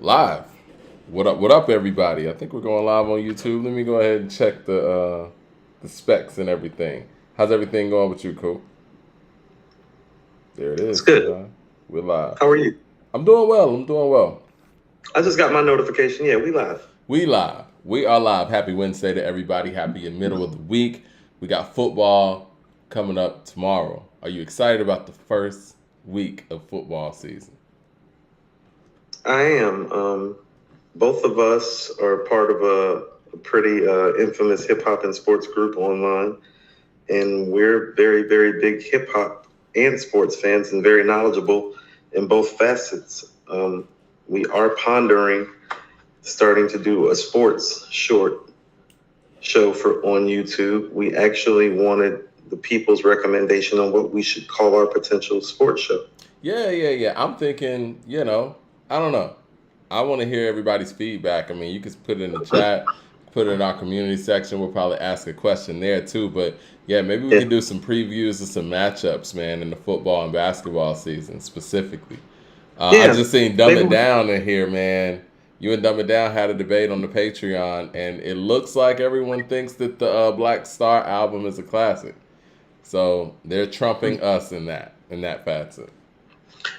Live. What up, everybody? I think we're going live on YouTube. Let me go ahead and check the specs and everything. How's everything going with you, Cool? There it It's is. good. We're live. How are you? I'm doing well. I'm doing well. I just got my notification. Yeah, we live. We live. We are live. Happy Wednesday to everybody. Happy in middle of the week. We got football coming up tomorrow. Are you excited about the first week of football season? I am. Both of us are part of a pretty infamous hip hop and sports group online, and we're very, very big hip hop and sports fans, and very knowledgeable in both facets. We are pondering starting to do a sports short show for on YouTube. We actually wanted the people's recommendation on what we should call our potential sports show. Yeah. I'm thinking, I don't know. I want to hear everybody's feedback. I mean, you can put it in the chat, put it in our community section. We'll probably ask a question there too. But yeah, maybe we Yeah, can do some previews of some matchups, man, in the football and basketball season specifically. I yeah. just seen Dumb Maybe It Down in here, man. You and Dumb It Down had a debate on the Patreon, and it looks like everyone thinks that the Black Star album is a classic. So they're trumping us in that facet.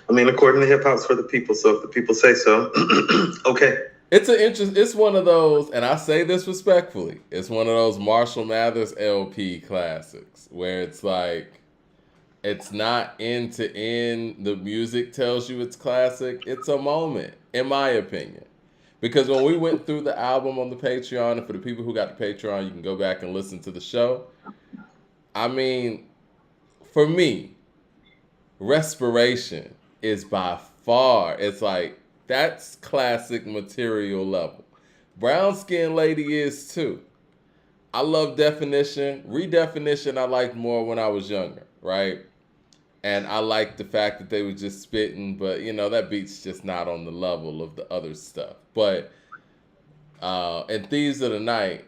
I mean, according to hip hop's for the people, so if the people say so, okay. It's one of those, and I say this respectfully. It's one of those Marshall Mathers LP classics where it's like it's not end to end. The music tells you it's classic. It's a moment, in my opinion. Because when we went through the album on the Patreon, and for the people who got the Patreon, you can go back and listen to the show. I mean, for me, Respiration is by far, it's like that's classic material level. Brown Skin Lady is too. I love Definition. Redefinition I liked more when I was younger, right? And I liked the fact that they were just spitting, but that beat's just not on the level of the other stuff. But and Thieves of the Night,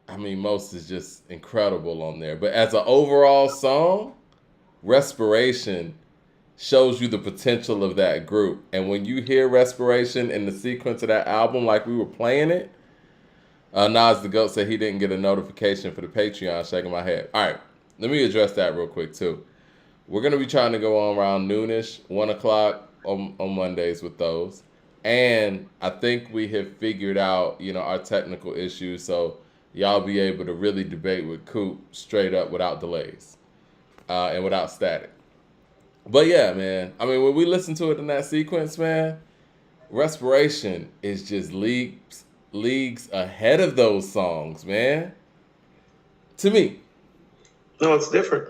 I mean, most is just incredible on there. But as an overall song, Respiration shows you the potential of that group. And when you hear Respiration in the sequence of that album, like we were playing it, Nas the Goat said he didn't get a notification for the Patreon, shaking my head. All right, let me address that real quick, too. We're going to be trying to go on around noonish, 1 o'clock on Mondays with those. And I think we have figured out, our technical issues, so y'all be able to really debate with Coop straight up without delays and without static. But yeah, man. I mean, when we listen to it in that sequence, man, Respiration is just leagues ahead of those songs, man. To me. No, it's different.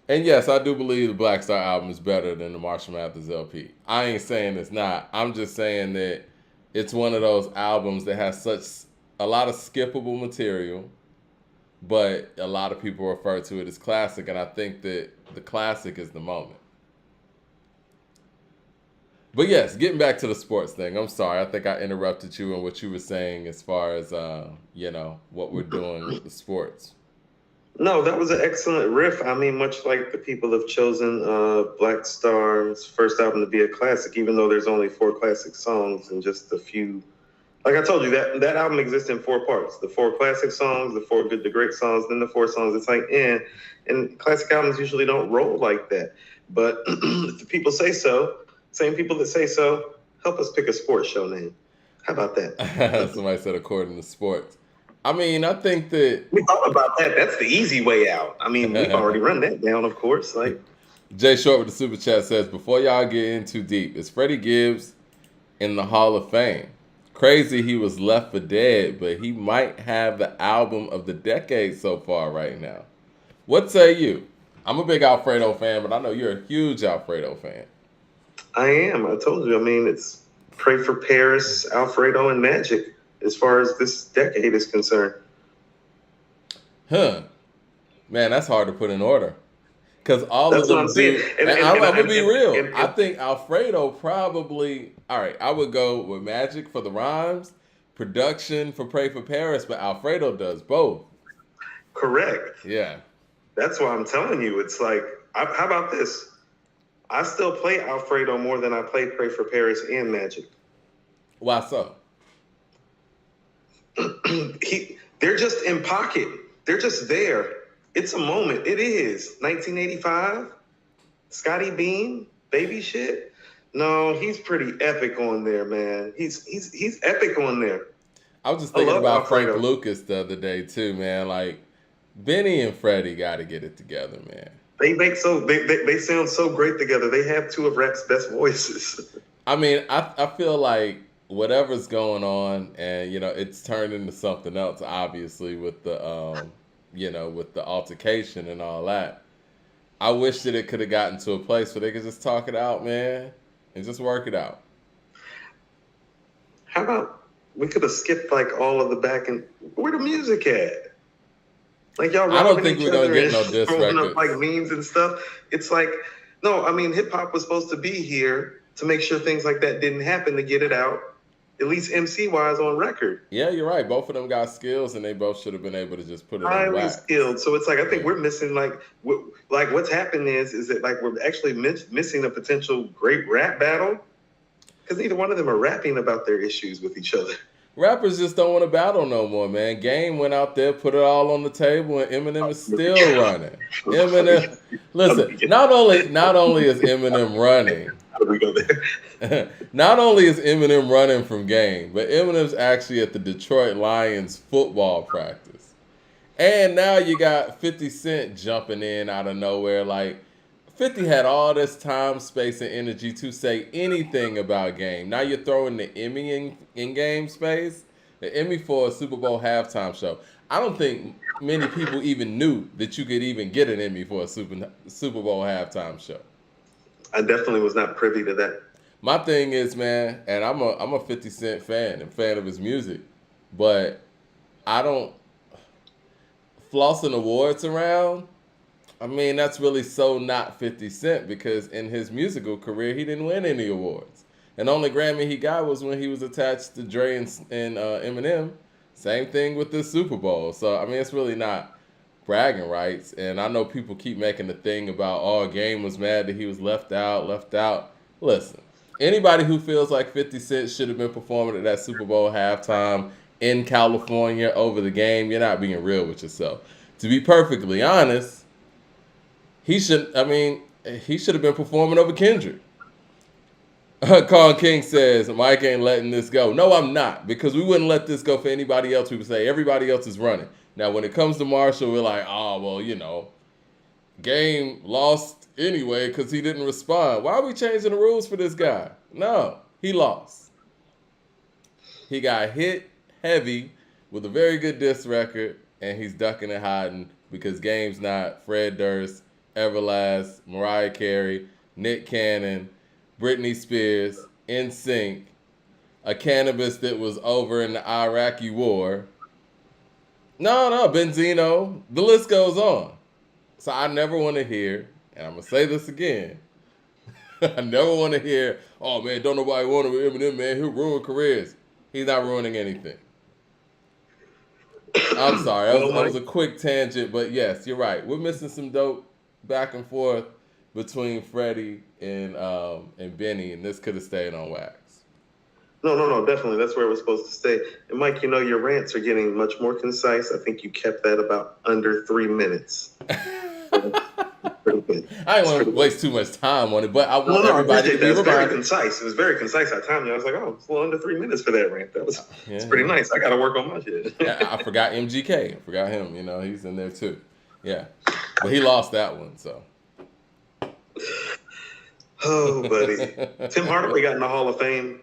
And yes, I do believe the Black Star album is better than the Marshall Mathers LP. I ain't saying it's not. I'm just saying that it's one of those albums that has such a lot of skippable material, but a lot of people refer to it as classic, and I think that the classic is the moment. But yes, getting back to the sports thing. I'm sorry. I think I interrupted you in what you were saying as far as what we're doing with the sports. No, that was an excellent riff. I mean, much like the people have chosen Black Star's first album to be a classic, even though there's only 4 classic songs and just a few. Like I told you, that album exists in 4 parts: the 4 classic songs, the 4 good to great songs, then the 4 songs. It's like, and classic albums usually don't roll like that. But if the people say so, same people that say so, help us pick a sports show name. How about that? Somebody said according to sports. I mean, I think that We thought about that. That's the easy way out. I mean, we've already run that down, of course. Like, Jay Short with the super chat says, before y'all get in too deep, is Freddie Gibbs in the Hall of Fame? Crazy he was left for dead, but he might have the album of the decade so far right now. What say you? I'm a big Alfredo fan, but I know you're a huge Alfredo fan. I am. I told you. I mean, it's Pray for Paris, Alfredo, and Magic as far as this decade is concerned. Huh. Man, that's hard to put in order. Because all of That's what I'm them saying. do. And I'm going to be real. I think Alfredo probably. All right, I would go with Magic for the rhymes, production for Pray for Paris, but Alfredo does both. Correct. Yeah. That's why I'm telling you. It's like, how about this? I still play Alfredo more than I play Pray for Paris and Magic. Why so? They're just in pocket. They're just there. It's a moment. It is 1985. Scotty Beam, baby shit. No, he's pretty epic on there, man. He's epic on there. I was just thinking love about Frank Alfredo. Lucas the other day too, man. Like Benny and Freddie got to get it together, man. They sound so great together. They have two of rap's best voices. I mean, I feel like whatever's going on, and you know, it's turned into something else, obviously, with the you know, with the altercation and all that. I wish that it could have gotten to a place where they could just talk it out, man, and just work it out. How about we could have skipped like all of the back and where the music at? Like y'all I don't robbing think each we're gonna other get and no diss throwing up like records. memes and stuff. It's like, no, I mean hip hop was supposed to be here to make sure things like that didn't happen, to get it out, at least MC wise, on record. Yeah, you're right. Both of them got skills, and they both should have been able to just put it on Highly wax. skilled. So it's like I think Yeah. we're missing like what's happened is that like we're actually missing a potential great rap battle because neither one of them are rapping about their issues with each other. Rappers just don't want to battle no more, man. Game went out there, put it all on the table, and Eminem is still running. Eminem, listen, not only is Eminem running, How do we go there? not only is Eminem running from Game, but Eminem's actually at the Detroit Lions football practice. And now you got 50 Cent jumping in out of nowhere. Like, 50 had all this time, space, and energy to say anything about Game. Now you're throwing the Emmy in Game space, the Emmy for a Super Bowl halftime show. I don't think many people even knew that you could even get an Emmy for a Super Bowl halftime show. I definitely was not privy to that. My thing is, man, and I'm a 50 Cent fan and fan of his music, but I don't flossing awards around. I mean, that's really so not 50 Cent because in his musical career, he didn't win any awards. And the only Grammy he got was when he was attached to Dre and Eminem. Same thing with this Super Bowl. So, I mean, it's really not bragging rights. And I know people keep making the thing about, oh, Game was mad that he was left out. Listen, anybody who feels like 50 Cent should have been performing at that Super Bowl halftime in California over the Game, you're not being real with yourself. To be perfectly honest, he should have been performing over Kendrick. Colin King says, Mike ain't letting this go. No, I'm not, because we wouldn't let this go for anybody else. We would say everybody else is running. Now, when it comes to Marshall, we're like, oh, well, you know, Game lost anyway because he didn't respond. Why are we changing the rules for this guy? No, he lost. He got hit heavy with a very good diss record, and he's ducking and hiding because Game's not Fred Durst, Everlast, Mariah Carey, Nick Cannon, Britney Spears, NSYNC, a cannabis that was over in the Iraqi war. No, Benzino. The list goes on. So I never want to hear, and I'm going to say this again, I never want to hear, oh, man, don't nobody want to with Eminem, man. He'll ruin careers. He's not ruining anything. I'm sorry. That was a quick tangent, but yes, you're right. We're missing some dope back and forth between Freddie and Benny, and this could have stayed on wax. No, definitely. That's where it was supposed to stay. And Mike, you know, your rants are getting much more concise. I think you kept that about under 3 minutes. Pretty good. I didn't want to waste too much time on it, but I want I everybody to appreciate be that. It's very reminded. concise. It was very concise. I timed you. I was like, oh, it's a little under 3 minutes for that rant. It's Yeah, pretty nice. I got to work on my shit. Yeah, I forgot MGK. I forgot him. You know, he's in there too. Yeah, but he lost that one. So. Oh, buddy. Tim Hardaway got in the Hall of Fame.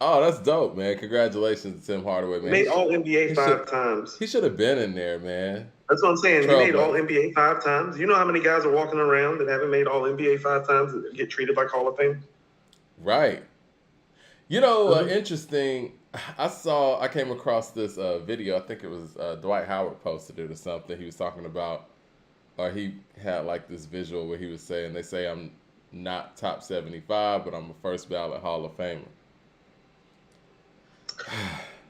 Oh, that's dope, man. Congratulations to Tim Hardaway, man. Made all NBA five times. He should have been in there, man. That's what I'm saying. He Trouble. made all NBA 5 times. You know how many guys are walking around that haven't made all NBA 5 times that get treated like Hall of Fame? Right. You know, interesting. I came across this video. I think it was Dwight Howard posted it or something. He was talking about, or he had like this visual where he was saying, they say I'm not top 75, but I'm a first ballot Hall of Famer.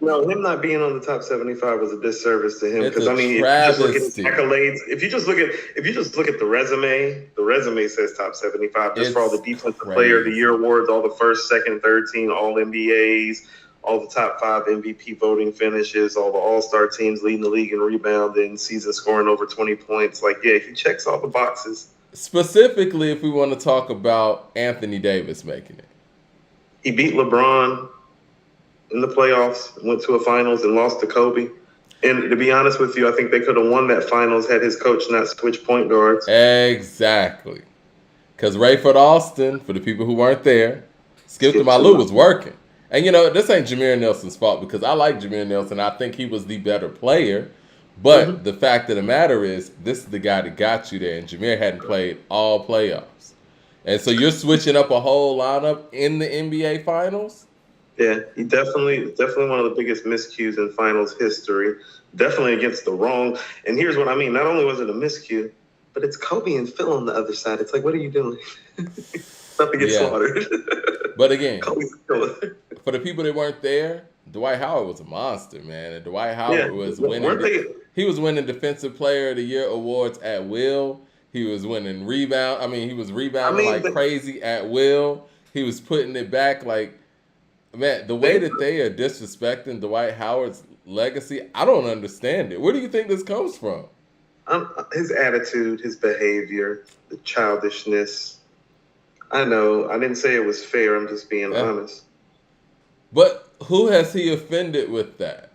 No, him not being on the top 75 was a disservice to him It's because a I mean, if you just look at his travesty. accolades, if you just look at the resume says top 75 just for all the It's defensive player of the crazy. year awards, all the first, second, third team, all NBAs, all the top 5 MVP voting finishes, all the All-Star teams leading the league in rebounding, season scoring over 20 points. Like, yeah, he checks all the boxes. Specifically, if we want to talk about Anthony Davis making it. He beat LeBron in the playoffs, went to a finals and lost to Kobe. And to be honest with you, I think they could have won that finals had his coach not switched point guards. Exactly. Because Rayford Austin, for the people who weren't there, Skip to Skip My to Lou My- was working. And this ain't Jameer Nelson's fault because I like Jameer Nelson. I think he was the better player. But the fact of the matter is, this is the guy that got you there, and Jameer hadn't played all playoffs. And so you're switching up a whole lineup in the NBA Finals? Yeah, he definitely one of the biggest miscues in finals history. Definitely against the wrong. And here's what I mean. Not only was it a miscue, but it's Kobe and Phil on the other side. It's like, what are you doing? Not to get slaughtered. But again, Kobe's Phil. For the people that weren't there, Dwight Howard was a monster, man. And Dwight Howard was winning. He was winning Defensive Player of the Year awards at will. He was winning rebound. I mean, he was rebounding like crazy at will. He was putting it back like, man, the way that they are disrespecting Dwight Howard's legacy, I don't understand it. Where do you think this comes from? His attitude, his behavior, the childishness. I know. I didn't say it was fair. I'm just being honest. But who has he offended with that?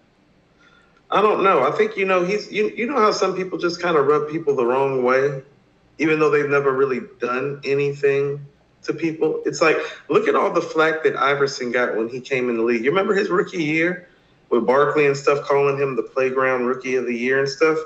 I don't know. I think he's you know how some people just kind of rub people the wrong way, even though they've never really done anything to people. It's like, look at all the flack that Iverson got when he came in the league. You remember his rookie year with Barkley and stuff calling him the playground rookie of the year and stuff?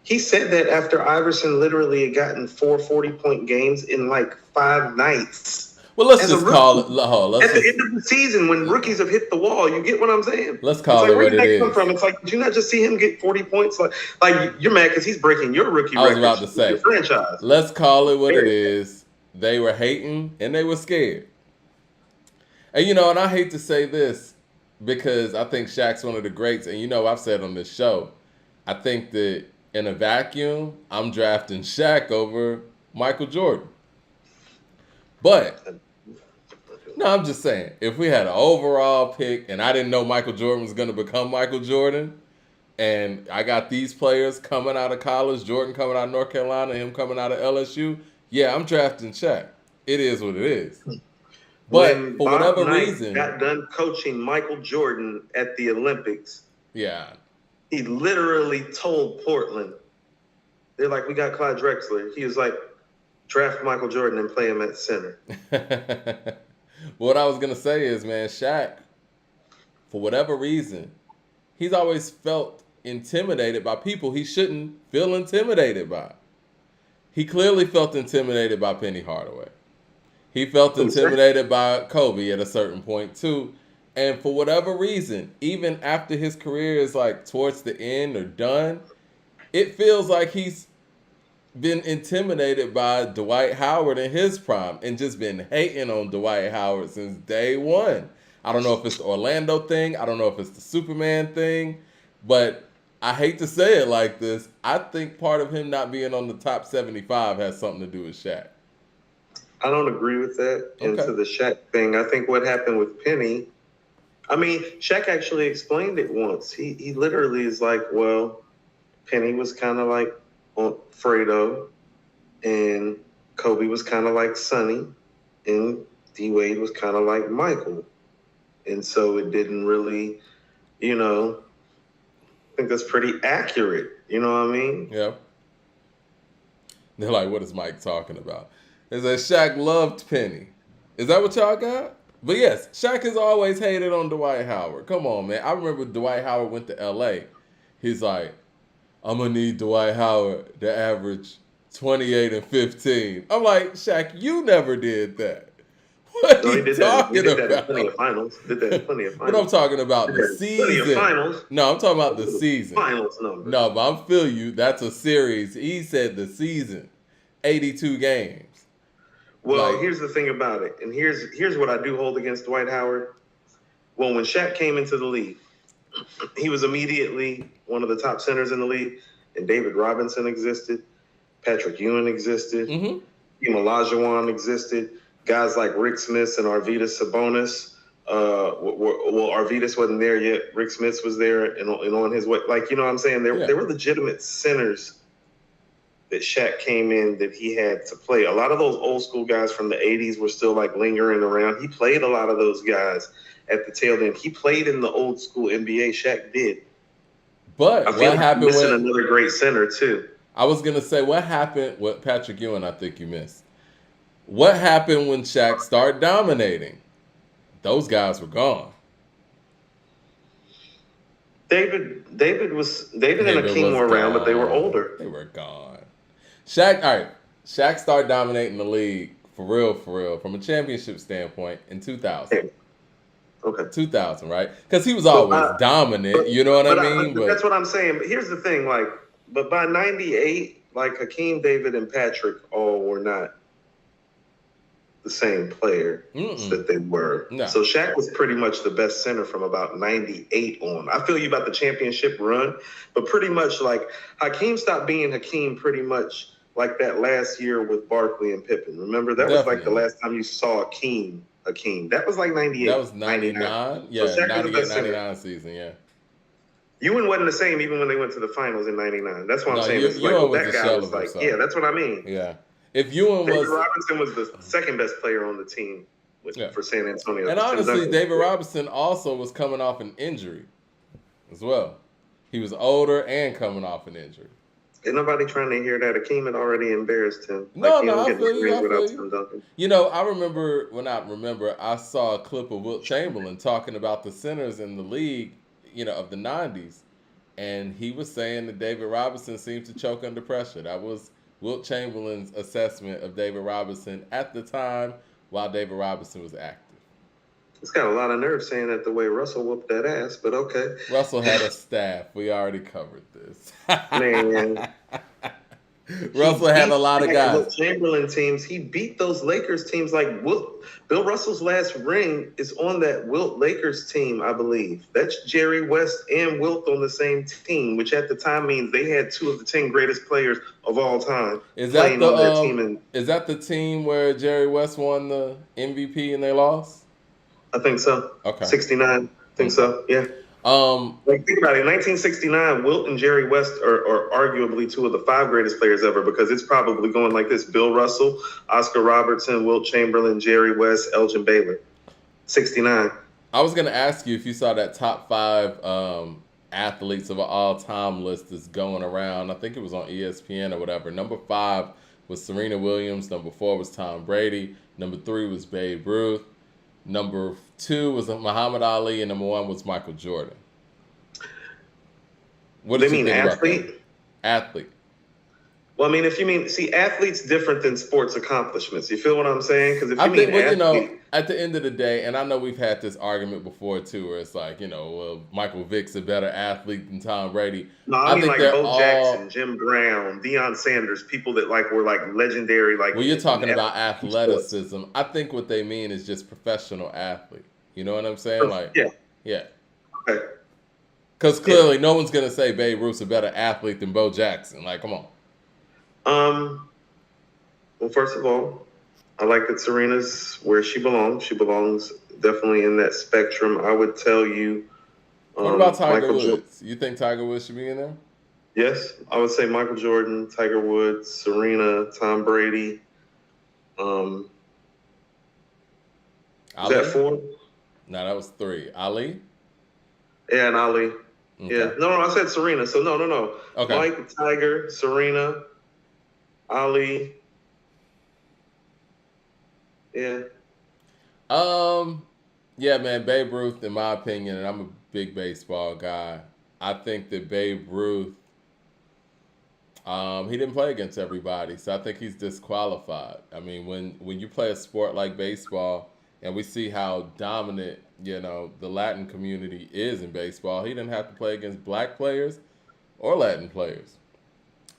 He said that after Iverson literally had gotten 4 40-point games in like 5 nights. Well, let's just call it. At the end of the season, when rookies have hit the wall, you get what I'm saying? Let's call it what it is. Come from? It's like, did you not just see him get 40 points? Like you're mad because he's breaking your rookie record. I was about to say, your franchise. Let's call it what it is. They were hating and they were scared. And and I hate to say this because I think Shaq's one of the greats. And I've said on this show, I think that in a vacuum, I'm drafting Shaq over Michael Jordan. But no, I'm just saying, if we had an overall pick and I didn't know Michael Jordan was going to become Michael Jordan, and I got these players coming out of college, Jordan coming out of North Carolina, him coming out of LSU, yeah, I'm drafting Shaq. It is what it is. But when for whatever reason, got done coaching Michael Jordan at the Olympics, he literally told Portland, they're like, we got Clyde Drexler. He was like, draft Michael Jordan and play him at center. What I was going to say is, man, Shaq, for whatever reason, he's always felt intimidated by people he shouldn't feel intimidated by. He clearly felt intimidated by Penny Hardaway. He felt intimidated by Kobe at a certain point, too. And for whatever reason, even after his career is like towards the end or done, it feels like he's been intimidated by Dwight Howard in his prime and just been hating on Dwight Howard since day one. I don't know if it's the Orlando thing. I don't know if it's the Superman thing. But I hate to say it like this. I think part of him not being on the top 75 has something to do with Shaq. I don't agree with that. Okay. And to the Shaq thing, I think what happened with Penny, I mean, Shaq actually explained it once. He literally is like, well, Penny was kind of like on Fredo, and Kobe was kind of like Sonny, and D Wade was kind of like Michael. And so it didn't really, I think that's pretty accurate. You know what I mean? Yeah. They're like, what is Mike talking about? Is that Shaq loved Penny. Is that what y'all got? But yes, Shaq has always hated on Dwight Howard. Come on, man. I remember Dwight Howard went to L.A. He's like, I'm going to need Dwight Howard to average 28 and 15. I'm like, Shaq, you never did that. What are you talking about? That plenty of finals. But I'm talking about the season. No, I'm talking about the season. Finals number. No, but I'm feeling you. That's a series. He said the season. 82 games. Well, here's the thing about it. And here's what I do hold against Dwight Howard. Well, when Shaq came into the league, he was immediately one of the top centers in the league. And David Robinson existed. Patrick Ewing existed. Mm-hmm. Hakeem Olajuwon existed. Guys like Rick Smith and Arvydas Sabonis. Well, Arvydas wasn't there yet. Rick Smith was there and on his way. Like, you know what I'm saying? They were legitimate centers that Shaq came in that he had to play. A lot of those old school guys from the 80s were still like lingering around. He played a lot of those guys at the tail end. He played in the old school NBA. Shaq did. But what happened with another great center too? I was gonna say what happened with Patrick Ewing. I think you missed. What happened when Shaq started dominating? Those guys were gone. David and Hakeem were around, but they were older. They were gone. Shaq started dominating the league for real, from a championship standpoint in 2000. Okay. 2000, right? Because he was always dominant, you know what I mean? But that's what I'm saying. But here's the thing, but by 98, Hakeem, David, and Patrick all were not the same player that they were. No. So Shaq was pretty much the best center from about 98 on. I feel you about the championship run, but pretty much Hakeem stopped being Hakeem pretty much like that last year with Barkley and Pippen. Remember, that was the last time you saw Hakeem. That was 98. That was 99. Yeah, so 99 season, yeah. Ewing wasn't the same even when they went to the finals in 99. That's what I'm saying. That guy was that's what I mean. Yeah. If Ewing David Robinson was the second best player on the team for San Antonio. And honestly, David Robinson also was coming off an injury as well. He was older and coming off an injury. Ain't nobody trying to hear that. Hakeem had already embarrassed him. I feel you. You know, I saw a clip of Wilt Chamberlain talking about the centers in the league, of the 90s. And he was saying that David Robinson seemed to choke under pressure. That was Wilt Chamberlain's assessment of David Robinson at the time while David Robinson was active. It's got a lot of nerve saying that the way Russell whooped that ass, but okay. Russell had a staff. We already covered this. Man. Russell had a lot of guys. Wilt Chamberlain teams, he beat those Lakers teams like Wilt. Bill Russell's last ring is on that Wilt Lakers team, I believe. That's Jerry West and Wilt on the same team, which at the time means they had 2 of the 10 greatest players of all time. Is that is that the team where Jerry West won the MVP and they lost? I think so. Okay. 69. I think so. Yeah. Think about it. In 1969, Wilt and Jerry West are arguably 2 of the 5 greatest players ever because it's probably going like this: Bill Russell, Oscar Robertson, Wilt Chamberlain, Jerry West, Elgin Baylor. 69. I was going to ask you if you saw that top 5 athletes of an all-time list that's going around. I think it was on ESPN or whatever. Number 5 was Serena Williams. Number 4 was Tom Brady. Number 3 was Babe Ruth. Number 2 was Muhammad Ali, and number 1 was Michael Jordan. What do you think athlete? About that? Athlete. Well, I mean, if you mean, athlete's different than sports accomplishments. You feel what I'm saying? Because at the end of the day, and I know we've had this argument before too, where it's like, Michael Vick's a better athlete than Tom Brady. No, I mean Bo Jackson, Jim Brown, Deion Sanders, people that were legendary. Well, you're talking about athleticism. Sports. I think what they mean is just professional athlete. You know what I'm saying? Yeah. Okay. Because clearly, no one's gonna say Babe Ruth's a better athlete than Bo Jackson. Come on. Well, first of all, I like that Serena's where she belongs. She belongs definitely in that spectrum. I would tell you. What about Tiger Woods? You think Tiger Woods should be in there? Yes, I would say Michael Jordan, Tiger Woods, Serena, Tom Brady. Is that 4? No, that was 3. Ali? Yeah, and Ali. Okay. Yeah. No, I said Serena. So no. Okay. Mike, Tiger, Serena, Ali. Yeah. Yeah, man, Babe Ruth, in my opinion, and I'm a big baseball guy, I think that Babe Ruth, he didn't play against everybody, so I think he's disqualified. I mean, when you play a sport like baseball, and we see how dominant, the Latin community is in baseball, he didn't have to play against black players or Latin players.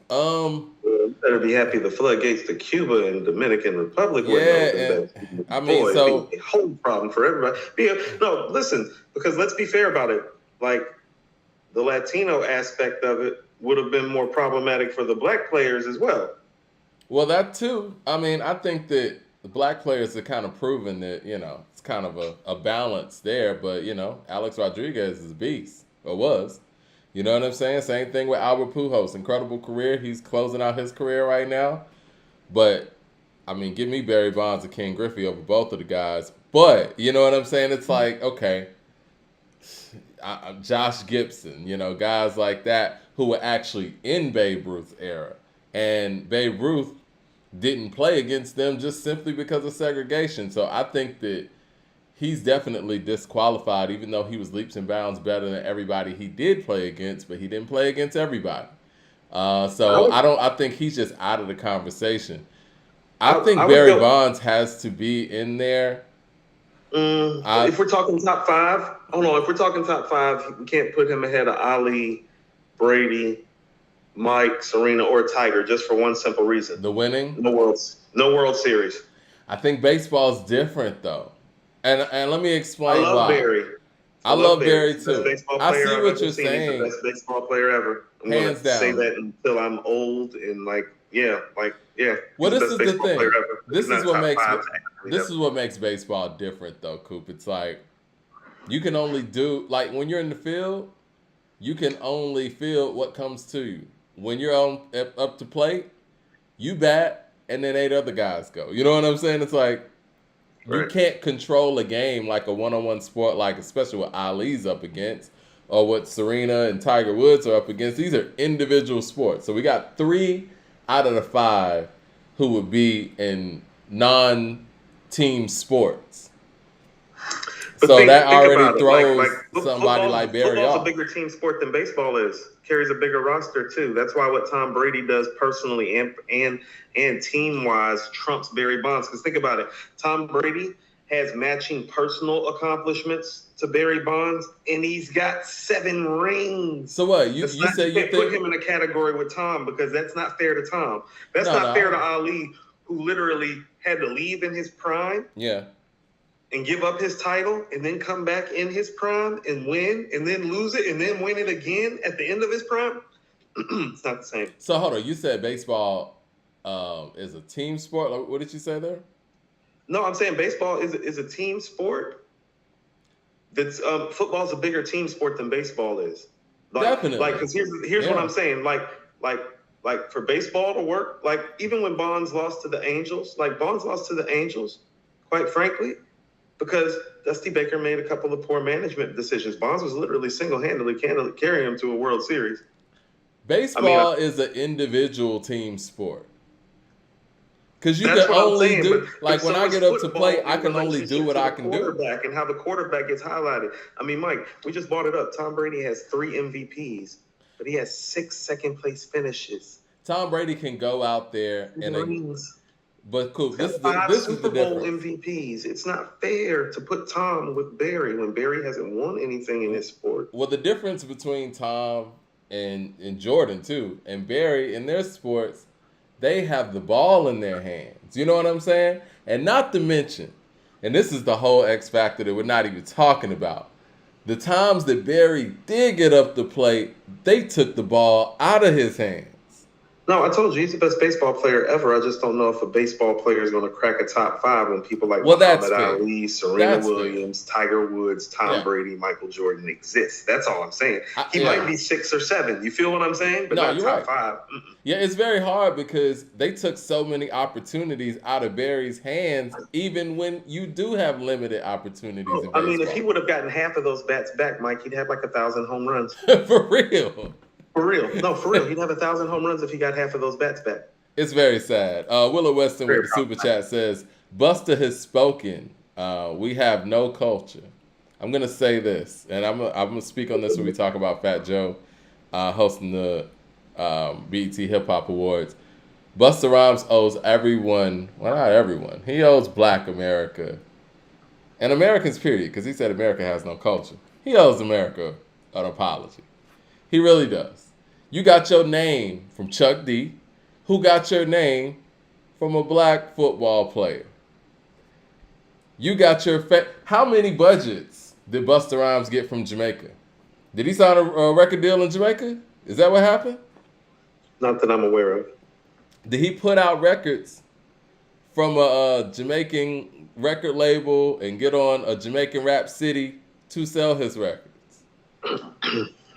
You better be happy the floodgates to Cuba and Dominican Republic were open. I mean, so a whole problem for everybody. No, listen, because let's be fair about it. the Latino aspect of it would have been more problematic for the black players as well. Well, that too. I mean, I think that the black players have kind of proven that, it's kind of a balance there. But, Alex Rodriguez is a beast, or was. You know what I'm saying? Same thing with Albert Pujols. Incredible career. He's closing out his career right now. But, I mean, give me Barry Bonds and Ken Griffey over both of the guys. But, you know what I'm saying? It's like, okay, Josh Gibson, guys like that who were actually in Babe Ruth's era. And Babe Ruth didn't play against them just simply because of segregation. So I think that he's definitely disqualified, even though he was leaps and bounds better than everybody he did play against, but he didn't play against everybody. I think he's just out of the conversation. I think Barry Bonds has to be in there. If we're talking top five, if we're talking top five, we can't put him ahead of Ali, Brady, Mike, Serena, or Tiger, just for one simple reason: the winning. No World Series. I think baseball's different though, and let me explain why. I love Barry too. I see what you're saying. He's the best baseball player ever. I'm going to say that until I'm old and yeah. Well, this is the thing. This is what makes baseball different, though, Coop. It's like you can only do when you're in the field, you can only field what comes to you. When you're up to plate, you bat, and then 8 other guys go. You know what I'm saying? It's like you can't control a game like a one-on-one sport, especially what Ali's up against, or what Serena and Tiger Woods are up against. These are individual sports. So we got 3 out of the 5 who would be in non-team sports. But that already throws somebody like Barry off. Football's a bigger team sport than baseball is. Carries a bigger roster too. That's why what Tom Brady does personally and team-wise trumps Barry Bonds. Because think about it, Tom Brady has matching personal accomplishments to Barry Bonds, and he's got 7 rings. So what? You think put him in a category with Tom, because that's not fair to Tom. That's not fair to Ali, who literally had to leave in his prime. Yeah. And give up his title and then come back in his prime and win and then lose it and then win it again at the end of his prime. It's not the same. So hold on, you said baseball is a team sport. What did you say there? No, I'm saying baseball is a team sport. That's football's a bigger team sport than baseball is. Definitely. Because here's what I'm saying. Like for baseball to work, even when Bonds lost to the Angels, quite frankly, because Dusty Baker made a couple of poor management decisions. Bonds was literally single-handedly carrying him to a World Series. Baseball is an individual team sport. Because you can only do, when I get up to play, I can only do what I can do. And how the quarterback gets highlighted. I mean, Mike, we just brought it up. Tom Brady has 3 MVPs, but he has 6 second-place finishes. Tom Brady can go out there and... But cool. This is Super Bowl MVPs. It's not fair to put Tom with Barry when Barry hasn't won anything in this sport. Well, the difference between Tom and Jordan too, and Barry in their sports, they have the ball in their hands. You know what I'm saying? And not to mention, and this is the whole X factor that we're not even talking about. The times that Barry did get up the plate, they took the ball out of his hands. No, I told you he's the best baseball player ever. I just don't know if a baseball player is going to crack a top 5 when people like Muhammad Ali, Serena Williams, Tiger Woods, Tom Brady, Michael Jordan exist. That's all I'm saying. He might be 6 or 7. You feel what I'm saying? But not top 5. Yeah, it's very hard because they took so many opportunities out of Barry's hands, even when you do have limited opportunities in baseball. I mean, if he would have gotten half of those bats back, Mike, he'd have 1,000 home runs. For real. For real. No, for real. He'd have 1,000 home runs if he got half of those bats back. It's very sad. Willow Weston with the super chat says, Buster has spoken. We have no culture. I'm going to say this, and I'm going to speak on this when we talk about Fat Joe hosting the BET Hip Hop Awards. Busta Rhymes owes everyone, well, not everyone, he owes Black America, and Americans period, because he said America has no culture. He owes America an apology. He really does. You got your name from Chuck D, who got your name from a black football player. You got your how many budgets did Busta Rhymes get from Jamaica? Did he sign a record deal in Jamaica? Is that what happened? Not that I'm aware of. Did he put out records from a Jamaican record label and get on a Jamaican Rap City to sell his records?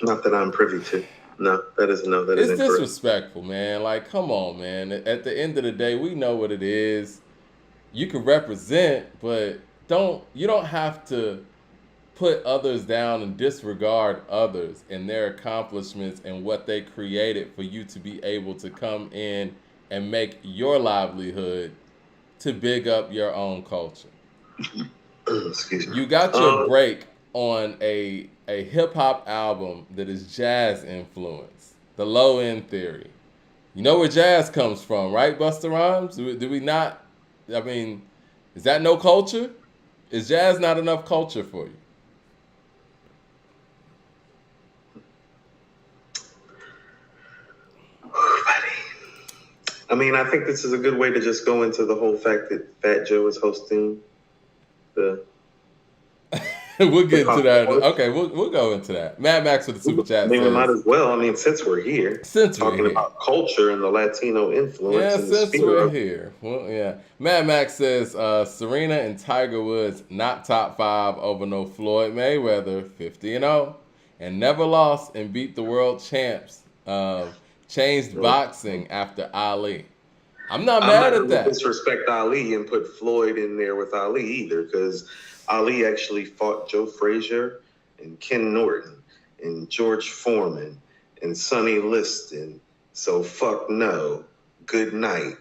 Not that I'm privy to. No, that is no. That It's is incorrect. disrespectful, man. Like, come on, man. At the end of the day, we know what it is. You can represent, but you don't have to put others down and disregard others and their accomplishments and what they created for you to be able to come in and make your livelihood to big up your own culture. Excuse me. You got your break on a hip hop album that is jazz influenced, the Low End Theory. You know where jazz comes from, right, Busta Rhymes? Do we not? I mean, is that no culture? Is jazz not enough culture for you? I mean, I think this is a good way to just go into the whole fact that Fat Joe is hosting the. We'll get to that. Okay, we'll go into that. Mad Max with the super chat. I mean, says, we might as well. I mean, since we're here, talking about culture and the Latino influence. Yeah, since we're here. Well, yeah. Mad Max says Serena and Tiger Woods not top 5 over no Floyd Mayweather, 50-0, and never lost and beat the world champs. Changed boxing after Ali. I'm not mad at that. Disrespect Ali and put Floyd in there with Ali either, because Ali actually fought Joe Frazier and Ken Norton and George Foreman and Sonny Liston. So fuck no. Good night.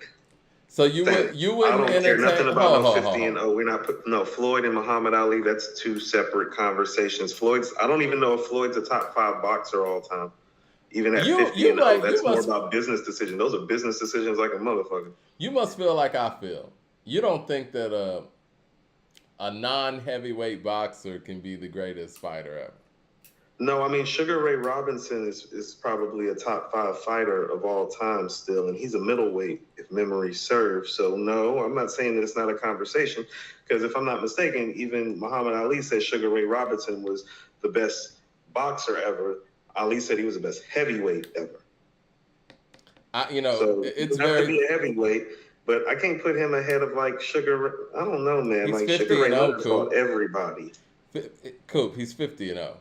So you wouldn't I don't care nothing about no 50-0. We're not putting Floyd and Muhammad Ali. That's two separate conversations. I don't even know if Floyd's a top 5 boxer all time. Even at 50-0, that's more about business decisions. Those are business decisions like a motherfucker. You must feel like I feel. You don't think that a non-heavyweight boxer can be the greatest fighter ever? No, I mean, Sugar Ray Robinson is probably a top 5 fighter of all time still, and he's a middleweight, if memory serves. So, no, I'm not saying that it's not a conversation, because if I'm not mistaken, even Muhammad Ali said Sugar Ray Robinson was the best boxer ever. Ali said he was the best heavyweight ever. So it's very to be a heavyweight, but I can't put him ahead of like Sugar. I don't know, man. He's like Sugar Ray Leonard fought everybody. Coop, he's 50-0.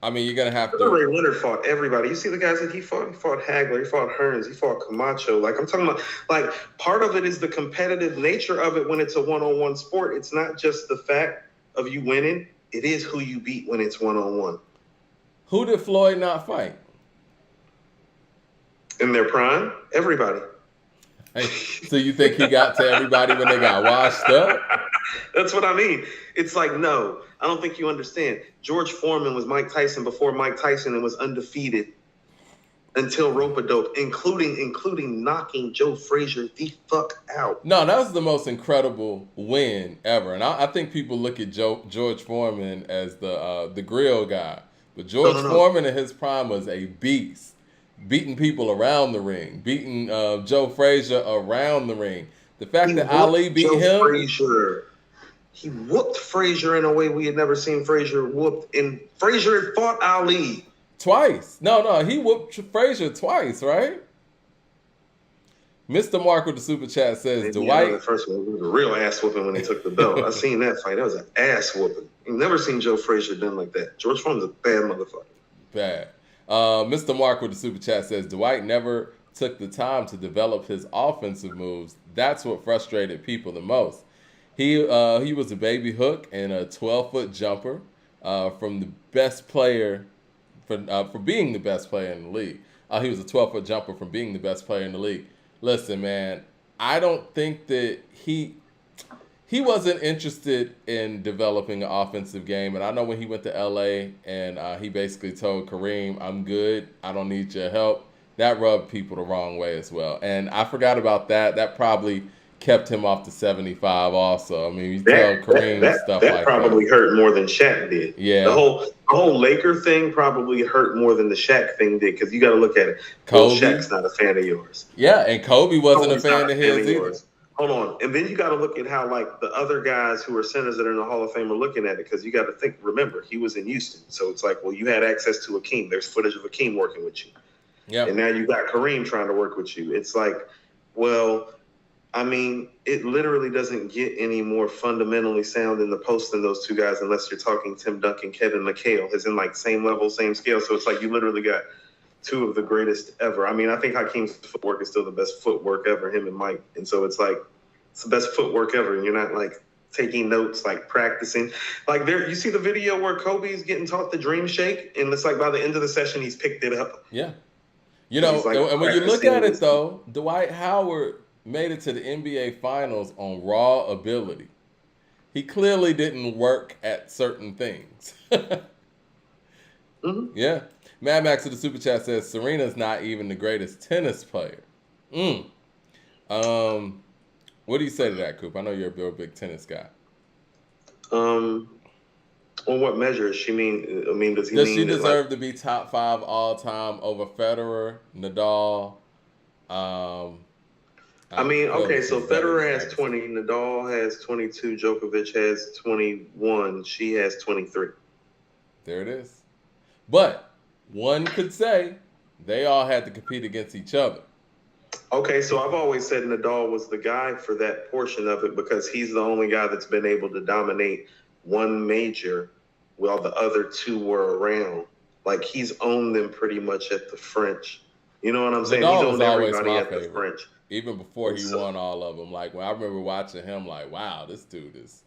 I mean, you're gonna have Sugar Ray Leonard fought everybody. You see the guys that he fought? He fought Hagler, he fought Hearns, he fought Camacho. Like I'm talking about, like part of it is the competitive nature of it when it's a one-on-one sport. It's not just the fact of you winning. It is who you beat when it's one-on-one. Who did Floyd not fight? In their prime? Everybody. So you think he got to everybody when they got washed up? That's what I mean. It's like, no, I don't think you understand. George Foreman was Mike Tyson before Mike Tyson and was undefeated until rope-a-dope, including knocking Joe Frazier the fuck out. No, that was the most incredible win ever. And I think people look at George Foreman as the grill guy. But George Foreman in his prime was a beast, beating people around the ring, beating Joe Frazier around the ring. The fact that Ali beat him. He whooped Frazier in a way we had never seen Frazier whooped. And Frazier had fought Ali. Twice. No, he whooped Frazier twice, right? Mr. Mark with the super chat says, Dwight. The first one was a real ass whooping when he took the belt. I seen that fight. That was an ass whooping. You've never seen Joe Frazier done like that. George Foreman's a bad motherfucker. Bad. Mr. Mark with the super chat says, Dwight never took the time to develop his offensive moves. That's what frustrated people the most. He was a baby hook and a 12-foot jumper from the best player for being the best player in the league. He was a 12-foot jumper from being the best player in the league. Listen, man, I don't think that he wasn't interested in developing an offensive game. And I know when he went to L.A. and he basically told Kareem, I'm good, I don't need your help, that rubbed people the wrong way as well. And I forgot about that. That probably kept him off the 75 also. I mean, you tell Kareem stuff like that. That probably hurt more than Shaq did. Yeah. The whole Laker thing probably hurt more than the Shaq thing did, because you got to look at it. Kobe. Shaq's not a fan of yours. Yeah, and Kobe wasn't a fan of his either. hold on. And then you got to look at how like the other guys who are centers that are in the Hall of Fame are looking at it, because you got to think. Remember, he was in Houston, so it's like, well, you had access to Akeem. There's footage of Akeem working with you. Yeah. And now you got Kareem trying to work with you. It's like, well, I mean, it literally doesn't get any more fundamentally sound in the post than those two guys, unless you're talking Tim Duncan, Kevin McHale, is in like same level, same scale. So it's like you literally got two of the greatest ever. I mean, I think Hakeem's footwork is still the best footwork ever, him and Mike. And so it's like, it's the best footwork ever. And you're not like taking notes, like practicing. Like there, you see the video where Kobe's getting taught the dream shake, and it's like by the end of the session, he's picked it up. Yeah. You know, like, and when you look at it though, Dwight Howard made it to the NBA Finals on raw ability. He clearly didn't work at certain things. Mm-hmm. Yeah. Mad Max of the Super Chat says Serena's not even the greatest tennis player. What do you say to that, Coop? I know you're a real big tennis guy. On what measure? Does he mean? Does she deserve to be top 5 all time over Federer, Nadal? I mean, okay, so Federer has 20, Nadal has 22, Djokovic has 21, she has 23. There it is. But one could say they all had to compete against each other. Okay, so I've always said Nadal was the guy for that portion of it because he's the only guy that's been able to dominate one major while the other two were around. Like, he's owned them pretty much at the French. You know what I'm saying? Nadal He's was owned always everybody my at favorite. the French. Even before he won all of them. Like, when I remember watching him, like, wow, this dude is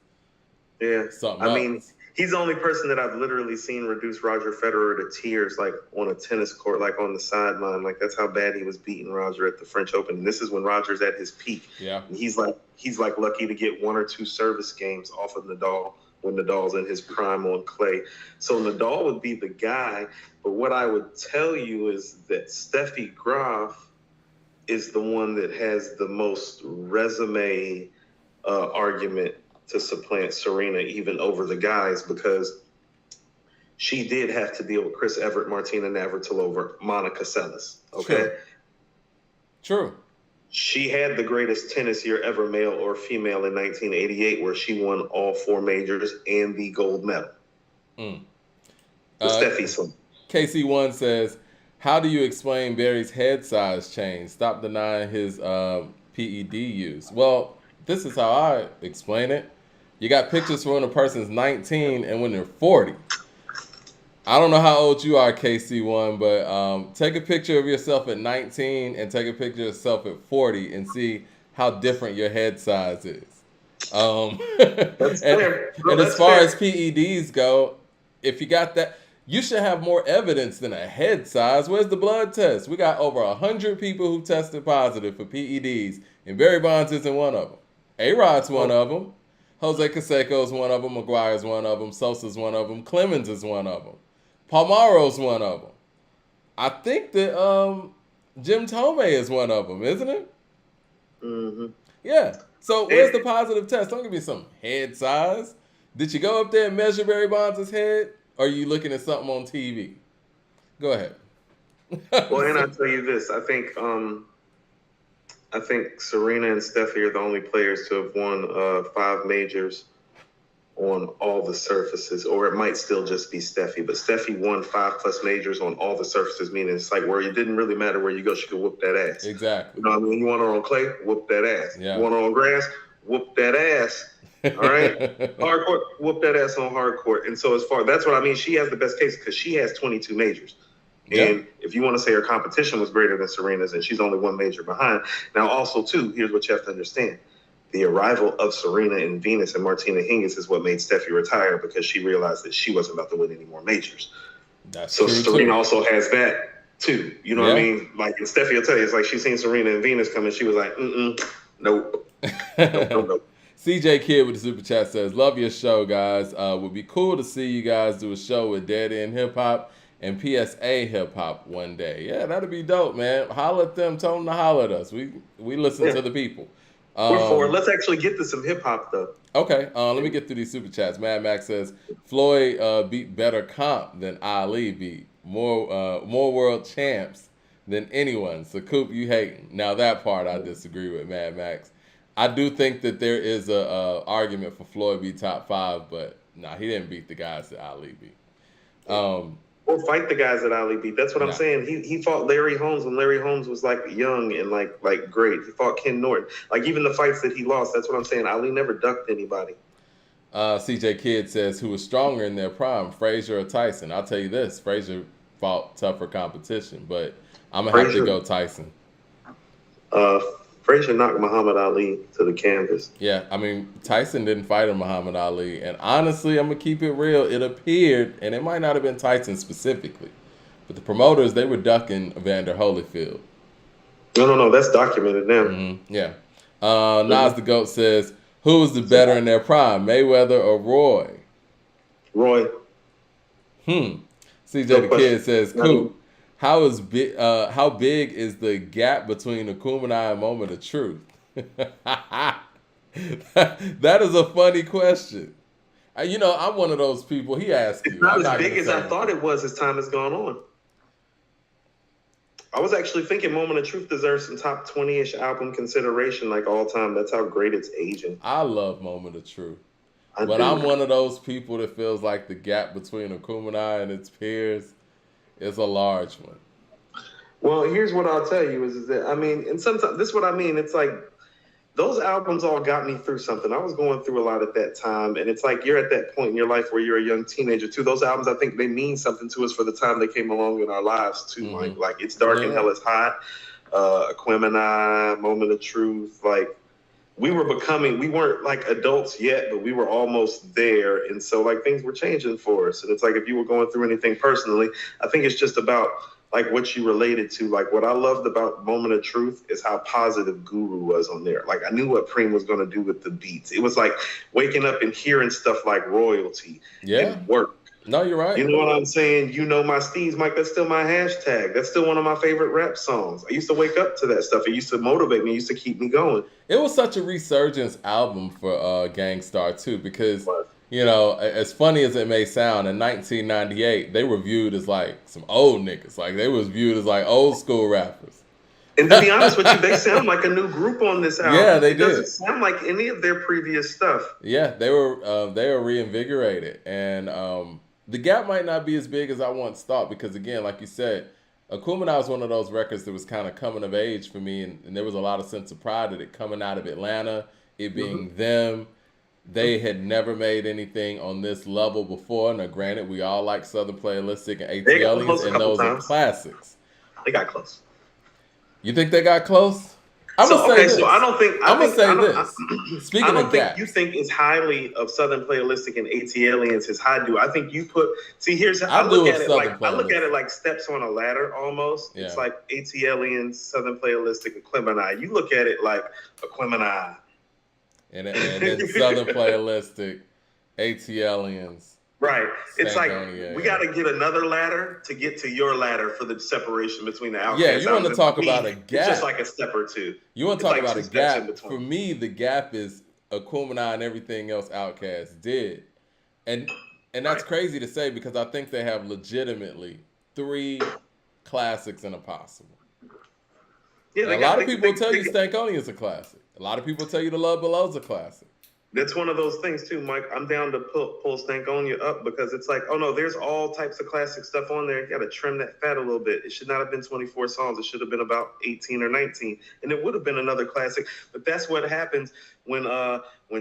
something else. I mean, he's the only person that I've literally seen reduce Roger Federer to tears, like on a tennis court, like on the sideline. Like, that's how bad he was beating Roger at the French Open. And this is when Roger's at his peak. Yeah. And he's like lucky to get 1 or 2 service games off of Nadal when Nadal's in his prime on clay. So Nadal would be the guy. But what I would tell you is that Steffi Graf is the one that has the most resume argument to supplant Serena even over the guys, because she did have to deal with Chris Evert, Martina Navratilova, Monica Seles. Okay? True. She had the greatest tennis year ever, male or female, in 1988, where she won all 4 majors and the gold medal. Steffi Swim. KC1 says, how do you explain Barry's head size change? Stop denying his PED use. Well, this is how I explain it. You got pictures from when a person's 19 and when they're 40. I don't know how old you are, KC1, but take a picture of yourself at 19 and take a picture of yourself at 40 and see how different your head size is. That's fair. No, and that's as far fair. as PEDs go, if you got that, you should have more evidence than a head size. Where's the blood test? We got over 100 people who tested positive for PEDs, and Barry Bonds isn't one of them. A-Rod's one of them. Jose Canseco's one of them. McGuire's one of them. Sosa's one of them. Clemens is one of them. Palmaro's one of them. I think that Jim Tomei is one of them, isn't it? Mm-hmm. Yeah. So where's the positive test? Don't give me some head size. Did you go up there and measure Barry Bonds' head? Or are you looking at something on TV? Go ahead. Well, and I'll tell you this. I think Serena and Steffi are the only players to have won 5 majors on all the surfaces, or it might still just be Steffi. But Steffi won 5+ majors on all the surfaces, meaning it's like where it didn't really matter where you go, she could whoop that ass. Exactly. You know what I mean? You want her on clay, whoop that ass. Yeah. You want her on grass, whoop that ass. All right? Hard court, whoop that ass on hard court. And so that's what I mean. She has the best case because she has 22 majors. And if you want to say her competition was greater than Serena's, and she's only 1 major behind. Now, also, too, here's what you have to understand. The arrival of Serena and Venus and Martina Hingis is what made Steffi retire, because she realized that she wasn't about to win any more majors. That's so true Serena too. Also has that, too. You know what I mean? Like, and Steffi will tell you, it's like she's seen Serena and Venus come and she was like, nope. Nope. CJ Kidd with the Super Chat says, love your show, guys. Would be cool to see you guys do a show with Dead End Hip Hop and PSA Hip Hop one day. Yeah, that'd be dope, man. Holler at them. Tell them to holler at us. We listen to the people. We're for it. Let's actually get to some hip hop, though. Okay, let me get through these Super Chats. Mad Max says, Floyd beat better comp than Ali beat. More world champs than anyone. So, Coop, you hating. Now, that part I disagree with, Mad Max. I do think that there is a argument for Floyd be top 5, but nah, he didn't beat the guys that Ali beat. Or fight the guys that Ali beat. That's what I'm Nah. saying. He fought Larry Holmes when Larry Holmes was like young and like great. He fought Ken Norton. Like even the fights that he lost. That's what I'm saying. Ali never ducked anybody. CJ Kidd says, who was stronger in their prime, Frazier or Tyson? I'll tell you this, Frazier fought tougher competition, but I'm going to have to go Tyson. Frazier knocked Muhammad Ali to the canvas. Yeah, I mean, Tyson didn't fight a Muhammad Ali, and honestly, I'm going to keep it real. It appeared, and it might not have been Tyson specifically, but the promoters, they were ducking Evander Holyfield. No, that's documented now. Mm-hmm. Yeah. Nas the GOAT says, who was the better in their prime, Mayweather or Roy? Roy. CJ the Kid says, Coop, how big is the gap between Akumenai and Moment of Truth? That is a funny question. I'm one of those people. He asked you. It's not as big as I thought it was as time has gone on. I was actually thinking Moment of Truth deserves some top 20-ish album consideration, like all time. That's how great it's aging. I love Moment of Truth. But I'm one of those people that feels like the gap between Akumenai and its peers is a large one. Well, here's what I'll tell you is that, I mean, and sometimes this is what I mean. It's like those albums all got me through something. I was going through a lot at that time. And it's like you're at that point in your life where you're a young teenager, too. Those albums, I think they mean something to us for the time they came along in our lives, too. Mm-hmm. Like It's Dark and Hell is Hot, Aquemini, Moment of Truth. Like, we weren't like adults yet, but we were almost there. And so, like, things were changing for us. And it's like if you were going through anything personally, I think it's just about like what you related to. Like what I loved about Moment of Truth is how positive Guru was on there. Like I knew what Preem was going to do with the beats. It was like waking up and hearing stuff like Royalty and Work. No, you're right. You know what I'm saying? You know my steez, Mike. That's still my hashtag. That's still one of my favorite rap songs. I used to wake up to that stuff. It used to motivate me. It used to keep me going. It was such a resurgence album for Gang Starr too, because as funny as it may sound, in 1998 they were viewed as like some old niggas. Like they was viewed as like old school rappers. And to be honest with you, they sound like a new group on this album. Yeah, they did. It doesn't sound like any of their previous stuff. Yeah, they were reinvigorated, and the gap might not be as big as I once thought because, again, like you said, Akumenai was one of those records that was kind of coming of age for me, and there was a lot of sense of pride in it coming out of Atlanta, it being them. They had never made anything on this level before. Now, granted, we all like Southern Playalistic and ATLians, and those are classics. They got close. You think they got close? I'm gonna say this. Speaking of gaps, you think as highly of Southern Playalistic and ATLians as I do. I think you put. See, here's how I look at it. I look at it like steps on a ladder almost. Yeah. It's like ATLians, Southern Playalistic, and Aquemini. You look at it like Aquemini. And then Southern Playalistic, ATLians. Right. It's like we got to get another ladder to get to your ladder for the separation between the Outkast. Yeah, you want to talk about a gap. It's just like a step or two. You want to talk about a gap. For me, the gap is Akumenai and everything else Outkast did. And that's crazy to say because I think they have legitimately 3 classics and a possible. Yeah, a lot of people tell you Stankonia is a classic. A lot of people tell you The Love Below is a classic. That's one of those things too, Mike. I'm down to pull Stankonia up because it's like, oh no, there's all types of classic stuff on there. You got to trim that fat a little bit. It should not have been 24 songs. It should have been about 18 or 19, and it would have been another classic. But that's what happens when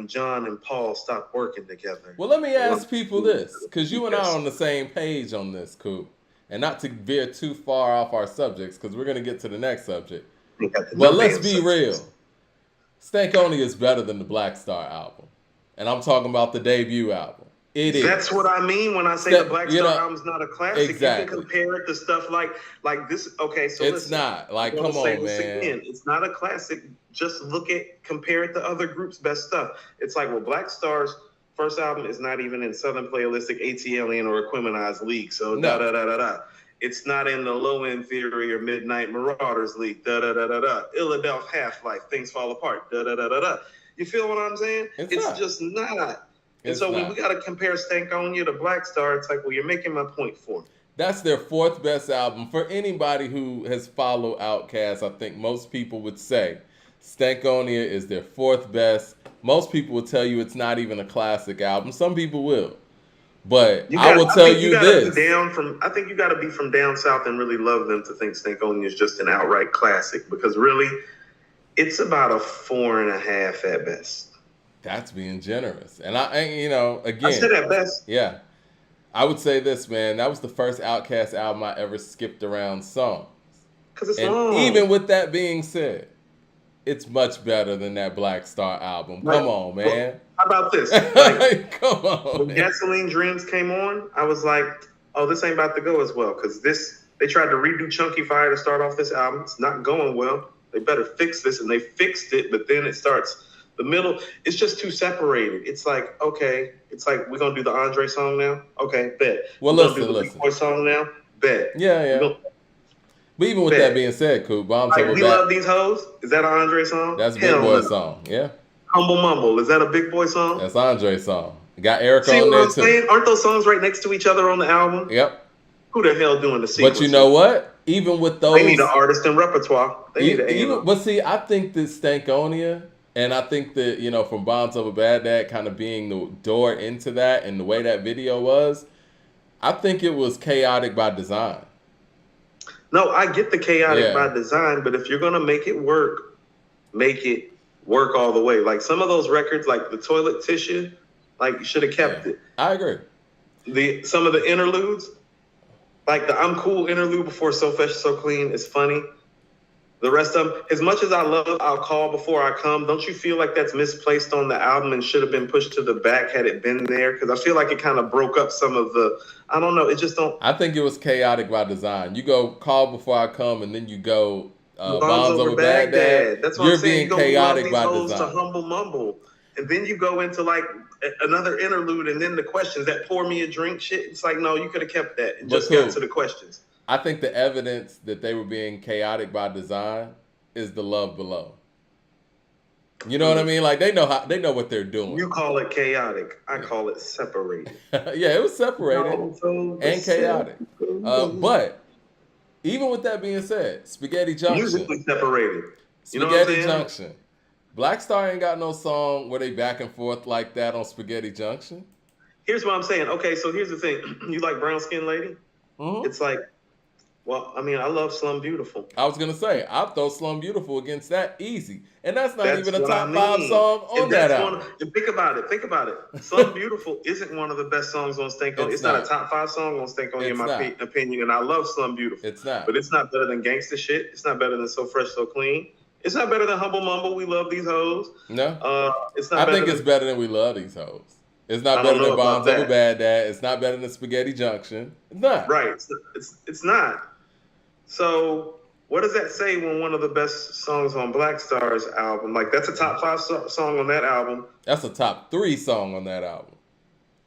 John and Paul stop working together. Well, let me ask people this, because you and I are on the same page on this, Coop, and not to veer too far off our subjects, because we're gonna get to the next subject. But let's be real. Stankonia is better than the Black Star album. And I'm talking about the debut album. It is. That's what I mean when I say the Black Star album's not a classic. Exactly. You can compare it to stuff like this. Okay, so it's not. Like, come on, man. Again. It's not a classic. Just compare it to other groups' best stuff. It's like, well, Black Star's first album is not even in Southern Playalistic, ATLian, or Aquemini's league. So da-da-da-da-da. It's not in the low-end theory or Midnight Marauders League. Da-da-da-da-da. Illadelph Half-Life. Things Fall Apart. Da-da-da-da-da. You feel what I'm saying? It's just not. And so when we got to compare Stankonia to Black Star, it's like, well, you're making my point for me. That's their 4th best album. For anybody who has followed Outkast, I think most people would say Stankonia is their fourth best. Most people will tell you it's not even a classic album. Some people will. But I will tell you this. I think you got to be from down south and really love them to think Stankonia is just an outright classic, because really, it's about a 4.5 at best. That's being generous. And again, I said at best. Yeah. I would say this, man. That was the first Outkast album I ever skipped around songs. Because it's long. Even with that being said, it's much better than that Black Star album. Come on, man. Well, how about this? Come on. When Gasoline Dreams came on, I was like, oh, this ain't about to go as well. Because they tried to redo Chunky Fire to start off this album. It's not going well. They better fix this. And they fixed it, but then it starts the middle. It's just too separated. It's like, okay. It's like, we're going to do the Andre song now? Okay, bet. Well, we're listen. Big Boy song now? Bet. Yeah. But even with that being said, Coop, Bombs Over We Love These Hoes? Is that an Andre song? That's a Big Boy song, yeah. Humble Mumble, is that a Big Boy song? That's Andre's song. Got Erica See on what there I'm too. Saying? Aren't those songs right next to each other on the album? Yep. Who the hell doing the sequence? But you know what? Even with those, they need an artist and repertoire. But see, I think that Stankonia, and I think that, from Bombs Over Baghdad kind of being the door into that and the way that video was, I think it was chaotic by design. No, I get the chaotic by design, but if you're going to make it work work all the way. Like some of those records, like the Toilet Tissue, like you should have kept it. I agree. Some of the interludes, like the I'm Cool interlude before So Fresh, So Clean is funny. The rest of them, as much as I love I'll Call Before I Come, don't you feel like that's misplaced on the album and should have been pushed to the back had it been there? Because I feel like it kind of broke up some of the, I don't know, it just don't. I think it was chaotic by design. You go Call Before I Come and then you go Bombs Over Baghdad. That's what You're I'm saying. being chaotic by design. design. To Humble Mumble. And then you go into like another interlude and then the questions, that Pour Me a Drink shit. It's like, no, you could have kept that and just got to the questions. I think the evidence that they were being chaotic by design is the Love Below. You know what I mean? Like they know what they're doing. You call it chaotic. I call it separated. Yeah, it was separated and chaotic. But even with that being said, Spaghetti Junction. Musically separated. Spaghetti Junction. Black Star ain't got no song where they back and forth like that on Spaghetti Junction. Here's what I'm saying. Okay, so here's the thing. You like Brown Skin Lady? Mm-hmm. It's like, well, I mean, I love Slum Beautiful. I was going to say, I'll throw Slum Beautiful against that easy. And that's not even a top 5 song on that album. Think about it. Slum Beautiful isn't one of the best songs on Stankonia. It's not a top 5 song on Stankonia in my opinion, and I love Slum Beautiful. It's not. But it's not better than Gangsta Shit. It's not better than So Fresh, So Clean. It's not better than Humble Mumble. We Love These Hoes. No. It's not. I think it's better than We Love These Hoes. It's not better than Bombs Over Baghdad. It's not better than Spaghetti Junction. It's not. Right. It's not. So what does that say when one of the best songs on Black Star's album, like that's a top 5 song on that album. That's a top 3 song on that album.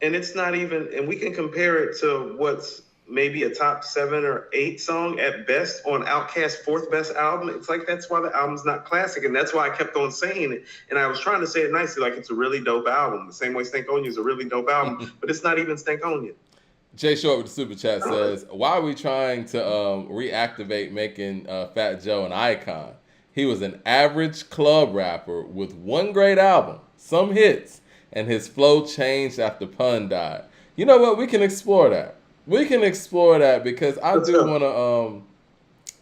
And it's not even, and we can compare it to what's maybe a top 7 or 8 song at best on Outkast's 4th best album. It's like, that's why the album's not classic. And that's why I kept on saying it. And I was trying to say it nicely, like it's a really dope album. The same way Stankonia is a really dope album, but it's not even Stankonia. Jay Short with the Super Chat says, why are we trying to reactivate making Fat Joe an icon? He was an average club rapper with one great album, some hits, and his flow changed after Pun died. You know what? We can explore that. Because I do want to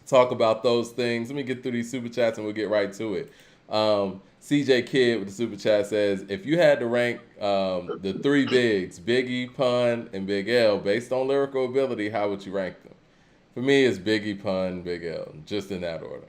talk about those things. Let me get through these Super Chats and we'll get right to it. CJ Kidd with the Super Chat says, if you had to rank the 3 bigs, Biggie, Pun, and Big L, based on lyrical ability, how would you rank them? For me, it's Biggie, Pun, Big L, just in that order.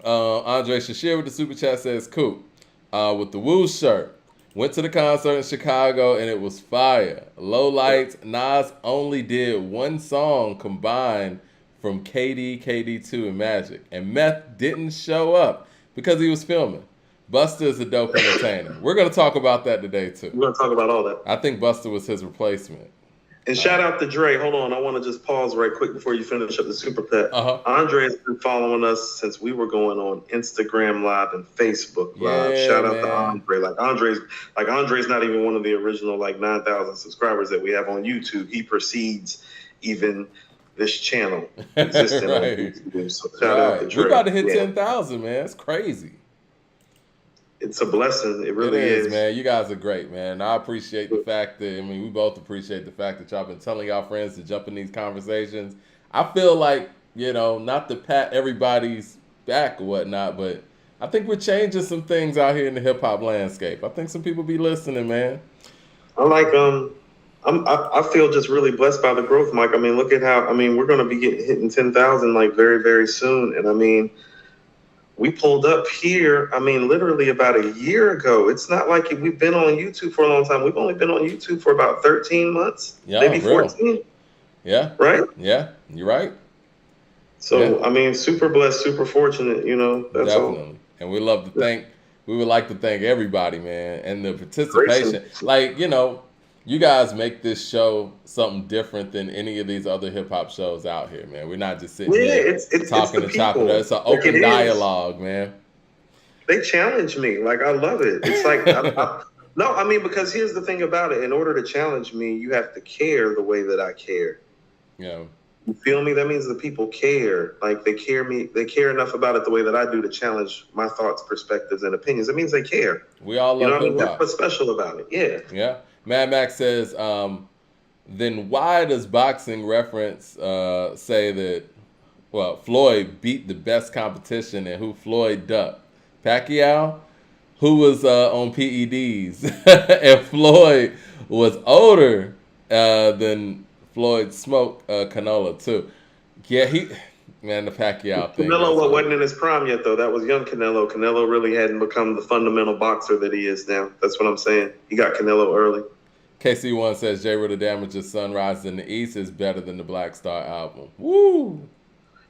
Andre Shashir with the Super Chat says, Coop, with the Woo shirt, went to the concert in Chicago and it was fire. Low lights, Nas only did one song combined from KD, KD2, and Magic. And Meth didn't show up because he was filming. Busta is a dope entertainer. We're going to talk about that today, too. We're going to talk about all that. I think Busta was his replacement. And shout out to Dre. Hold on. I want to just pause right quick before you finish up the Super Pet. Andre has been following us since we were going on Instagram Live and Facebook Live. Yeah, shout out to Andre. Andre's not even one of the original 9,000 subscribers that we have on YouTube. He precedes even this channel existing on Right. YouTube. So shout out to Right. We Trey. about to hit Yeah, 10,000, man. It's crazy. it's a blessing. It It really is, is. man. You guys are great, man. I appreciate the fact that, I mean, we both appreciate the fact that y'all been telling y'all friends to jump in these conversations. I feel like, not to pat everybody's back or whatnot, but I think we're changing some things out here in the hip hop landscape. I think some people be listening, man. I like I feel just really blessed by the growth, Mike. I mean, look at how we're going to be hitting 10,000 like very very soon, and I mean we pulled up here. I mean, literally about a year ago. It's not like we've been on YouTube for a long time. We've only been on YouTube for about 13 months, Yeah, maybe real. 14, Yeah. right? Yeah. You're right. So Yeah. I mean, super blessed, super fortunate. That's all. Definitely. And we would like to thank everybody, man, and the Grayson. participation. Like, you guys make this show something different than any of these other hip hop shows out here, man. We're not just sitting Yeah, here it's talking the and chopping. people. It's an Like, open it is. dialogue, man. They challenge me. Like, I love it. It's like, no, I mean, because here's the thing about it. In order to challenge me, you have to care the way that I care. Yeah. You feel me? That means the people care. Like, they care enough about it the way that I do to challenge my thoughts, perspectives, and opinions. It means they care. We all You know love what I mean? hip That's hop. what's special about it. Yeah. Yeah. Mad Max says, then why does boxing reference say that, well, Floyd beat the best competition and who Floyd ducked? Pacquiao, who was on PEDs, and Floyd was older than Floyd smoked canola too. Yeah, the Pacquiao thing. Canelo wasn't in his prime yet, though. That was young Canelo. Canelo really hadn't become the fundamental boxer that he is now. That's what I'm saying. He got Canelo early. KC1 says J. Ritter Damage's Sunrise in the East is better than the Black Star album. Woo!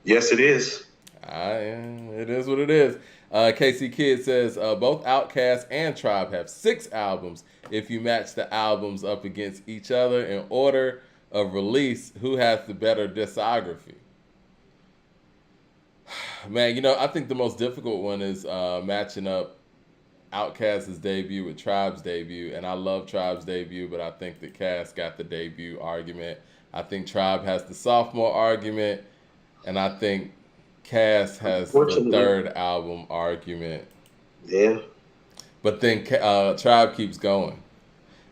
Yes, it is. It is what it is. KC Kid says both Outkast and Tribe have 6 albums. If you match the albums up against each other in order of release, who has the better discography? Man, I think the most difficult one is matching up Outkast's debut with Tribe's debut, and I love Tribe's debut, but I think that Cass got the debut argument. I think Tribe has the sophomore argument, and I think Cass has the third album argument. Yeah. But then Tribe keeps going.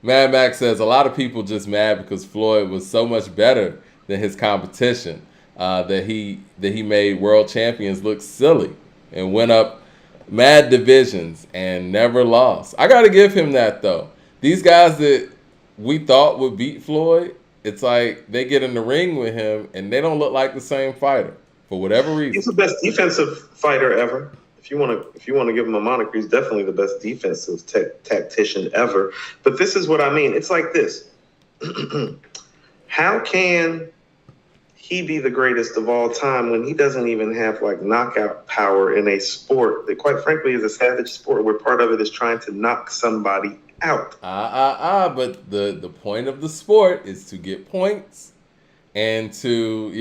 Mad Max says a lot of people just mad because Floyd was so much better than his competition that he made world champions look silly and went up mad divisions and never lost. I got to give him that, though. These guys that we thought would beat Floyd, it's like they get in the ring with him and they don't look like the same fighter for whatever reason. He's the best defensive fighter ever. If you want to give him a moniker, he's definitely the best defensive tactician ever. But this is what I mean. It's like this. How can he be the greatest of all time when he doesn't even have like knockout power in a sport that quite frankly is a savage sport where part of it is trying to knock somebody out? But the point of the sport is to get points and to,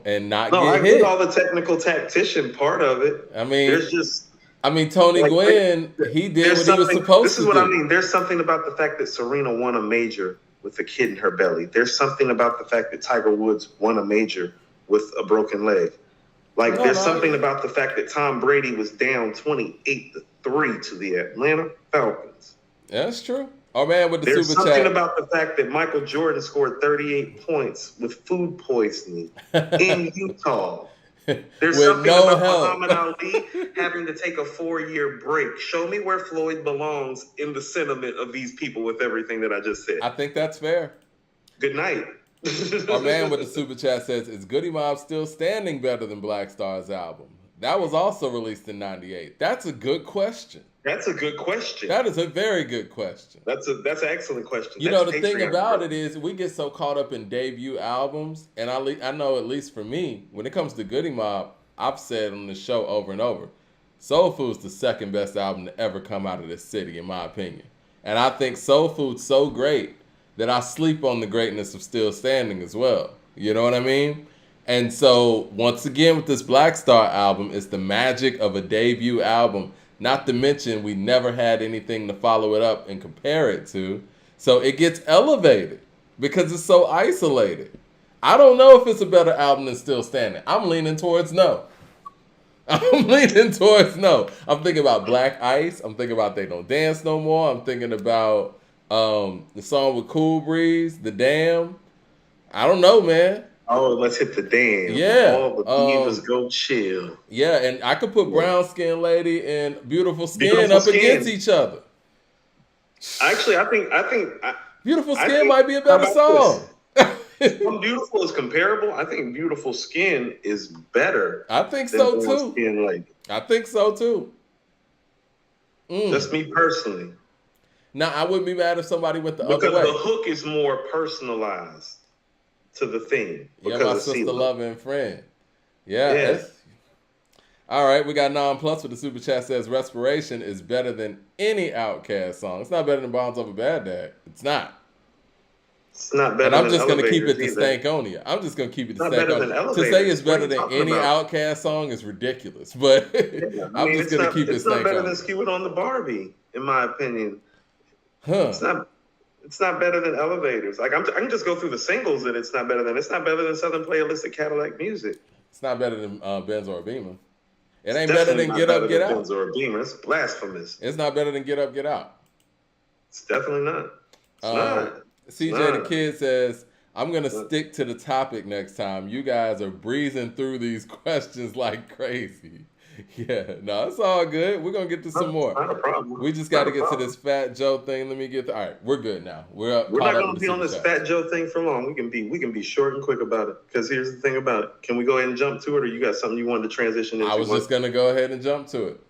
and not get hit. I get all the technical tactician part of it. I mean, there's just... Tony Gwynn, he did what he was supposed to do. This is what I mean. There's something about the fact that Serena won a major with a kid in her belly. There's something about the fact that Tiger Woods won a major with a broken leg. There's something about the fact that Tom Brady was down 28-3 to the Atlanta Falcons. That's true. Oh, man, with the There's super something chat. about the fact that Michael Jordan scored 38 points with food poisoning in Utah. There's something about Muhammad Ali having to take a 4-year break. Show me where Floyd belongs in the sentiment of these people with everything that I just said. I think that's fair. Good night. Our man with the super chat says, is Goody Mob still standing better than Black Star's album? That was also released in 98. That's a good question. That's a good question. That is a very good question. That's an excellent question. The thing about it is we get so caught up in debut albums, and I know at least for me, when it comes to Goody Mob, I've said on the show over and over, Soul Food's the second best album to ever come out of this city, in my opinion. And I think Soul Food's so great that I sleep on the greatness of Still Standing as well. You know what I mean? And so, once again, with this Black Star album, it's the magic of a debut album. Not to mention, we never had anything to follow it up and compare it to. So it gets elevated because it's so isolated. I don't know if it's a better album than Still Standing. I'm leaning towards no. I'm leaning towards no. I'm thinking about Black Ice. I'm thinking about They Don't Dance No More. I'm thinking about the song with Cool Breeze, The Damn. I don't know, man. Oh, let's hit the damn. Yeah. All the divas go chill. Yeah, and I could put Brown Skin Lady and Beautiful Skin Beautiful up Skin. against each other. Actually, I think Beautiful Skin might be a better song. Some Beautiful is comparable. I think Beautiful Skin is better. I think so too. Skin Lady. I think so too. Just me personally. Now, I wouldn't be mad if somebody went the other way. Because the hook is more personalized to the theme. Yeah, my sister, loving friend. Yeah. All right, we got Non-Plus with the super chat says Respiration is better than any Outkast song. It's not better than Bombs Over Baghdad. It's not. It's not better. And I'm just going to keep it to Stankonia. I'm just going to keep it to Stankonia. To say it's better than any Outkast song is ridiculous, but I'm just going to keep it Stankonia. It's not better than Skew It on the Barbie, in my opinion. Huh? It's not better than Elevators. Like I can just go through the singles that it's not better than. It's not better than Southern Playlist of Cadillac Music. It's not better than Benz or Beamer. It ain't better than Get Up, Get Out. Benz or Beamer. It's blasphemous. It's not better than Get Up, Get Out. It's definitely not. It's not. CJ the Kid says, I'm going to stick to the topic next time. You guys are breezing through these questions like crazy. Yeah, no, it's all good. We're going to get to some more. Not a problem. We just got to get to this Fat Joe thing. Let me get all right, we're good now. We're not going to be on this Fat Joe thing for long. We can be short and quick about it. Because here's the thing about it. Can we go ahead and jump to it, or you got something you wanted to transition into? I was just going to go ahead and jump to it.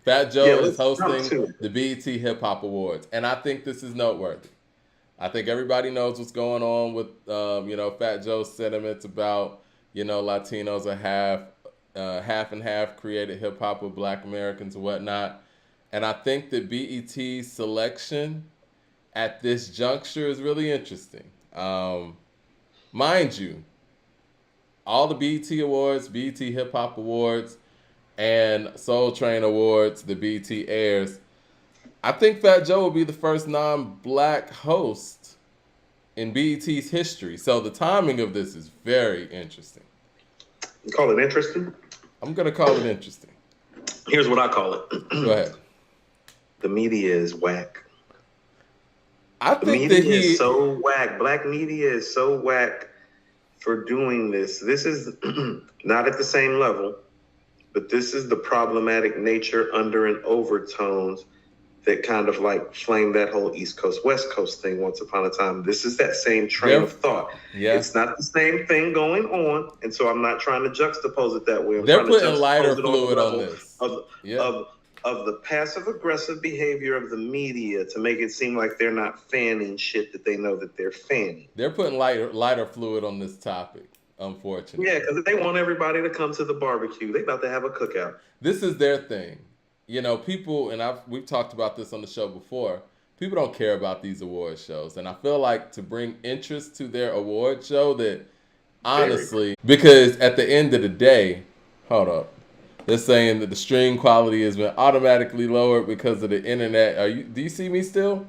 Fat Joe is hosting the BET Hip Hop Awards, and I think this is noteworthy. I think everybody knows what's going on with Fat Joe's sentiments about Latinos are half and half created hip hop with Black Americans and whatnot, and I think that BET's selection at this juncture is really interesting. Mind you, all the BET Awards, BET Hip Hop Awards, and Soul Train Awards, the BET airs. I think Fat Joe will be the first non-Black host in BET's history. So the timing of this is very interesting. You call it interesting? I'm going to call it interesting. Here's what I call it. Go ahead. The media is whack. I think that he is so whack. Black media is so whack for doing this. This is not at the same level, but this is the problematic nature, under and overtones that kind of like flamed that whole East Coast, West Coast thing once upon a time. This is that same train of thought. Yeah. It's not the same thing going on, and so I'm not trying to juxtapose it that way. They're putting lighter fluid on this. Of the passive-aggressive behavior of the media to make it seem like they're not fanning shit that they know that they're fanning. They're putting lighter fluid on this topic, unfortunately. Yeah, because they want everybody to come to the barbecue. They about to have a cookout. This is their thing. People, and we've talked about this on the show before, people don't care about these award shows. And I feel like to bring interest to their award show that, honestly, because at the end of the day, hold up, they're saying that the stream quality has been automatically lowered because of the internet. Do you see me still?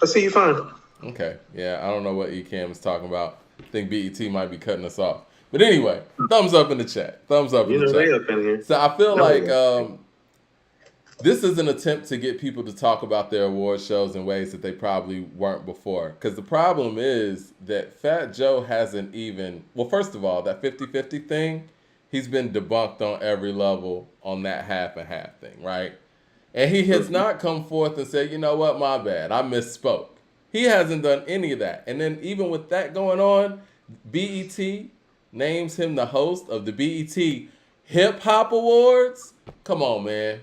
I see you fine. Okay. Yeah, I don't know what Ecamm is talking about. I think BET might be cutting us off. But anyway, thumbs up in the chat. Thumbs up in the chat. They up in here. So I feel like this is an attempt to get people to talk about their award shows in ways that they probably weren't before. Because the problem is that Fat Joe hasn't even, well, first of all, that 50-50 thing, he's been debunked on every level on that half and half thing, right? And he has not come forth and said, you know what, my bad, I misspoke. He hasn't done any of that. And then even with that going on, BET names him the host of the BET Hip Hop Awards. Come on, man.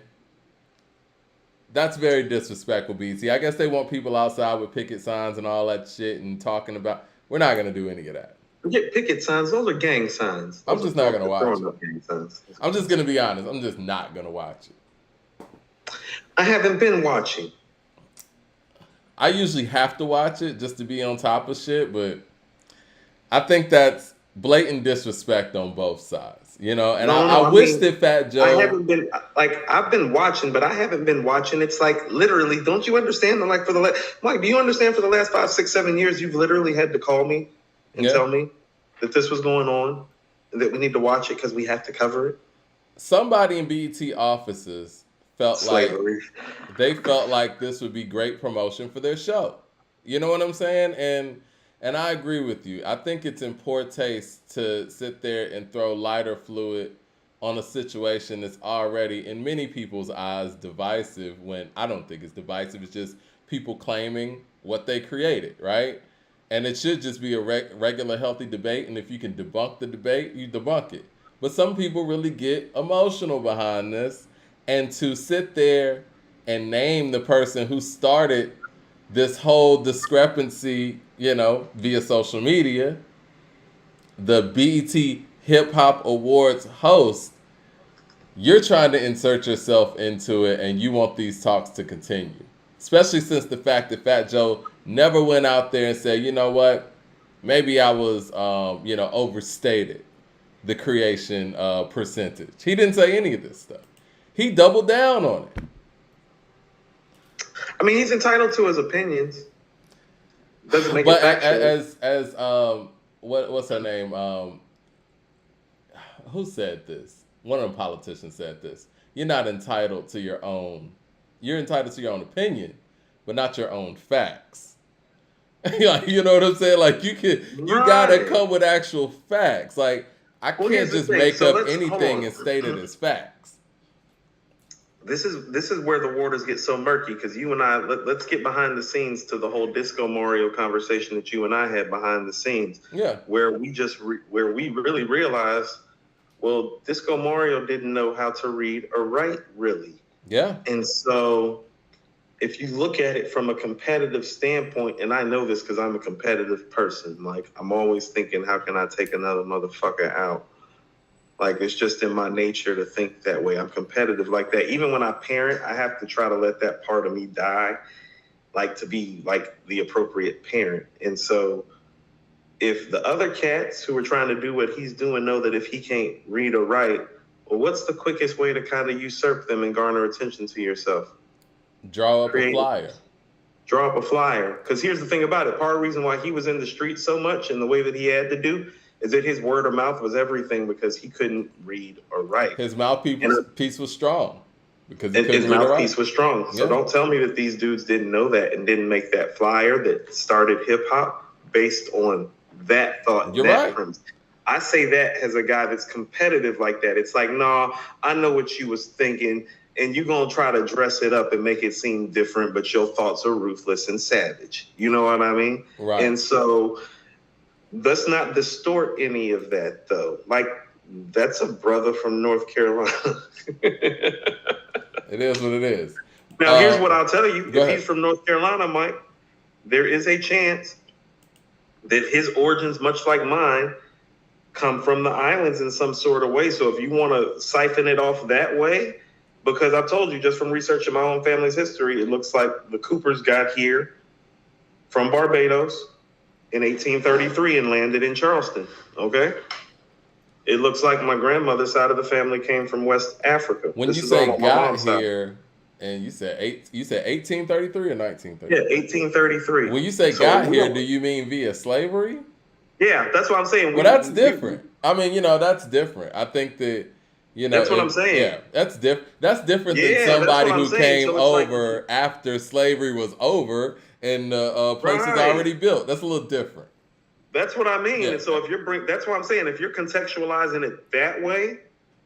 That's very disrespectful, BET. I guess they want people outside with picket signs and all that shit and talking about. We're not going to do any of that. Get picket signs. Those are gang signs. I'm just not going to watch it. I'm just going to be honest. I'm just not going to watch it. I haven't been watching. I usually have to watch it just to be on top of shit, but I think that's blatant disrespect on both sides. And I wish that Fat Joe. I haven't been I've been watching, but I haven't been watching. It's like literally, don't you understand? Like Mike, do you understand? For the last 5, 6, 7 years, you've literally had to call me and tell me that this was going on and that we need to watch it because we have to cover it? Somebody in BET offices felt like Slavery. they felt like this would be great promotion for their show. You know what I'm saying? And I agree with you. I think it's in poor taste to sit there and throw lighter fluid on a situation that's already, in many people's eyes, divisive. When I don't think it's divisive. It's just people claiming what they created, right? And it should just be a regular, healthy debate. And if you can debunk the debate, you debunk it. But some people really get emotional behind this, and to sit there and name the person who started this whole discrepancy, via social media, the BET Hip Hop Awards host, you're trying to insert yourself into it and you want these talks to continue. Especially since the fact that Fat Joe never went out there and said, you know what, maybe I was, overstated the creation percentage. He didn't say any of this stuff. He doubled down on it. I mean, he's entitled to his opinions. Doesn't make it factual. What's her name? Who said this? One of them politicians said this. You're not entitled to your own. You're entitled to your own opinion, but not your own facts. You know what I'm saying? Like you gotta come with actual facts. Like I can't just make up anything and state it as facts. This is where the waters get so murky, because you and I, let's get behind the scenes to the whole Disco Mario conversation that you and I had behind the scenes. Yeah. Where we really realized, well, Disco Mario didn't know how to read or write, really. Yeah. And so if you look at it from a competitive standpoint, and I know this because I'm a competitive person, like I'm always thinking, how can I take another motherfucker out? Like, it's just in my nature to think that way. I'm competitive like that. Even when I parent, I have to try to let that part of me die, like to be like the appropriate parent. And so if the other cats who are trying to do what he's doing know that if he can't read or write, well, what's the quickest way to kind of usurp them and garner attention to yourself? Draw up a flyer. Draw up a flyer. Because here's the thing about it. Part of the reason why he was in the street so much and the way that he had to do is that his word of mouth was everything, because he couldn't read or write. His mouthpiece was strong. Because his mouthpiece was strong. So don't tell me that these dudes didn't know that and didn't make that flyer that started hip hop based on that thought. You're right. Premise. I say that as a guy that's competitive like that. It's like, no, I know what you was thinking, and you're going to try to dress it up and make it seem different, but your thoughts are ruthless and savage. You know what I mean? Right. And so let's not distort any of that, though. Like, that's a brother from North Carolina. It is what it is. Now, here's what I'll tell you. If he's from North Carolina, Mike, there is a chance that his origins, much like mine, come from the islands in some sort of way. So if you want to siphon it off that way, because I've told you just from researching my own family's history, it looks like the Coopers got here from Barbados in 1833 and landed in Charleston. Okay. It looks like my grandmother's side of the family came from West Africa. When you say got here, and you said 1833 or 1933? Yeah, 1833. When you say got here, do you mean via slavery? Yeah, that's what I'm saying. Well, that's different. I mean, that's different. I think that, that's what I'm saying. Yeah, that's different. That's different than somebody who came over after slavery was over and the place is already built. That's a little different. That's what I mean. Yeah. And so that's what I'm saying. If you're contextualizing it that way,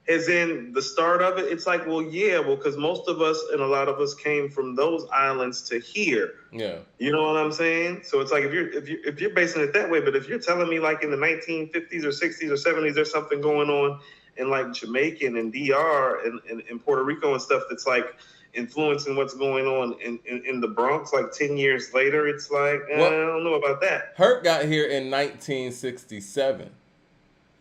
as in the start of it, it's like, because most of us and a lot of us came from those islands to here. Yeah. You know what I'm saying? So it's like if you're basing it that way, but if you're telling me like in the 1950s or 60s or 70s, there's something going on in like Jamaican and DR and Puerto Rico and stuff that's like influencing what's going on in the Bronx like 10 years later, it's like, I don't know about that. Herc got here in 1967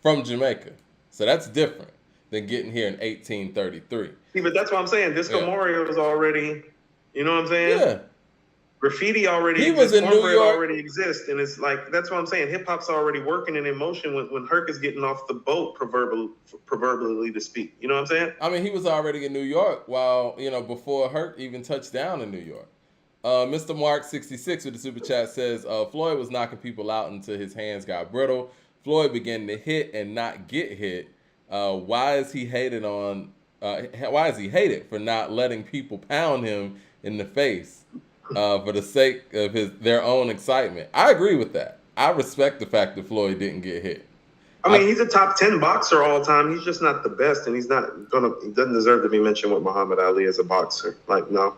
from Jamaica. So that's different than getting here in 1833. See, but that's what I'm saying. Disco Mario is already, you know what I'm saying? Yeah. Graffiti already exists. Was in New York. Already exists. And it's like, that's what I'm saying. Hip hop's already working and in motion when Herc is getting off the boat, proverbially to speak. You know what I'm saying? I mean, he was already in New York while, before Herc even touched down in New York. Mr. Mark 66 with the super chat says, Floyd was knocking people out until his hands got brittle. Floyd began to hit and not get hit, why is he hated on? Why is he hated for not letting people pound him in the face for the sake of their own excitement? I agree with that. I respect the fact that Floyd didn't get hit. I mean, he's a top 10 boxer all time. He's just not the best, and he doesn't deserve to be mentioned with Muhammad Ali as a boxer. Like, no.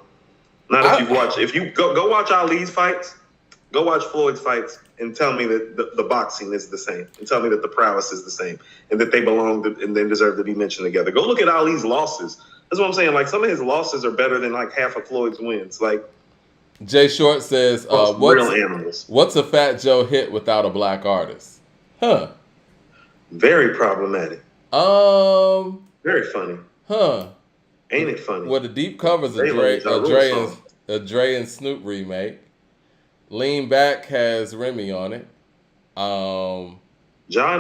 Not if you've watched. If you go watch Ali's fights, go watch Floyd's fights, and tell me that the boxing is the same, and tell me that the prowess is the same, and that they belong and they deserve to be mentioned together. Go look at Ali's losses. That's what I'm saying. Like, some of his losses are better than like half of Floyd's wins. Like, Jay Short says, real animals. What's a Fat Joe hit without a black artist? Huh. Very problematic. Very funny. Huh. Ain't it funny? Well, the deep covers a Dre and Snoop remake. Lean Back has Remy on it. John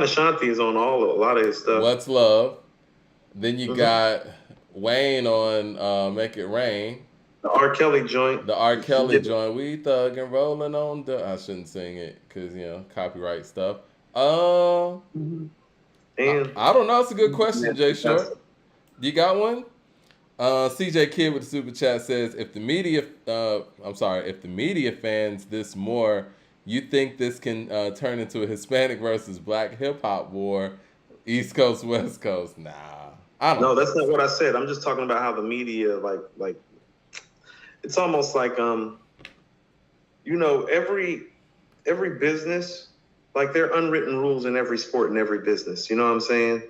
Ashanti is on a lot of his stuff. What's Love? Then you got Wayne on Make It Rain. The R. Kelly joint. We thug and rolling on the. I shouldn't sing it because copyright stuff. And I don't know. It's a good question, Jay Short. You got one? CJ Kidd with the super chat says, if the media fans this more, you think this can turn into a Hispanic versus Black hip hop war, East Coast, West Coast? Nah, I don't. No, that's not what I said. I'm just talking about how the media like. It's almost like every business. Like, there are unwritten rules in every sport and every business. You know what I'm saying?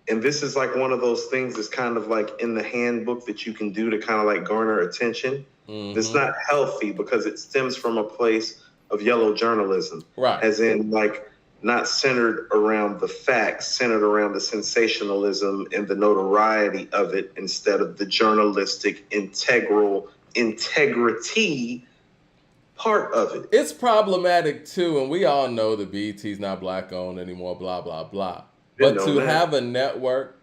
And this is like one of those things that's kind of like in the handbook that you can do to kind of like garner attention. Mm-hmm. It's not healthy because it stems from a place of yellow journalism. Right. As in, like, not centered around the facts, centered around the sensationalism and the notoriety of it instead of the journalistic integrity part of it. It's problematic too, and we all know that BET's not black owned anymore, blah, blah, blah. But to have a network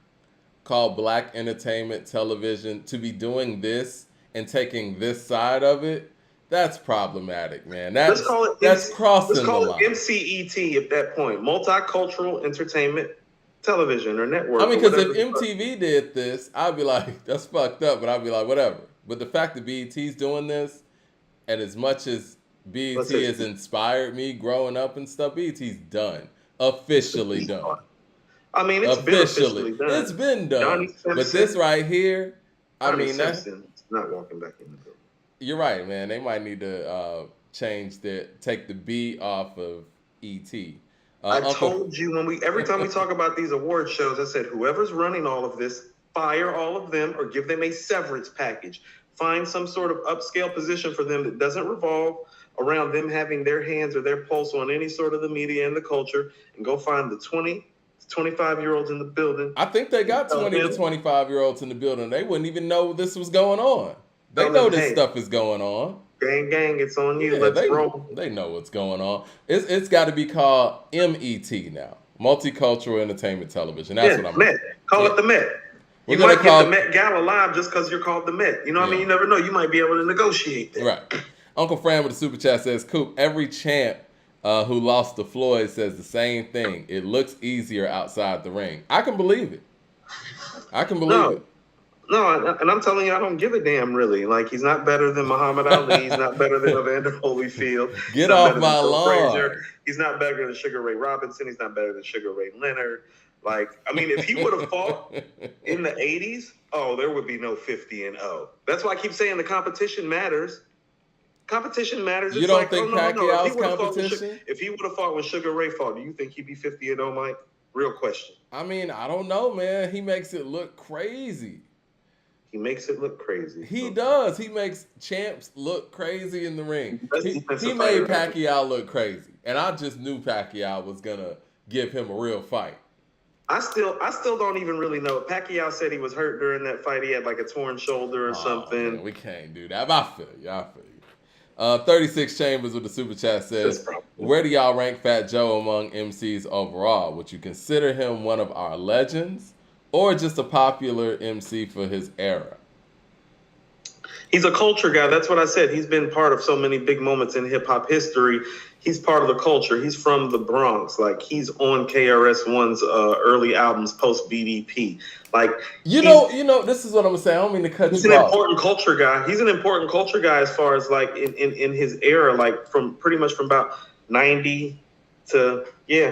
called Black Entertainment Television to be doing this and taking this side of it, that's problematic, man. That's crossing the line. Let's call it MCET at that point. Multicultural Entertainment Television or Network. I mean, because if MTV did this, I'd be like, that's fucked up, but I'd be like, whatever. But the fact that BET's doing this, and as much as BET has inspired me growing up and stuff, BET's done. Officially done. I mean, it's officially done. It's been done. But this right here, that's not walking back in the building. You're right, man. They might need to take the B off of ET. I told you every time we talk about these award shows, I said, whoever's running all of this, fire all of them or give them a severance package. Find some sort of upscale position for them that doesn't revolve around them having their hands or their pulse on any sort of the media and the culture, and go find the 20, 25-year-olds in the building. I think they got 20 to 25-year-olds in the building. They wouldn't even know this was going on. They know this stuff is going on. Gang, it's on you. Let's roll. They know what's going on. It's got to be called MET now. Multicultural Entertainment Television. That's what I'm Met. Call it the Met. You might get the Met Gala live just because you're called the Met. You know what I mean? You never know. You might be able to negotiate that. Right. Uncle Fran with the super chat says, Coop, every champ who lost to Floyd says the same thing. It looks easier outside the ring. I can believe it. it. No, and I'm telling you, I don't give a damn, really. Like, he's not better than Muhammad Ali. He's not better than Evander Holyfield. Get off my lawn. He's not better than Sugar Ray Robinson. He's not better than Sugar Ray Leonard. Like, I mean, if he would have fought in the 80s, there would be no 50-0. That's why I keep saying the competition matters. Competition matters. You don't think Pacquiao's competition? If he would have fought when Sugar Ray fought, do you think he'd be 50-0, Mike? Real question. I mean, I don't know, man. He makes it look crazy. He makes it look crazy. He does. He makes champs look crazy in the ring. He made Pacquiao look crazy. And I just knew Pacquiao was going to give him a real fight. I still don't even really know. Pacquiao said he was hurt during that fight. He had like a torn shoulder or something. Man, we can't do that. I feel you. 36 Chambers with the super chat says, where do y'all rank Fat Joe among MCs overall? Would you consider him one of our legends or just a popular MC for his era? He's a culture guy. That's what I said. He's been part of so many big moments in hip hop history. he's part of the culture. He's from the Bronx. Like, he's on KRS-One's early albums post BDP. Like, you know, this is what I'm saying. I don't mean to cut he's you an off. important culture guy. He's an important culture guy as far as like in his era, like from pretty much from about 90 to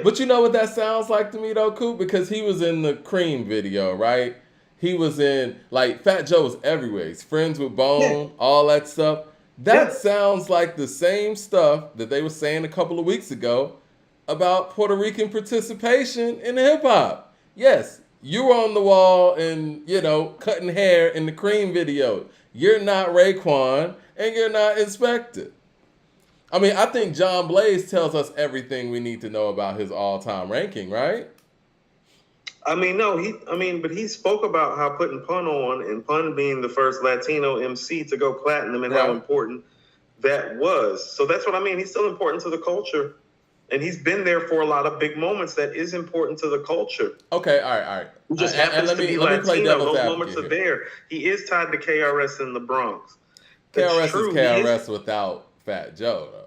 But you know what that sounds like to me though, Coop? Because he was in the Cream video, right? He was in, like, Fat Joe was everywhere. He's friends with Bone, all that stuff. That sounds like the same stuff that they were saying a couple of weeks ago about Puerto Rican participation in hip hop. Yes, you were on the wall and, you know, cutting hair in the Cream video. You're not Raekwon and you're not Inspector. I mean, I think John Blaze tells us everything we need to know about his all-time ranking, right? I mean, no, but he spoke about how putting Pun on, and Pun being the first Latino MC to go platinum, and how important that was. So that's what I mean. He's still important to the culture, and he's been there for a lot of big moments that is important to the culture. Okay, all right. He just happens to be Latino. Those moments are there. He is tied to KRS in the Bronx. KRS is KRS without Fat Joe, though.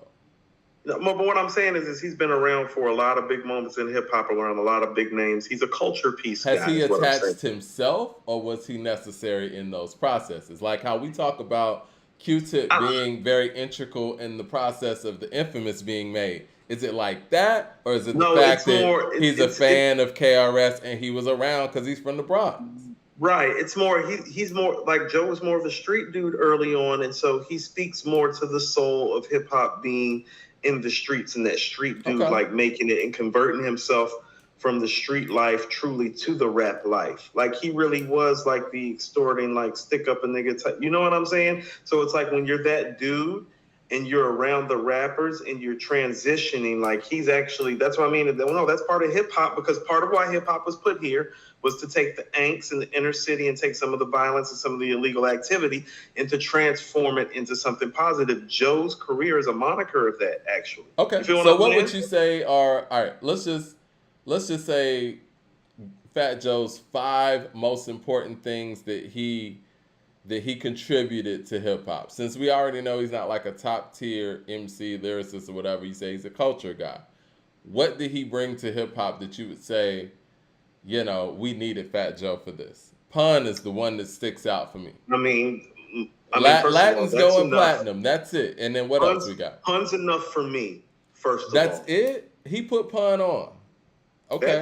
No, but what I'm saying is he's been around for a lot of big moments in hip hop, around a lot of big names. He's a culture piece. Has he attached himself, or was he necessary in those processes? Like how we talk about Q-Tip being very integral in the process of the Infamous being made. Is it like that, or is it the fact that he's a fan of KRS and he was around because he's from the Bronx? Right. It's more, he's more like Joe was more of a street dude early on, and so he speaks more to the soul of hip hop being in the streets, and that street dude like making it and converting himself from the street life truly to the rap life. Like he really was like the extorting, like stick up a nigga type. You know what I'm saying? So it's like when you're that dude and you're around the rappers and you're transitioning, like he's actually, that's what I mean. No, that's part of hip hop, because part of why hip hop was put here was to take the angst in the inner city and take some of the violence and some of the illegal activity and to transform it into something positive. Joe's career is a moniker of that, actually. Okay. So what would you say are, all right, let's just say Fat Joe's 5 most important things that he contributed to hip hop. Since we already know he's not like a top tier MC, lyricist, or whatever, you say he's a culture guy. What did he bring to hip hop that you would say, you know, we needed Fat Joe for this? Pun is the one that sticks out for me. I mean Latin's going platinum. That's it. And then what else we got? Pun's enough for me. First of all, that's it. He put Pun on. Okay,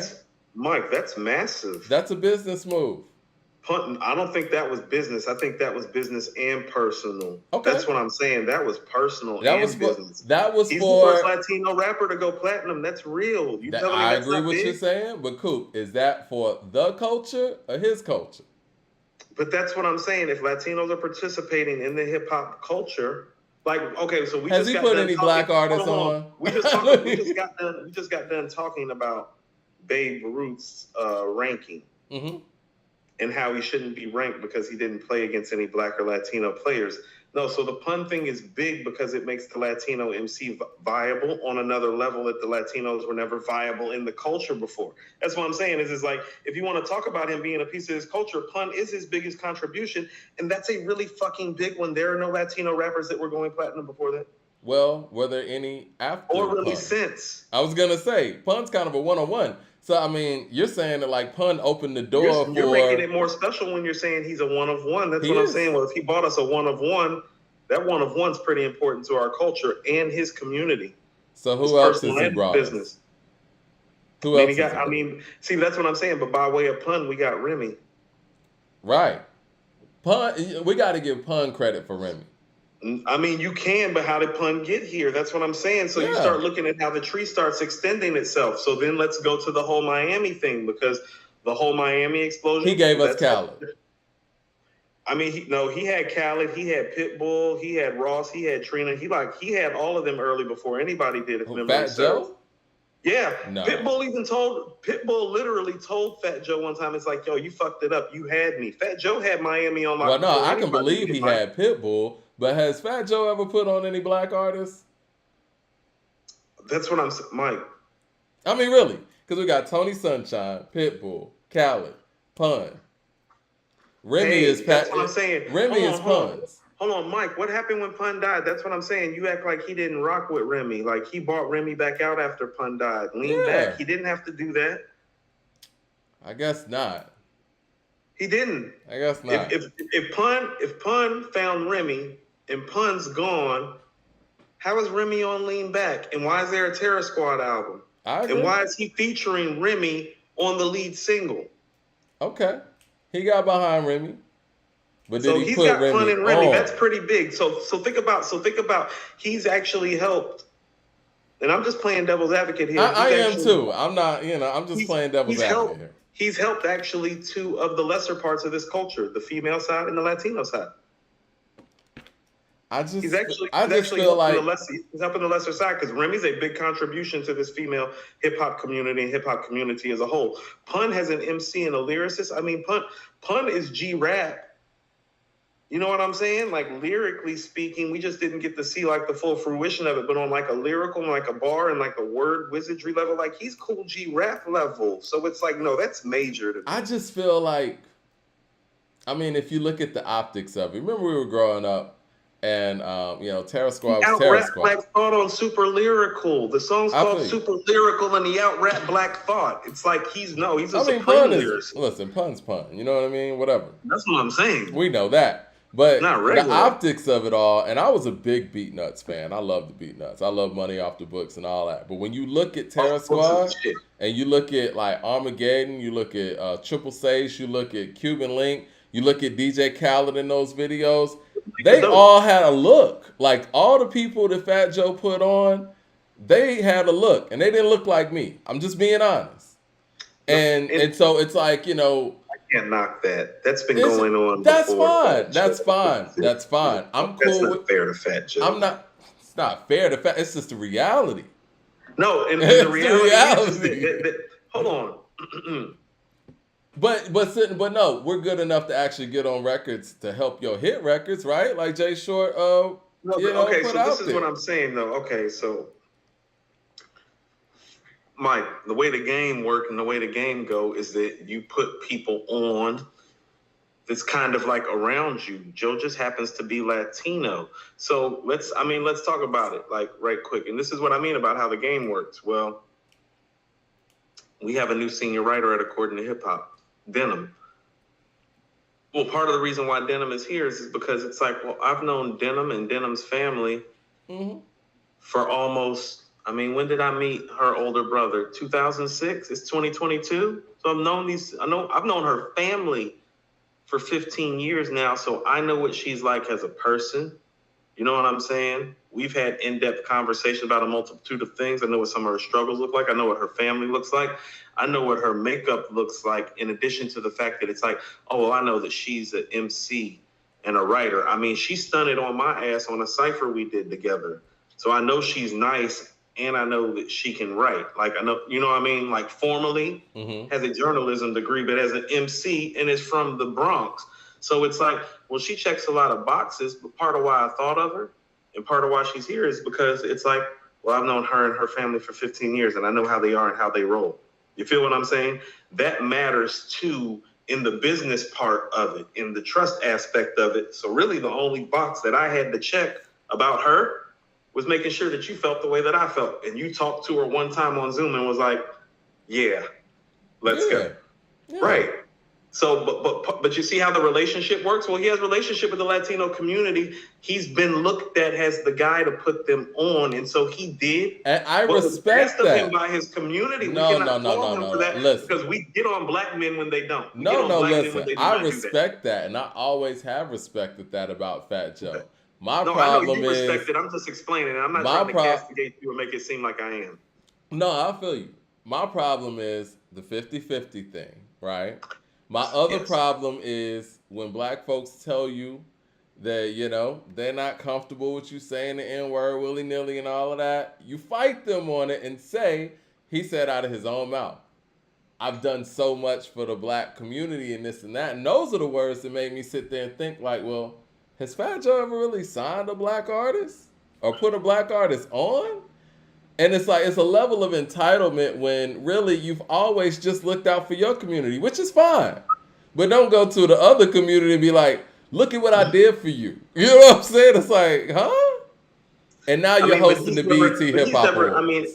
Mike, that's massive. That's a business move. Pun, I don't think that was business. I think that was business and personal. Okay, that's what I'm saying. That was personal and business. He's the first Latino rapper to go platinum. That's real. I agree with you're saying, but Coop, is that for the culture or his culture? But that's what I'm saying. If Latinos are participating in the hip hop culture, like, okay, so has he put any black artists on? We just got done talking about Babe Ruth's ranking. Mm-hmm. And how he shouldn't be ranked because he didn't play against any black or Latino players. No, so the Pun thing is big because it makes the Latino MC viable on another level that the Latinos were never viable in the culture before. That's what I'm saying is like, if you want to talk about him being a piece of his culture, Pun is his biggest contribution, and that's a really fucking big one. There are no Latino rappers that were going platinum before that. Well, were there any after or really Pun? Since? I was going to say, Pun's kind of a one-on-one. So, I mean, you're saying that, like, Pun opened the door You're making it more special when you're saying he's a one-of-one. That's what I'm saying. Well, if he bought us a one-of-one, that one-of-one's pretty important to our culture and his community. So who else is he brought business? Who else? See, that's what I'm saying. But by way of Pun, we got Remy. Right. Pun, we got to give Pun credit for Remy. I mean, you can, but how did Pun get here? That's what I'm saying. So you start looking at how the tree starts extending itself. So then let's go to the whole Miami thing, because the whole Miami explosion. He gave us Khaled. I mean, he had Khaled, he had Pitbull, he had Ross, he had Trina. He had all of them early before anybody did. Fat Joe? Yeah. No. Pitbull literally told Fat Joe one time, it's like, yo, you fucked it up. You had me. Fat Joe had Miami on my. Well, no, I can believe he had Pitbull. But has Fat Joe ever put on any black artists? That's what I'm saying, Mike. I mean, really. Because we got Tony Sunshine, Pitbull, Khaled, Pun. Remy is Pat. That's what I'm saying. Remy is Pun's. hold on, Mike. What happened when Pun died? That's what I'm saying. You act like he didn't rock with Remy. Like he bought Remy back out after Pun died. Lean Yeah. back. He didn't have to do that. I guess not. He didn't. I guess not. If Pun found Remy and Pun's gone, how is Remy on Lean Back? And why is there a Terror Squad album? And why is he featuring Remy on the lead single? Okay. He got behind Remy. But so did he he's put got Remy Pun and Remy. on? That's pretty big. So think about he's actually helped. And I'm just playing devil's advocate here. I am too. I'm not, I'm just playing devil's advocate here. He's helped actually two of the lesser parts of this culture, the female side and the Latino side. I just feel like he's helping the lesser side because Remy's a big contribution to this female hip hop community and hip hop community as a whole. Pun has an MC and a lyricist. I mean, Pun is G-Rap. You know what I'm saying? Like lyrically speaking, we just didn't get to see like the full fruition of it, but on like a lyrical, like a bar and like a word wizardry level, like he's cool G-Rap level. So it's like, no, that's major to me. I just feel like, I mean, if you look at the optics of it, remember we were growing up and, Terror Squad was Terror Squad. Black Thought on Super Lyrical. The song's called Super Lyrical and he out-rap Black Thought. It's like he's a supreme lyricist. Listen, Pun's Pun. You know what I mean? Whatever. That's what I'm saying. We know that. But the optics of it all, and I was a big Beatnuts fan. I love the Beatnuts. I love Money Off the Books and all that. But when you look at Terror Squad and you look at like Armageddon, you look at Triple Sage, you look at Cuban Link, you look at DJ Khaled in those videos, they all had a look. Like all the people that Fat Joe put on, they had a look, and they didn't look like me. I'm just being honest. And so it's like, can't knock that. That's been going on. That's fine. That's fine. That's fine. I'm cool. That's not fair to Fat Joe. I'm not. It's not fair to Fat. It's just the reality. No, and the reality. Hold on. But no, we're good enough to actually get on records to help your hit records, right? Like Jay Short. Okay, so this is what I'm saying though. Okay, so Mike, the way the game work and the way the game go is that you put people on that's kind of like around you. Joe just happens to be Latino. So let's talk about it like right quick. And this is what I mean about how the game works. Well, we have a new senior writer at According to Hip Hop, Denim. Well, part of the reason why Denim is here is because it's like, well, I've known Denim and Denim's family for almost, when did I meet her older brother? 2006? It's 2022. So I've known her family for 15 years now. So I know what she's like as a person. You know what I'm saying? We've had in-depth conversations about a multitude of things. I know what some of her struggles look like. I know what her family looks like. I know what her makeup looks like, in addition to the fact that it's like, oh, well, I know that she's an MC and a writer. She stunted on my ass on a cipher we did together. So I know she's nice. And I know that she can write. Like, I know, like formally has a journalism degree, but as an MC and is from the Bronx. So it's like, well, she checks a lot of boxes, but part of why I thought of her and part of why she's here is because it's like, well, I've known her and her family for 15 years and I know how they are and how they roll. You feel what I'm saying? That matters too in the business part of it, in the trust aspect of it. So really the only box that I had to check about her was making sure that you felt the way that I felt. And you talked to her one time on Zoom and was like, yeah, let's go. Yeah. Right. So, but you see how the relationship works? Well, he has a relationship with the Latino community. He's been looked at as the guy to put them on. And so he did. And I respect that. Him by his community. No. Listen. Because we get on black men when they don't. Listen. I respect that. And I always have respected that about Fat Joe. My problem I know you respect it. I'm just explaining it. I'm not trying to castigate you and make it seem like I am. No, I feel you. My problem is the 50-50 thing, right? My other problem is when black folks tell you that, they're not comfortable with you saying the N-word willy-nilly and all of that. You fight them on it and say, he said out of his own mouth, I've done so much for the black community and this and that. And those are the words that made me sit there and think like, well, has Fat Joe ever really signed a black artist or put a black artist on? And it's like, it's a level of entitlement when really you've always just looked out for your community, which is fine. But don't go to the other community and be like, look at what I did for you. You know what I'm saying? It's like, huh? And now you're hosting the BET Hip Hop Awards. I mean,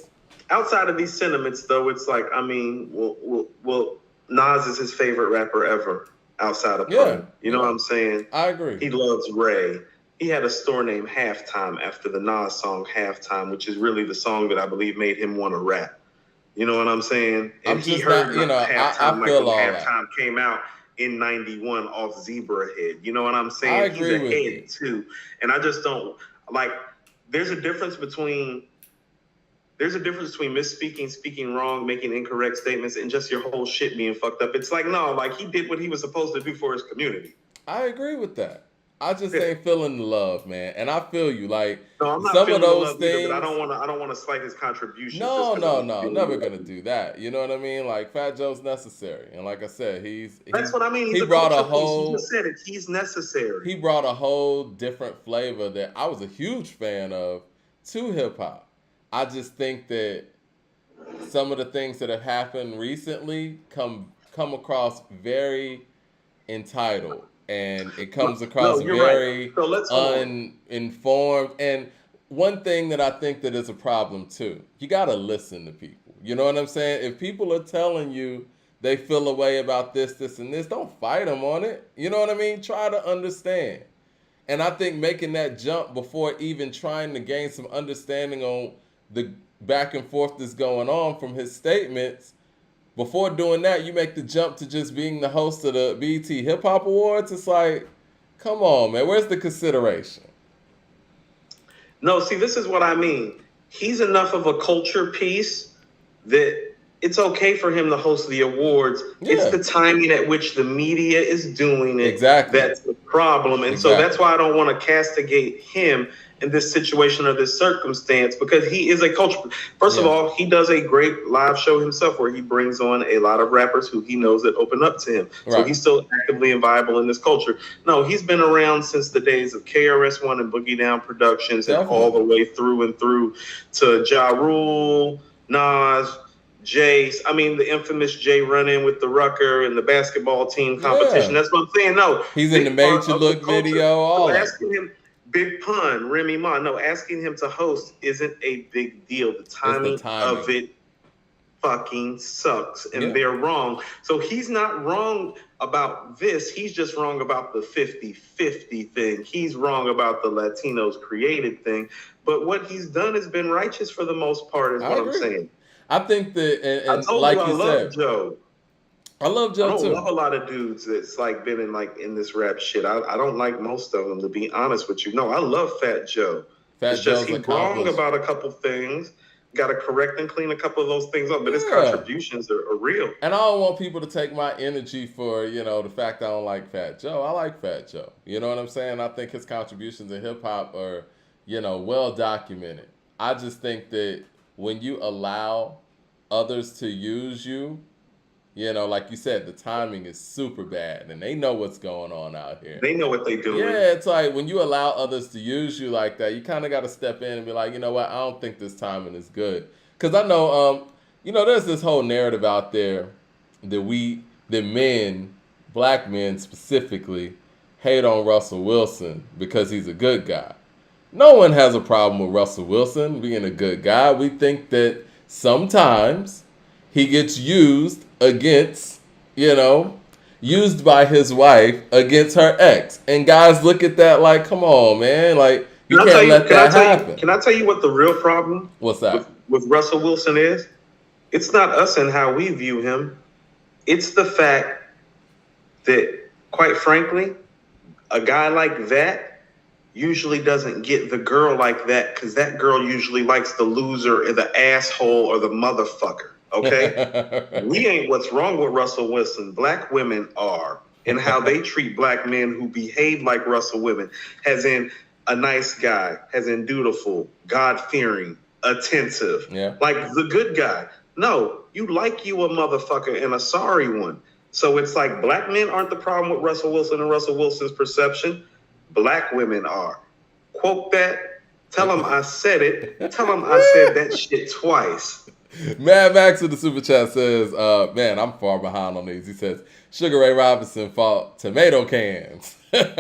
outside of these sentiments, though, it's like, I mean, well, Nas is his favorite rapper ever outside of Pun. You know what I'm saying? I agree. He loves Ray. He had a store named Halftime after the Nas song Halftime, which is really the song that I believe made him want to rap. You know what I'm saying? And he heard Halftime, I feel all Halftime came out in 91 off Zebra Head. You know what I'm saying? I agree with He's a head too. And I just don't like, there's a difference between misspeaking, speaking wrong, making incorrect statements, and just your whole shit being fucked up. It's like, no, like he did what he was supposed to do for his community. I agree with that. I just ain't feeling the love, man. And I feel you. Like, no, I'm not some of those love things. Either, but I don't want to slight his contribution. No, never gonna do that. You know what I mean? Like, Fat Joe's necessary, and like I said, that's what I mean. He brought a whole. He just said it. He's necessary. He brought a whole different flavor that I was a huge fan of to hip hop. I just think that some of the things that have happened recently come across very entitled. And it comes across very uninformed. And one thing that I think that is a problem too, you got to listen to people. You know what I'm saying? If people are telling you they feel a way about this, and this, don't fight them on it. You know what I mean? Try to understand. And I think making that jump before even trying to gain some understanding on the back and forth that's going on from his statements, before doing that, you make the jump to just being the host of the BET Hip Hop Awards. It's like, come on, man. Where's the consideration? No, see, this is what I mean. He's enough of a culture piece that it's okay for him to host the awards. Yeah. It's the timing at which the media is doing it. Exactly. That's the problem. And so that's why I don't want to castigate him in this situation or this circumstance, because he is a culture. First of all, he does a great live show himself where he brings on a lot of rappers who he knows that open up to him. Right. So he's still actively and viable in this culture. No, he's been around since the days of KRS-One and Boogie Down Productions and all the way through and through to Ja Rule, Nas, Jay. I mean, the infamous Jay run-in with the Rucker and the basketball team competition. That's what I'm saying. No, he's in the Made You Look video. All asking him. Big Pun, Remy Ma. No, asking him to host isn't a big deal. The timing of it fucking sucks, and they're wrong. So he's not wrong about this. He's just wrong about the 50-50 thing. He's wrong about the Latinos created thing. But what he's done has been righteous for the most part, is what I'm saying. I think that, and I told like you, I you love said, Joe. I love Joe too. I don't love a lot of dudes that's like been in this rap shit. I don't like most of them, to be honest with you. No, I love Fat Joe. It's just he's wrong about a couple things. Got to correct and clean a couple of those things up, but his contributions are real. And I don't want people to take my energy for, the fact I don't like Fat Joe. I like Fat Joe. You know what I'm saying? I think his contributions in hip hop are, well documented. I just think that when you allow others to use you, like you said, the timing is super bad, and they know what's going on out here. They know what they're doing. Yeah, it's like when you allow others to use you like that, you kind of got to step in and be like, you know what, I don't think this timing is good. Because I know, there's this whole narrative out there that men, black men specifically, hate on Russell Wilson because he's a good guy. No one has a problem with Russell Wilson being a good guy. We think that sometimes he gets used against, used by his wife against her ex. And guys look at that like, come on, man. Like, you can't let that happen. Can I tell you what the real problem What's that? With Russell Wilson is? It's not us and how we view him. It's the fact that, quite frankly, a guy like that usually doesn't get the girl like that, because that girl usually likes the loser or the asshole or the motherfucker. Okay? We ain't what's wrong with Russell Wilson. Black women are, and how they treat black men who behave like Russell Wilson, as in a nice guy, as in dutiful, God-fearing, attentive, like the good guy. No, you like you a motherfucker and a sorry one. So it's like black men aren't the problem with Russell Wilson and Russell Wilson's perception. Black women are. Quote that. Tell them I said it. Tell them I said that shit twice. Mad Max in the super chat says, man, I'm far behind on these. He says, Sugar Ray Robinson fought tomato cans. Let's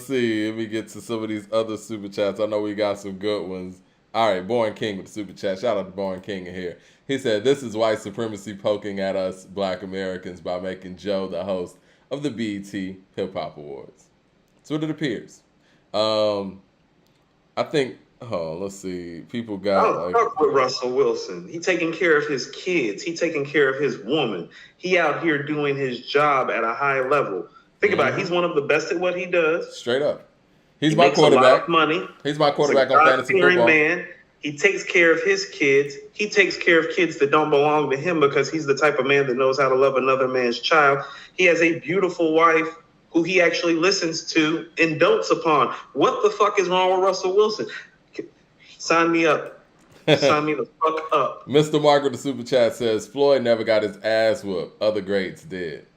see. Let me get to some of these other super chats. I know we got some good ones. All right, Born King with the super chat. Shout out to Born King in here. He said, this is white supremacy poking at us black Americans by making Joe the host of the BET Hip Hop Awards. That's what it appears. I think, let's see. People got fuck with Russell Wilson. He taking care of his kids. He taking care of his woman. He out here doing his job at a high level. Think about it. He's one of the best at what he does. Straight up. He's my quarterback. A lot of money. He's my quarterback on fantasy football. Man. He takes care of his kids. He takes care of kids that don't belong to him because he's the type of man that knows how to love another man's child. He has a beautiful wife who he actually listens to and dotes upon. What the fuck is wrong with Russell Wilson? Sign me up. Sign me the fuck up. Mr. Margaret, the super chat says, Floyd never got his ass whooped. Other greats did.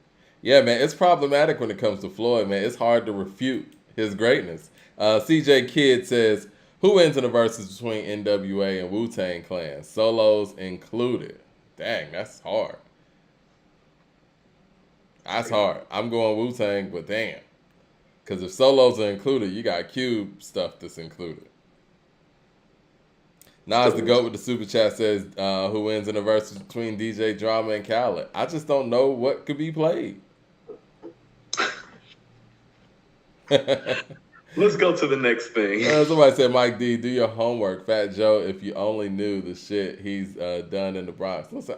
Yeah, man, it's problematic when it comes to Floyd, man. It's hard to refute his greatness. CJ Kidd says, who wins in the verses between NWA and Wu-Tang Clan? Solos included. Dang, that's hard. That's hard. I'm going Wu-Tang, but damn. Because if solos are included, you got Cube stuff that's included. Nas the GOAT with the super chat says, who wins in the verses between DJ Drama and Khaled? I just don't know what could be played. Let's go to the next thing. Somebody said, Mike D, do your homework, Fat Joe, if you only knew the shit he's done in the Bronx. Listen,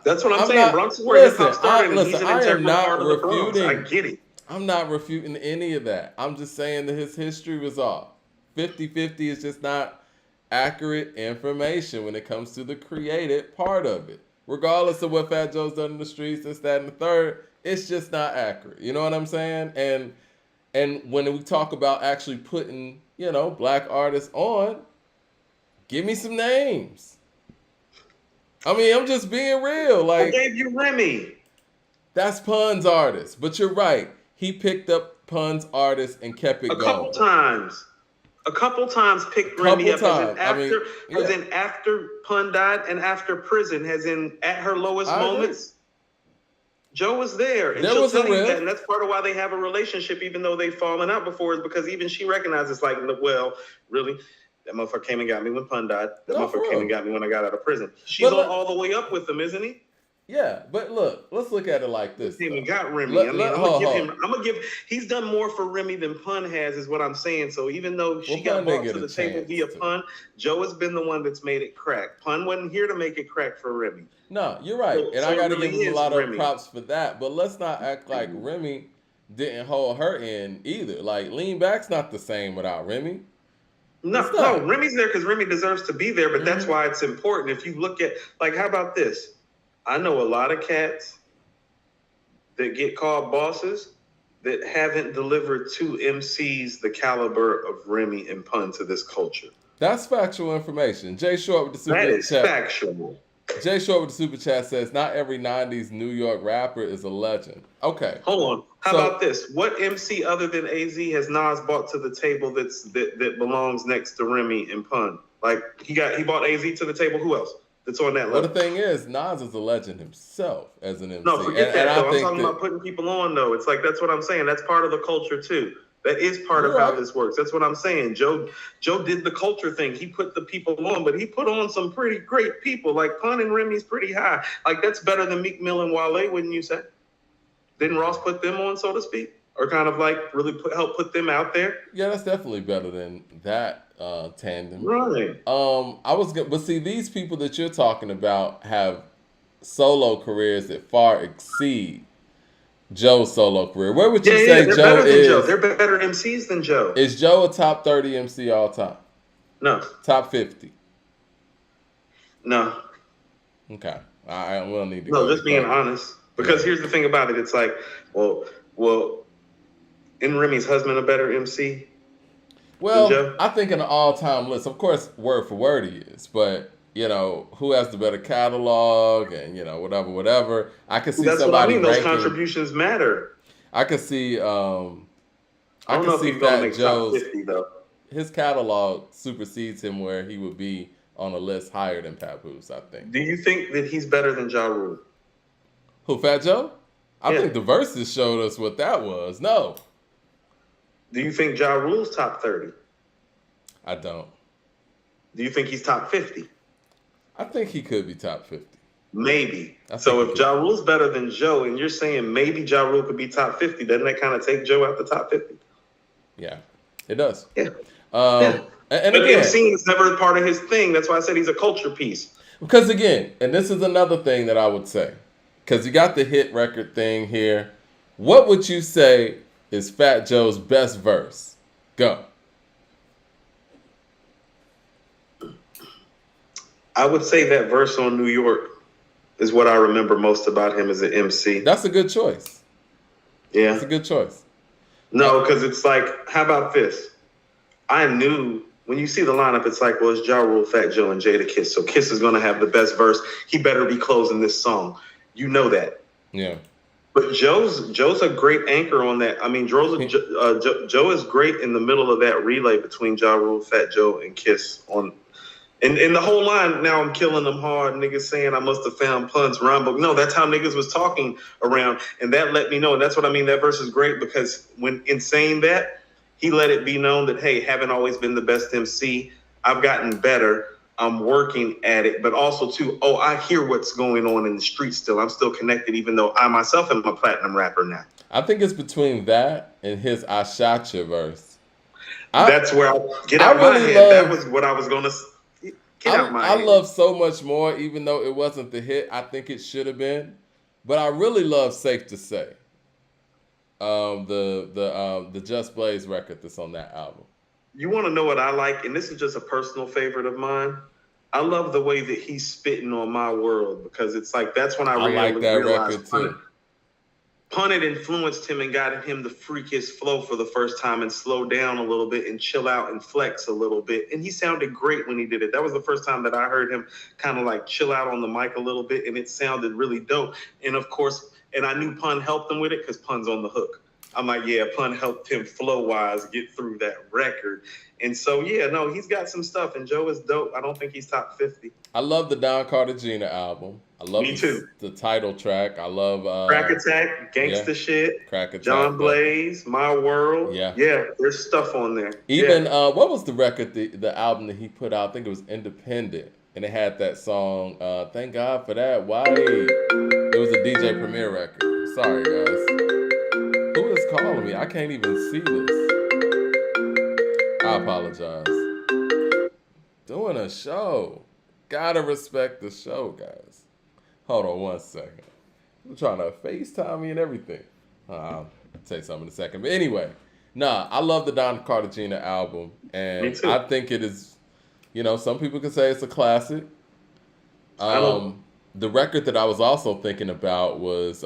that's what I'm saying. Bronx is where hip hop started. I am not refuting. I get it. I'm not refuting any of that. I'm just saying that his history was off. 50-50 is just not accurate information when it comes to the created part of it. Regardless of what Fat Joe's done in the streets, this, that, and the third, it's just not accurate. You know what I'm saying? And when we talk about actually putting, black artists on, give me some names. I mean, I'm just being real. Like, I gave you Remy. That's Pun's artist. But you're right. He picked up Pun's artist and kept it going. A couple times picked Remy up as in after Pun died and after prison, as in at her lowest moments. Joe was there, and she'll tell you that, and that's part of why they have a relationship, even though they've fallen out before, is because even she recognizes, like, well, really, that motherfucker came and got me when Pun died. That motherfucker came and got me when I got out of prison. She's all the way up with him, isn't he? Yeah, but look, let's look at it like this. He even got Remy. I'm gonna give. He's done more for Remy than Pun has, is what I'm saying. So even though she got brought to the table via Pun, Joe has been the one that's made it crack. Pun wasn't here to make it crack for Remy. No, you're right, and I got to give him a lot of props for that. But let's not act like Remy didn't hold her in either. Like, Lean Back's not the same without Remy. No, Remy's there because Remy deserves to be there, but that's why it's important. If you look at, like, how about this? I know a lot of cats that get called bosses that haven't delivered to MCs the caliber of Remy and Pun to this culture. That's factual information. Jay Short with the super chat. That is factual. Jay Short with the super chat says, not every 90s New York rapper is a legend. Okay. Hold on. How about this? What MC other than AZ has Nas brought to the table that belongs next to Remy and Pun? Like, he brought AZ to the table. Who else that's on that level? Well, the thing is, Nas is a legend himself as an MC. No, forget that, though. I'm talking about putting people on, though. It's like, that's what I'm saying. That's part of the culture, too. That is part of how this works. That's what I'm saying. Joe did the culture thing. He put the people on, but he put on some pretty great people. Like, Pun and Remy's pretty high. Like, that's better than Meek Mill and Wale, wouldn't you say? Didn't Ross put them on, so to speak? Or kind of like really help put them out there? Yeah, that's definitely better than that tandem. Right. But see, these people that you're talking about have solo careers that far exceed Joe's solo career. Where would you say Joe is? Joe. They're better MCs than Joe. Is Joe a top 30 MC all time? No. Top 50? No. Okay. I will need to go. No, just being honest. Because here's the thing about it. It's like, well, isn't Remy's husband a better MC? Well, Joe? I think in an all-time list, of course, word for word he is, but who has the better catalog and, whatever. I could see that's somebody what I mean. Those contributions matter. I could see, I don't know if he's going to make top 50, though. his catalog supersedes him where he would be on a list higher than Papoose, I think. Do you think that he's better than Ja Rule? Who, Fat Joe? I Yeah. think the verses showed us what that was. No, Do you think Ja Rule's top 30? I don't. Do you think he's top 50? I think he could be top 50. Maybe. I So think if he Ja Rule's better than Joe, and you're saying maybe Ja Rule could be top 50, doesn't that kind of take Joe out the top 50? Yeah, it does. Yeah. And But again, MCing is never part of his thing. That's why I said he's a culture piece. because again, and this is another thing that I would say, because you got the hit record thing here. What would you say is Fat Joe's best verse? Go. I would say that verse on New York is what I remember most about him as an MC. That's a good choice. Yeah. That's a good choice. No, because it's like, how about this? I knew when you see the lineup, it's like, well, it's Ja Rule, Fat Joe, and Jada Kiss. So Kiss is going to have the best verse. He better be closing this song. You know that. Yeah. But Joe's a great anchor on that. I mean, Joe is great in the middle of that relay between Ja Rule, Fat Joe, and Kiss on. And the whole line, now I'm killing them hard. Niggas saying I must have found puns rhyme book. No, that's how niggas was talking around. And that let me know. And that's what I mean. That verse is great because when in saying that, he let it be known that, hey, haven't always been the best MC. I've gotten better. I'm working at it. But also, too, I hear what's going on in the street still. I'm still connected, even though I myself am a platinum rapper now. I think it's between that and his I Shot Ya verse. That's where I get out my head. That was what I was going to get out my head. I love So Much More, even though it wasn't the hit I think it should have been. But I really love Safe to Say. The Just Blaze record that's on that album. You want to know what I like? And this is just a personal favorite of mine. I love the way that he's spitting on My World because it's like that's when I like that realized record too. Pun had influenced him and got him to freak his flow for the first time and slow down a little bit and chill out and flex a little bit. And he sounded great when he did it. That was the first time that I heard him kind of like chill out on the mic a little bit, and it sounded really dope. And of course, and I knew Pun helped him with it because Pun's on the hook. I'm like, yeah, Pun helped him flow-wise get through that record. And so, yeah, no, he's got some stuff, and Joe is dope. I don't think he's top 50. I love the Don Cartagena album. I love Me too. The title track. I love Crack Attack, Gangsta Shit, Crack Attack, John Blaze, My World. Yeah, there's stuff on there. Even what was the record, the album that he put out? I think it was Independent, and it had that song. Thank God for that. Why? It was a DJ Premier record. Sorry, guys. Who is calling me? I can't even see this. I apologize. Doing a show. Gotta respect the show, guys. Hold on one second. I'm trying to FaceTime me and everything. I'll say something in a second. But anyway, I love the Don Cartagena album. And Me too. I think it is, some people can say it's a classic. The record that I was also thinking about was,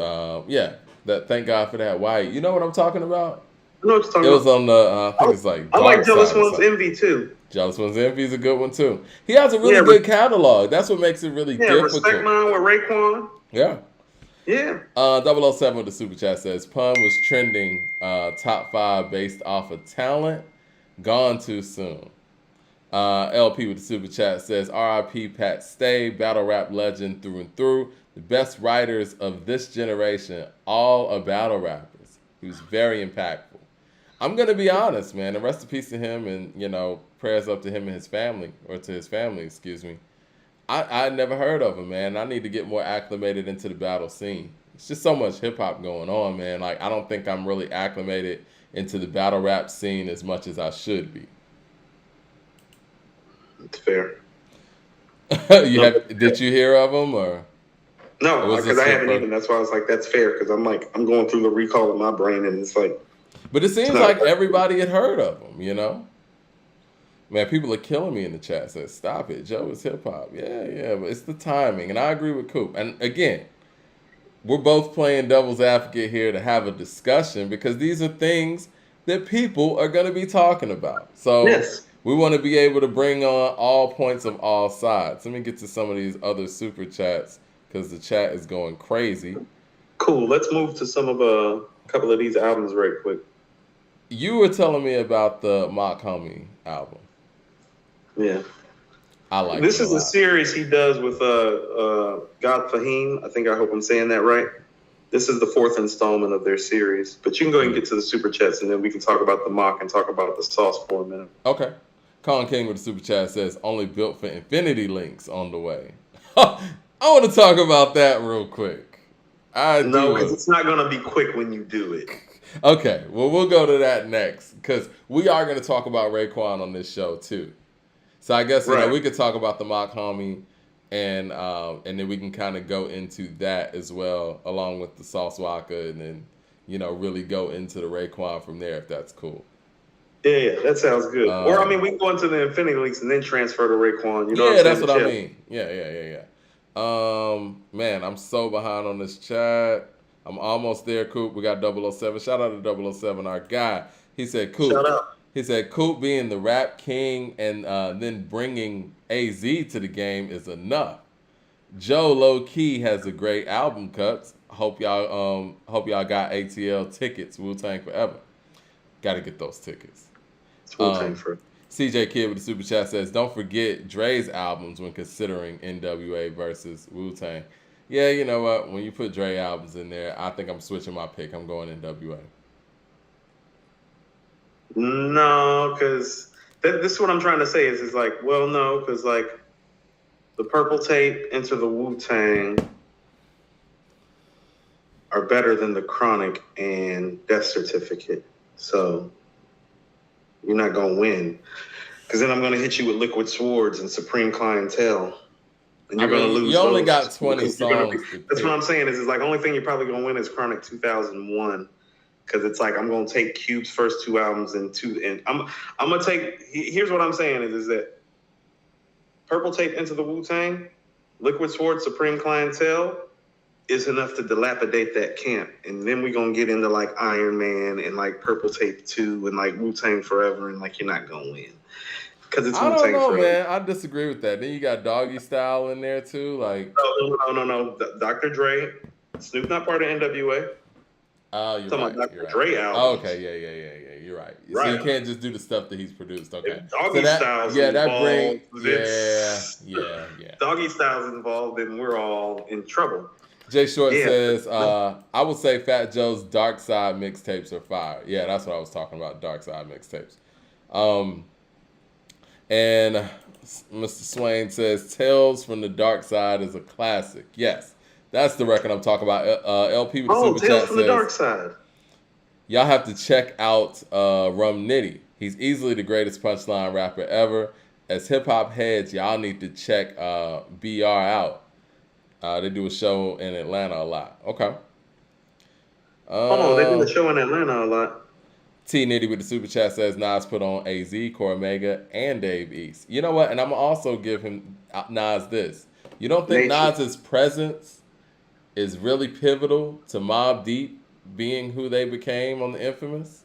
that Thank God for That White. You know what I'm talking about? I know what you're talking It was about. on the, I think it's like. I like Jealous Side or One's something. Envy too. Jealous One's Envy is a good one too. He has a really good catalog. That's what makes it really difficult. Respect Mine with Raekwon. Yeah. Yeah. 007 with the super chat says Pun was trending top 5 based off of talent. Gone too soon. LP with the super chat says R.I.P. Pat Stay, battle rap legend through and through. The best writers of this generation, all are battle rappers. He was very impactful. I'm gonna be honest, man. And rest in peace to him, and prayers up to him and his family, or to his family, excuse me. I never heard of him, man. I need to get more acclimated into the battle scene. It's just so much hip hop going on, man. Like I don't think I'm really acclimated into the battle rap scene as much as I should be. It's fair. Did you hear of him or? No, because I haven't even. That's why I was like, that's fair. Because I'm going through the recall of my brain, and it's like. But it seems like everybody had heard of him, Man, people are killing me in the chat. Says, stop it. Joe is hip hop. Yeah, but it's the timing. And I agree with Coop. And again, we're both playing devil's advocate here to have a discussion because these are things that people are going to be talking about. So we want to be able to bring on all points of all sides. Let me get to some of these other super chats because the chat is going crazy. Cool. Let's move to some of a couple of these albums right quick. You were telling me about the Mock Homie album. Yeah. I like this it is a a lot. series he does with God Fahim. I hope I'm saying that right. This is the 4th installment of their series. But you can go ahead and get to the super chats, and then we can talk about the mock and talk about the sauce for a minute. Okay. Colin King with the super chat says only built for infinity links on the way. I want to talk about that real quick. No, because it's not going to be quick when you do it. Okay, well, we'll go to that next because we are going to talk about Raekwon on this show too. So I guess we could talk about the Mock Homie, and then we can kind of go into that as well, along with the Sauce Walka, and then really go into the Raekwon from there if that's cool. Yeah, that sounds good. Or we can go into the Infinity Links and then transfer to Raekwon. That's what I mean. Yeah. Man, I'm so behind on this chat. I'm almost there, Coop. We got 007. Shout out to 007, our guy. He said, Coop. Shout out. He said, Coop being the rap king and then bringing AZ to the game is enough. Joe low key has a great album cuts. Hope y'all got ATL tickets. Wu-Tang Forever. Got to get those tickets. Wu-Tang Forever. CJ Kid with the super chat says, don't forget Dre's albums when considering NWA versus Wu-Tang. Yeah, you know what? When you put Dre albums in there, I think I'm switching my pick. I'm going NWA. No, because this is what I'm trying to say is like, well, no, because like the Purple Tape Enter the Wu-Tang are better than the Chronic and Death Certificate. So you're not going to win. Because then I'm going to hit you with Liquid Swords and Supreme Clientele. And you're going to lose. You only got 20 songs. That's what I'm saying is like, only thing you're probably going to win is Chronic 2001. Because it's like, I'm going to take Cube's first 2 albums and I'm going to take, here's what I'm saying is that Purple Tape Into the Wu-Tang, Liquid Swords, Supreme Clientele is enough to dilapidate that camp. And then we're going to get into like Iron Man and like Purple Tape 2 and like Wu-Tang Forever and like you're not going to win. Because it's Wu-Tang Forever. I don't know, man. I disagree with that. Then you got Doggy Style in there too. Like No. Dr. Dre, Snoop not part of NWA. Oh, you're right. Dr. Dre albums. Oh, okay, yeah. You're right. So you can't just do the stuff that he's produced. Okay. Doggy Styles involved. Yeah. Doggy Styles involved, and we're all in trouble. Jay Short says, I would say Fat Joe's Dark Side mixtapes are fire. Yeah, that's what I was talking about, Dark Side mixtapes. And Mr. Swain says, Tales from the Dark Side is a classic. Yes. That's the record I'm talking about. LP with the super Tales chat from says, the Dark Side. Y'all have to check out Rum Nitty. He's easily the greatest punchline rapper ever. As hip hop heads, y'all need to check BR out. They do a show in Atlanta a lot. Okay. They do a show in Atlanta a lot. T Nitty with the super chat says Nas put on AZ, Cormega, and Dave East. You know what? And I'm gonna also give him Nas this. You don't think Nas's presence is really pivotal to Mobb Deep being who they became on the Infamous?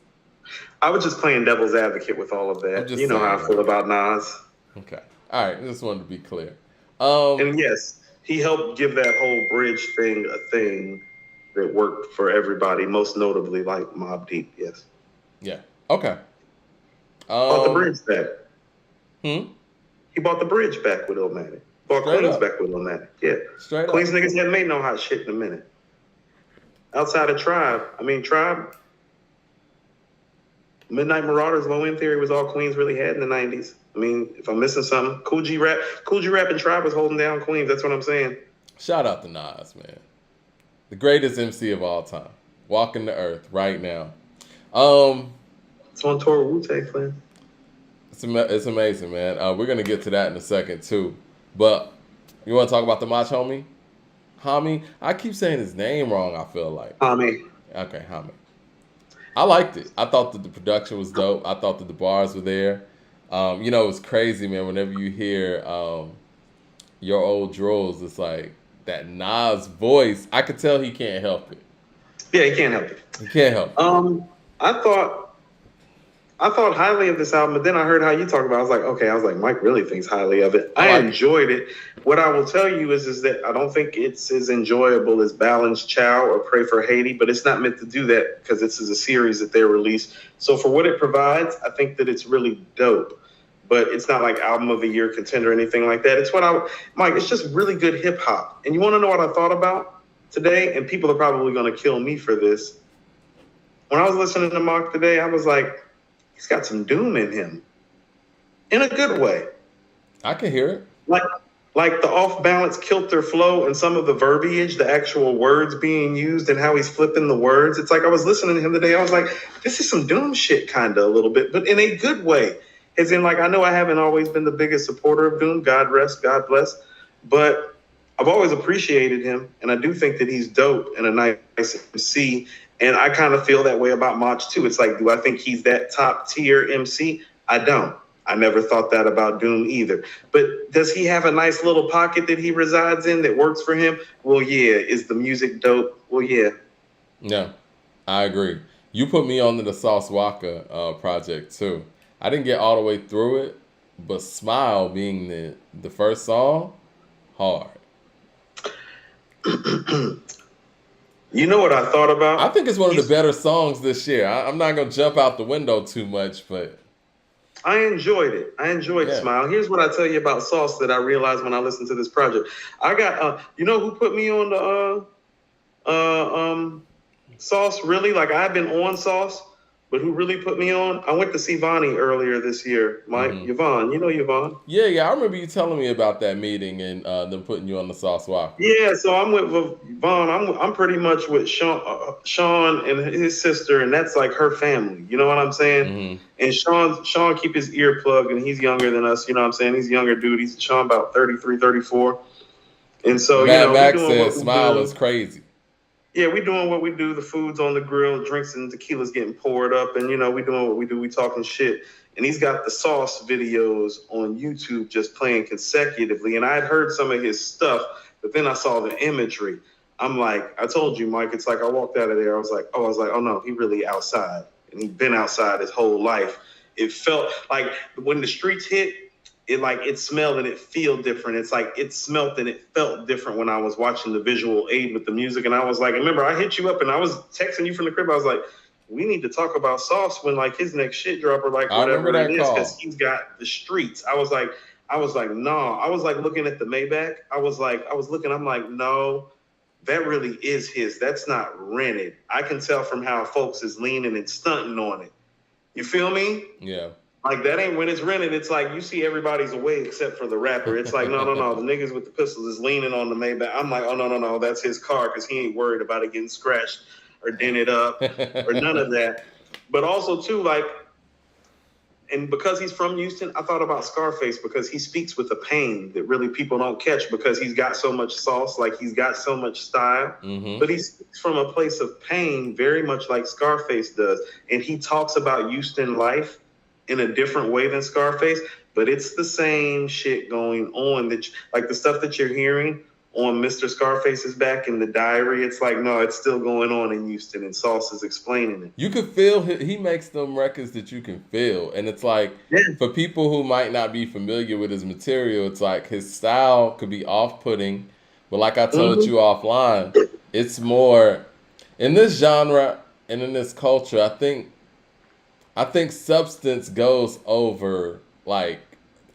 I was just playing devil's advocate with all of that. You know how I feel about Nas. Okay. All right. I just wanted to be clear. And yes, he helped give that whole bridge thing a thing that worked for everybody, most notably like Mobb Deep, yes. Yeah. Okay. Bought the bridge back. He bought the bridge back with Illmatic. Bought Queens back with Illmatic. Yeah. Straight Queens up. niggas hadn't made no hot shit in a minute. Outside of Tribe. Tribe. Midnight Marauders, Low End Theory was all Queens really had in the 90s. If I'm missing something, Cool G Rap and Tribe was holding down Queens. That's what I'm saying. Shout out to Nas, man. The greatest MC of all time. Walking the earth right now. It's on tour with Wu-Tang Clan. It's amazing, man. We're going to get to that in a second, too. But you want to talk about the Moch Homie? Homie? I keep saying his name wrong, I feel like. Homie. Okay, Homie. I liked it. I thought that the production was dope. I thought that the bars were there. It's crazy, man. Whenever you hear Your Old Drills, it's like that Nas voice. I could tell he can't help it. Yeah, he can't help it. He can't help it. I I thought highly of this album, but then I heard how you talk about it. I was like, okay, I was like, Mike really thinks highly of it. I enjoyed it. What I will tell you is that I don't think it's as enjoyable as Balance Chow or Pray for Haiti, but it's not meant to do that because this is a series that they're released. So for what it provides, I think that it's really dope. But it's not like album of the year contender or anything like that. It's Mike, it's just really good hip hop. And you want to know what I thought about today? And people are probably going to kill me for this. When I was listening to Mock today, I was like, he's got some doom in him, in a good way. I can hear it. Like the off-balance kilter flow and some of the verbiage, the actual words being used and how he's flipping the words. It's like I was listening to him today. I was like, this is some doom shit kind of a little bit, but in a good way. As in, like, I know I haven't always been the biggest supporter of doom. God rest, God bless. But I've always appreciated him, and I do think that he's dope and a nice MC. And I kind of feel that way about Mach too. It's like, do I think he's that top tier MC? I don't. I never thought that about Doom either. But does he have a nice little pocket that he resides in that works for him? Well, yeah. Is the music dope? Well, yeah. Yeah, I agree. You put me on to the Sauce Walka project too. I didn't get all the way through it, but Smile being the first song, hard. You know what I thought about? I think it's one of the better songs this year. I'm not going to jump out the window too much, but I enjoyed it. I enjoyed Smile. Here's what I tell you about Sauce that I realized when I listened to this project. I got, you know who put me on the Sauce, really? Like, I've been on Sauce, but who really put me on? I went to see Vonnie earlier this year, Mike. Yvonne, you know Yvonne? Yeah. I remember you telling me about that meeting and them putting you on the Sauce Walk. Yeah, so I'm with Yvonne. I'm pretty much with Sean and his sister, and that's like her family. You know what I'm saying? And Sean keep his ear plugged, and he's younger than us. You know what I'm saying? He's a younger dude. Sean about 33, 34. And so, Mad Max said Smile is crazy. Yeah, we doing what we do. The food's on the grill, drinks and tequila's getting poured up, and we doing what we do. We talking shit, and he's got the Sauce videos on YouTube just playing consecutively. And I had heard some of his stuff, but then I saw the imagery. I'm like, I told you, Mike. It's like I walked out of there. I was like, oh no, he really outside, and he's been outside his whole life. It felt like when the streets hit. It smelled and it feel different. It's like it smelled and it felt different when I was watching the visual aid with the music. And I was like, remember, I hit you up and I was texting you from the crib. I was like, we need to talk about Sauce when like his next shit drop or like whatever it is, because he's got the streets. I was like, no. I was like looking at the Maybach. I was looking, I'm like, no, that really is his. That's not rented. I can tell from how folks is leaning and stunting on it. You feel me? Yeah. Like, that ain't when it's rented. It's like you see everybody's away except for the rapper. It's like, no. The niggas with the pistols is leaning on the Maybach. I'm like, oh, no. That's his car because he ain't worried about it getting scratched or dented up or none of that. But also, too, like, and because he's from Houston, I thought about Scarface because he speaks with a pain that really people don't catch because he's got so much sauce, like he's got so much style. But he speaks from a place of pain very much like Scarface does. And he talks about Houston life in a different way than Scarface, but it's the same shit going on that, like the stuff that you're hearing on Mr. Scarface's back in the diary. It's like, no, it's still going on in Houston, and Sauce is explaining it. You can feel he makes them records that you can feel, and it's like for people who might not be familiar with his material, it's like his style could be off-putting, but like I told you offline, it's more in this genre and in this culture. I think substance goes over like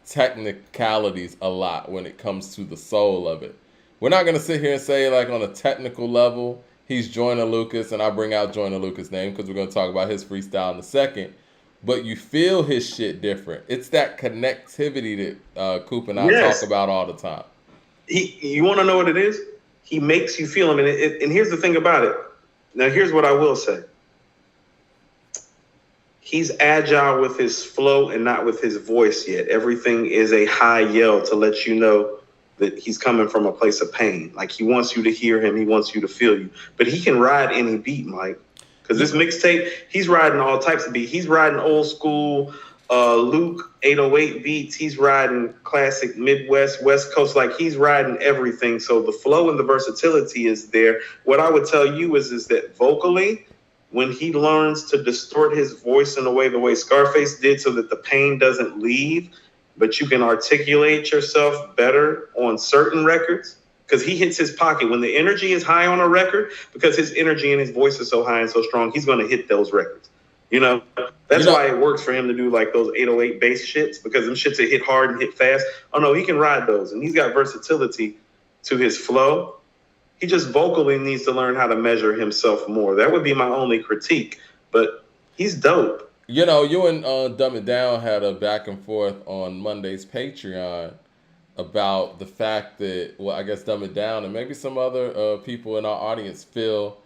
technicalities a lot when it comes to the soul of it. We're not going to sit here and say like on a technical level, he's Joyner Lucas, and I bring out Joyner Lucas' name because we're going to talk about his freestyle in a second. But you feel his shit different. It's that connectivity that Coop and I talk about all the time. You want to know what it is? He makes you feel him. And here's the thing about it. Now, here's what I will say. He's agile with his flow and not with his voice yet. Everything is a high yell to let you know that he's coming from a place of pain. Like, he wants you to hear him. He wants you to feel you. But he can ride any beat, Mike. Because this mixtape, he's riding all types of beats. He's riding old school Luke 808 beats. He's riding classic Midwest, West Coast. Like, he's riding everything. So the flow and the versatility is there. What I would tell you is that vocally, when he learns to distort his voice in a way the way Scarface did so that the pain doesn't leave, but you can articulate yourself better on certain records, because he hits his pocket. When the energy is high on a record, because his energy and his voice is so high and so strong, he's going to hit those records. That's why it works for him to do like those 808 bass shits, because them shits that hit hard and hit fast. Oh no, he can ride those, and he's got versatility to his flow. He just vocally needs to learn how to measure himself more. That would be my only critique, but he's dope. You and Dumb It Down had a back and forth on Monday's Patreon about the fact that, well, I guess Dumb It Down and maybe some other people in our audience feel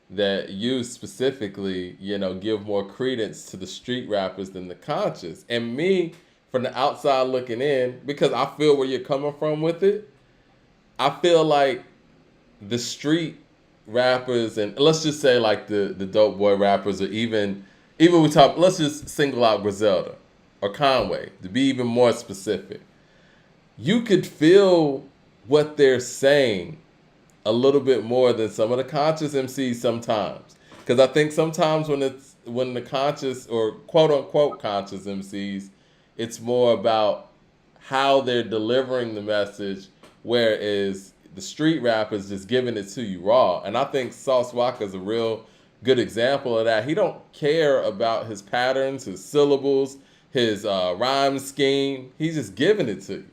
that you specifically, give more credence to the street rappers than the conscious. And me, from the outside looking in, because I feel where you're coming from with it, I feel like the street rappers, and let's just say like the dope boy rappers, or even we talk, let's just single out Griselda or Conway to be even more specific. You could feel what they're saying a little bit more than some of the conscious MCs sometimes. Because I think sometimes when the conscious or quote unquote conscious MCs, it's more about how they're delivering the message, whereas the street rappers just giving it to you raw. And I think Sauce Walka is a real good example of that. He don't care about his patterns, his syllables, his rhyme scheme. He's just giving it to you.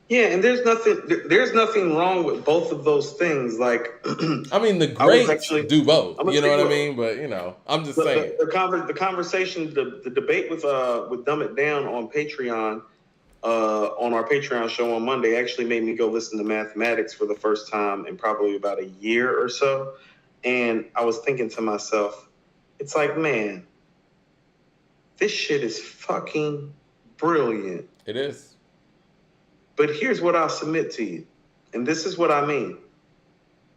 Yeah, and there's nothing wrong with both of those things. Like, I mean, the greats do both. You know what I mean? But I'm just saying the conversation, the debate with Dumb It Down on Patreon, on our Patreon show on Monday, actually made me go listen to Mathematics for the first time in probably about a year or so, and I was thinking to myself, it's like, man, this shit is fucking brilliant. It is. But here's what I'll submit to you, and this is what I mean.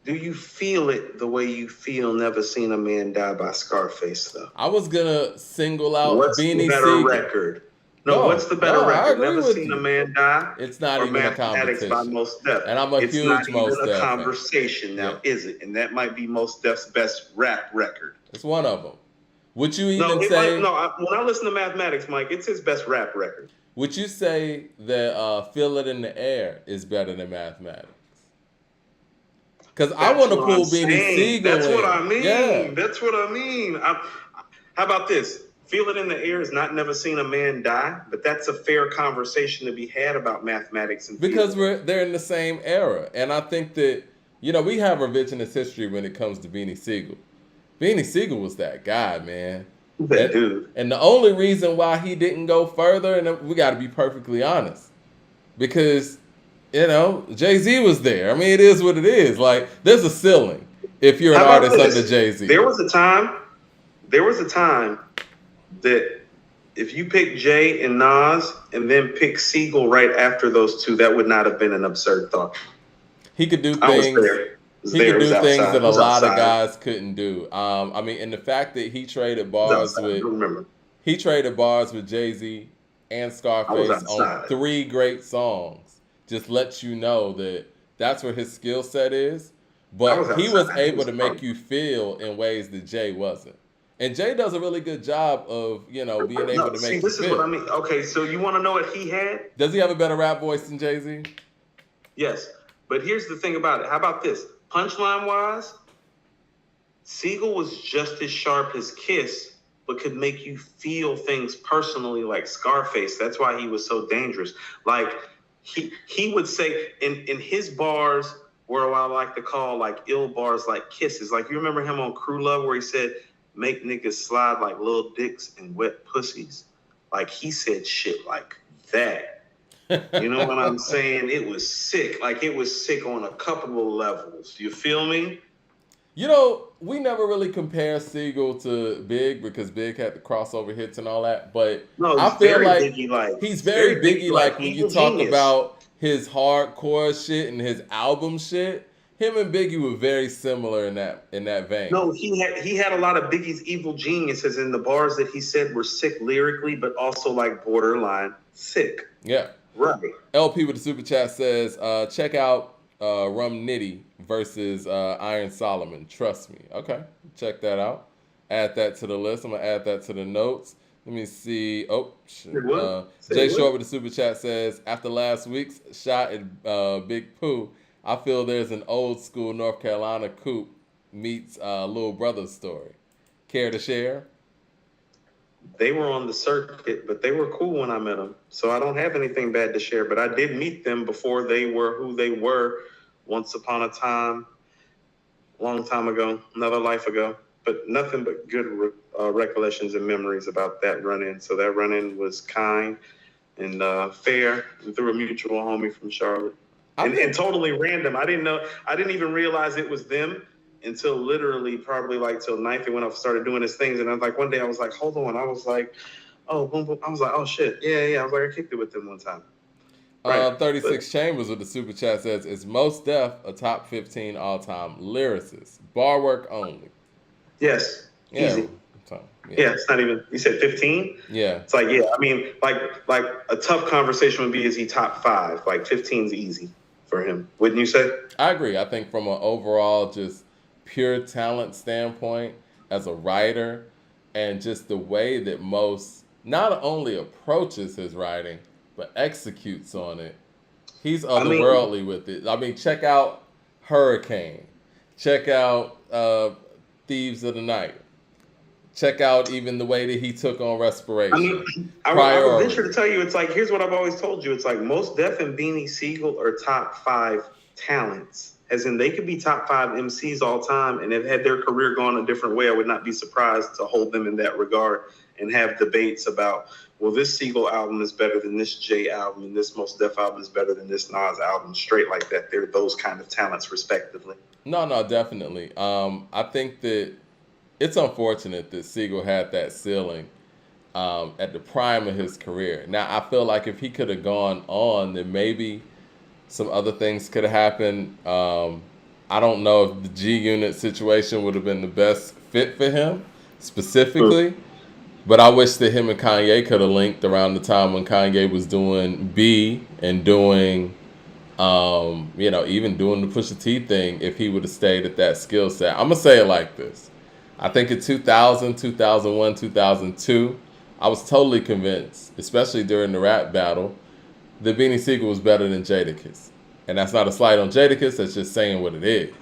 Do you feel it the way you feel Never Seen a Man Die by Scarface, though? I was going to single out what's Beanie the better Sigel. Record? No, what's the better record? Never Seen a Man Die? It's not even a competition. By Mos Def. And I'm a it's huge not Mos even Def a conversation now, is it? And that might be Mos Def's best rap record. It's one of them. Would you even say... when I listen to Mathematics, Mike, it's his best rap record. Would you say that Feel It in the Air is better than Mathematics? Because I want to pull Beanie Sigel in. That's what I mean. Yeah. That's what I mean. How about this? Feel It in the Air is not Never Seen a Man Die, but that's a fair conversation to be had about Mathematics. And because they're in the same era. And I think that, we have revisionist history when it comes to Beanie Sigel. Beanie Sigel was that guy, man. That dude. And the only reason why he didn't go further, and we got to be perfectly honest, because, Jay-Z was there. I mean, it is what it is. Like, there's a ceiling if you're an artist under Jay-Z. There was a time that if you pick Jay and Nas and then pick Sigel right after those two, that would not have been an absurd thought. He could do things. He could do things that a lot of guys couldn't do. I mean, and the fact that he traded bars with Jay-Z and Scarface on 3 great songs just lets you know that that's where his skill set is. But he was able to make you feel in ways that Jay wasn't. And Jay does a really good job of, being able to make you feel. This is what I mean. Okay, so you want to know what he had? Does he have a better rap voice than Jay-Z? Yes. But here's the thing about it. How about this? Punchline-wise, Sigel was just as sharp as Kiss, but could make you feel things personally like Scarface. That's why he was so dangerous. Like, he would say, in his bars, were what I like to call, like, ill bars, like kisses. Like, you remember him on Crew Love where he said, make niggas slide like little dicks and wet pussies? Like, he said shit like that. You know what I'm saying? It was sick. Like, it was sick on a couple of levels. You feel me? We never really compare Sigel to Big because Big had the crossover hits and all that. But no, I feel like he's very Biggie-like when you talk about his hardcore shit and his album shit. Him and Biggie were very similar in that vein. No, he had a lot of Biggie's evil geniuses in the bars that he said were sick lyrically, but also like borderline sick. Yeah. Right. LP with the super chat says, check out Rum Nitty versus Iron Solomon. Trust me. Okay, check that out. Add that to the list. I'm gonna add that to the notes. Let me see. Oh, Say what? Jay Say Short what? with the super chat says, after last week's shot at Big Pooh, I feel there's an old school North Carolina Coop meets little brother story. Care to share? They were on the circuit, but they were cool when I met them. So I don't have anything bad to share, but I did meet them before they were who they were once upon a time, long time ago, another life ago. But nothing but good recollections and memories about that run-in. So that run-in was kind and fair, and through a mutual homie from Charlotte. And totally random. I didn't even realize it was them until literally probably like till ninth when I started doing his things. And I was like, one day I was like, hold on. I was like, oh, boom, boom. I was like, oh shit. Yeah. I was like, I kicked it with them one time. Right. 36 Chambers with the super chat says, is Mos Def a top 15 all-time lyricist? Bar work only. Yes. Yeah. Easy. Yeah, it's not even. You said 15. Yeah, it's like, yeah. I mean, like a tough conversation would be, is he top 5? Like 15 is easy for him, wouldn't you say? I agree. I think from an overall just pure talent standpoint as a writer, and just the way that Mos not only approaches his writing but executes on it, he's otherworldly with it. I mean, check out Hurricane. Check out Thieves of the Night. Check out even the way that he took on Respiration. I mean, I would venture to tell you, it's like, here's what I've always told you. It's like Mos Def and Beanie Sigel are top 5 talents. As in, they could be top 5 MCs all time, and have had their career gone a different way. I would not be surprised to hold them in that regard and have debates about, well, this Sigel album is better than this Jay album, and this Mos Def album is better than this Nas album, straight like that. They're those kind of talents, respectively. No, definitely. I think that it's unfortunate that Sigel had that ceiling at the prime of his career. Now, I feel like if he could have gone on, then maybe some other things could have happened. I don't know if the G Unit situation would have been the best fit for him specifically, but I wish that him and Kanye could have linked around the time when Kanye was doing B and doing, even doing the Pusha T thing, if he would have stayed at that skill set. I'm going to say it like this. I think in 2000, 2001, 2002, I was totally convinced, especially during the rap battle, that Beanie Sigel was better than Jadakiss. And that's not a slight on Jadakiss, that's just saying what it is.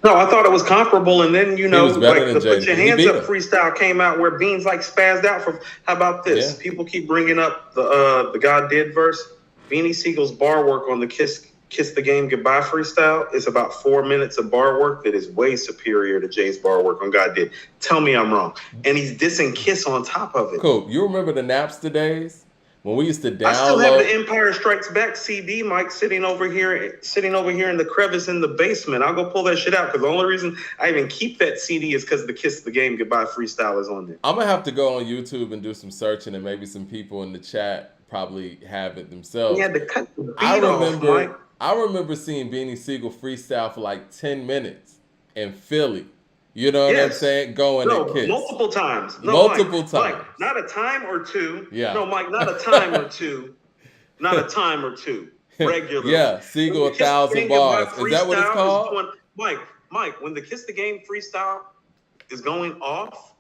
No, I thought it was comparable, and then, like the Put Your Hands Up freestyle came out where Beans like spazzed out for, how about this? Yeah. People keep bringing up the God Did verse. Beanie Siegel's bar work on the Kiss the Game Goodbye freestyle is about 4 minutes of bar work that is way superior to Jay's bar work on God Did. Tell me I'm wrong. And he's dissing Kiss on top of it. Cool. You remember the Napster days when we used to download? I still have the Empire Strikes Back CD, Mike, sitting over here in the crevice in the basement. I'll go pull that shit out, because the only reason I even keep that CD is because the Kiss the Game Goodbye freestyle is on there. I'm gonna have to go on YouTube and do some searching, and maybe some people in the chat probably have it themselves. Yeah, to cut the beat off, Mike. I remember seeing Beanie Sigel freestyle for like 10 minutes in Philly. You know what I'm saying? Going at Kiss. Multiple times. Multiple times. Mike, not a time or two. Yeah. No, Mike, not a time or two. Not a time or two. Regularly. Yeah, Sigel 1,000 bars. Is that what it's called? Mike, when the Kiss the Game freestyle is going off,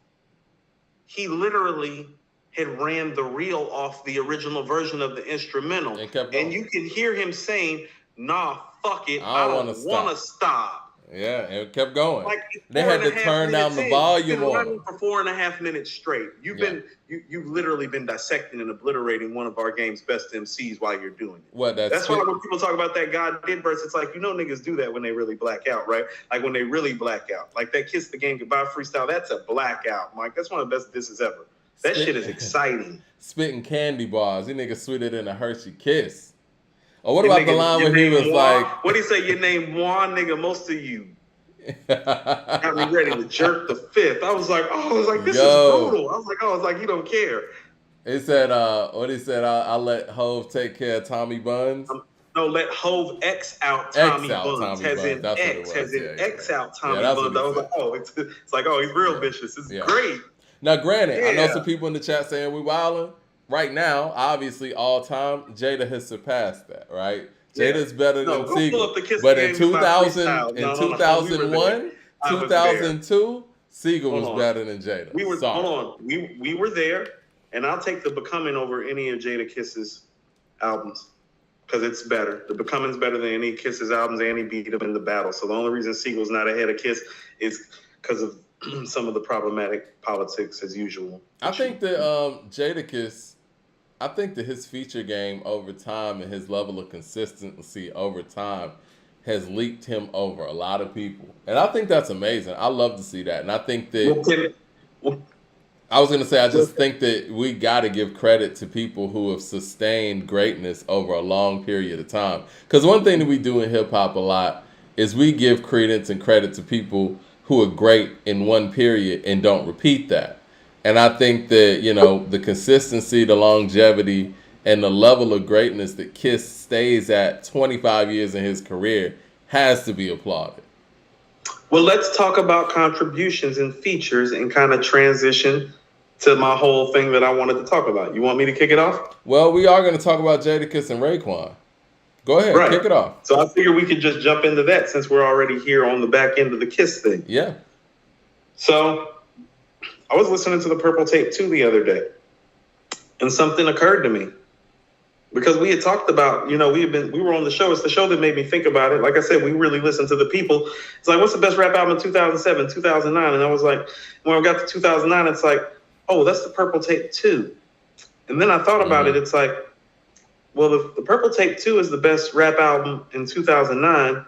he literally had ran the reel off the original version of the instrumental. And you can hear him saying, nah, fuck it, I don't want to stop. Yeah, and it kept going. Like, they had to turn down the volume on. Running for 4.5 minutes straight. You've literally been dissecting and obliterating one of our game's best MCs while you're doing it. That's why when people talk about that God Did verse, it's like, niggas do that when they really black out, right? Like when they really black out. Like that Kiss the Game Goodbye freestyle, that's a blackout, Mike. That's one of the best disses ever. That shit is exciting. Spitting candy bars. These niggas sweeter than a Hershey Kiss. Or what about the line where he was like... What do you say? Your name Juan, nigga, most of you. Got me ready to jerk the fifth. I was like, this is brutal. I was like, you don't care. He said, I'll let Hove take care of Tommy Buns. No, let Hove X out Tommy Buns. As in X out Tommy Buns. I was like, it's like, he's real vicious. It's great. Now, granted, I know some people in the chat saying we wildin'. Right now, obviously, all time, Jada has surpassed that, right? Yeah. Jada's better No, than go pull Siegel. up the Kiss But in Games by 2000, freestyle. in No. We were there. 2001, I was there. 2002, Siegel Hold was on. better than Jada. We were Sorry. hold on. We were there, and I'll take the Becoming over any of Jada Kiss's albums because it's better. The Becoming's better than any Kiss's albums, and he beat him in the battle. So the only reason Siegel's not ahead of Kiss is because of some of the problematic politics as usual. I think that Jadakiss, I think that his feature game over time and his level of consistency over time has leaped him over a lot of people. And I think that's amazing. I love to see that. And I think that I was going to say, I just think that we got to give credit to people who have sustained greatness over a long period of time. Because one thing that we do in hip hop a lot is we give credence and credit to people who are great in one period and don't repeat that. And I think that, you know, the consistency, the longevity, and the level of greatness that Kiss stays at 25 years in his career has to be applauded. Well, let's talk about contributions and features and kind of transition to my whole thing that I wanted to talk about. You want me to kick it off? Well, we are going to talk about Jadakiss and Raekwon. Go ahead, right. Kick it off. So I figure we could just jump into that since we're already here on the back end of the Kiss thing. Yeah. So I was listening to the Purple Tape 2 the other day, and something occurred to me. Because we had talked about, you know, we were on the show. It's the show that made me think about it. Like I said, we really listened to the people. It's like, what's the best rap album in 2007, 2009? And I was like, when I got to 2009, it's like, oh, that's the Purple Tape 2. And then I thought about it. It's like, well, if the Purple Tape 2 is the best rap album in 2009,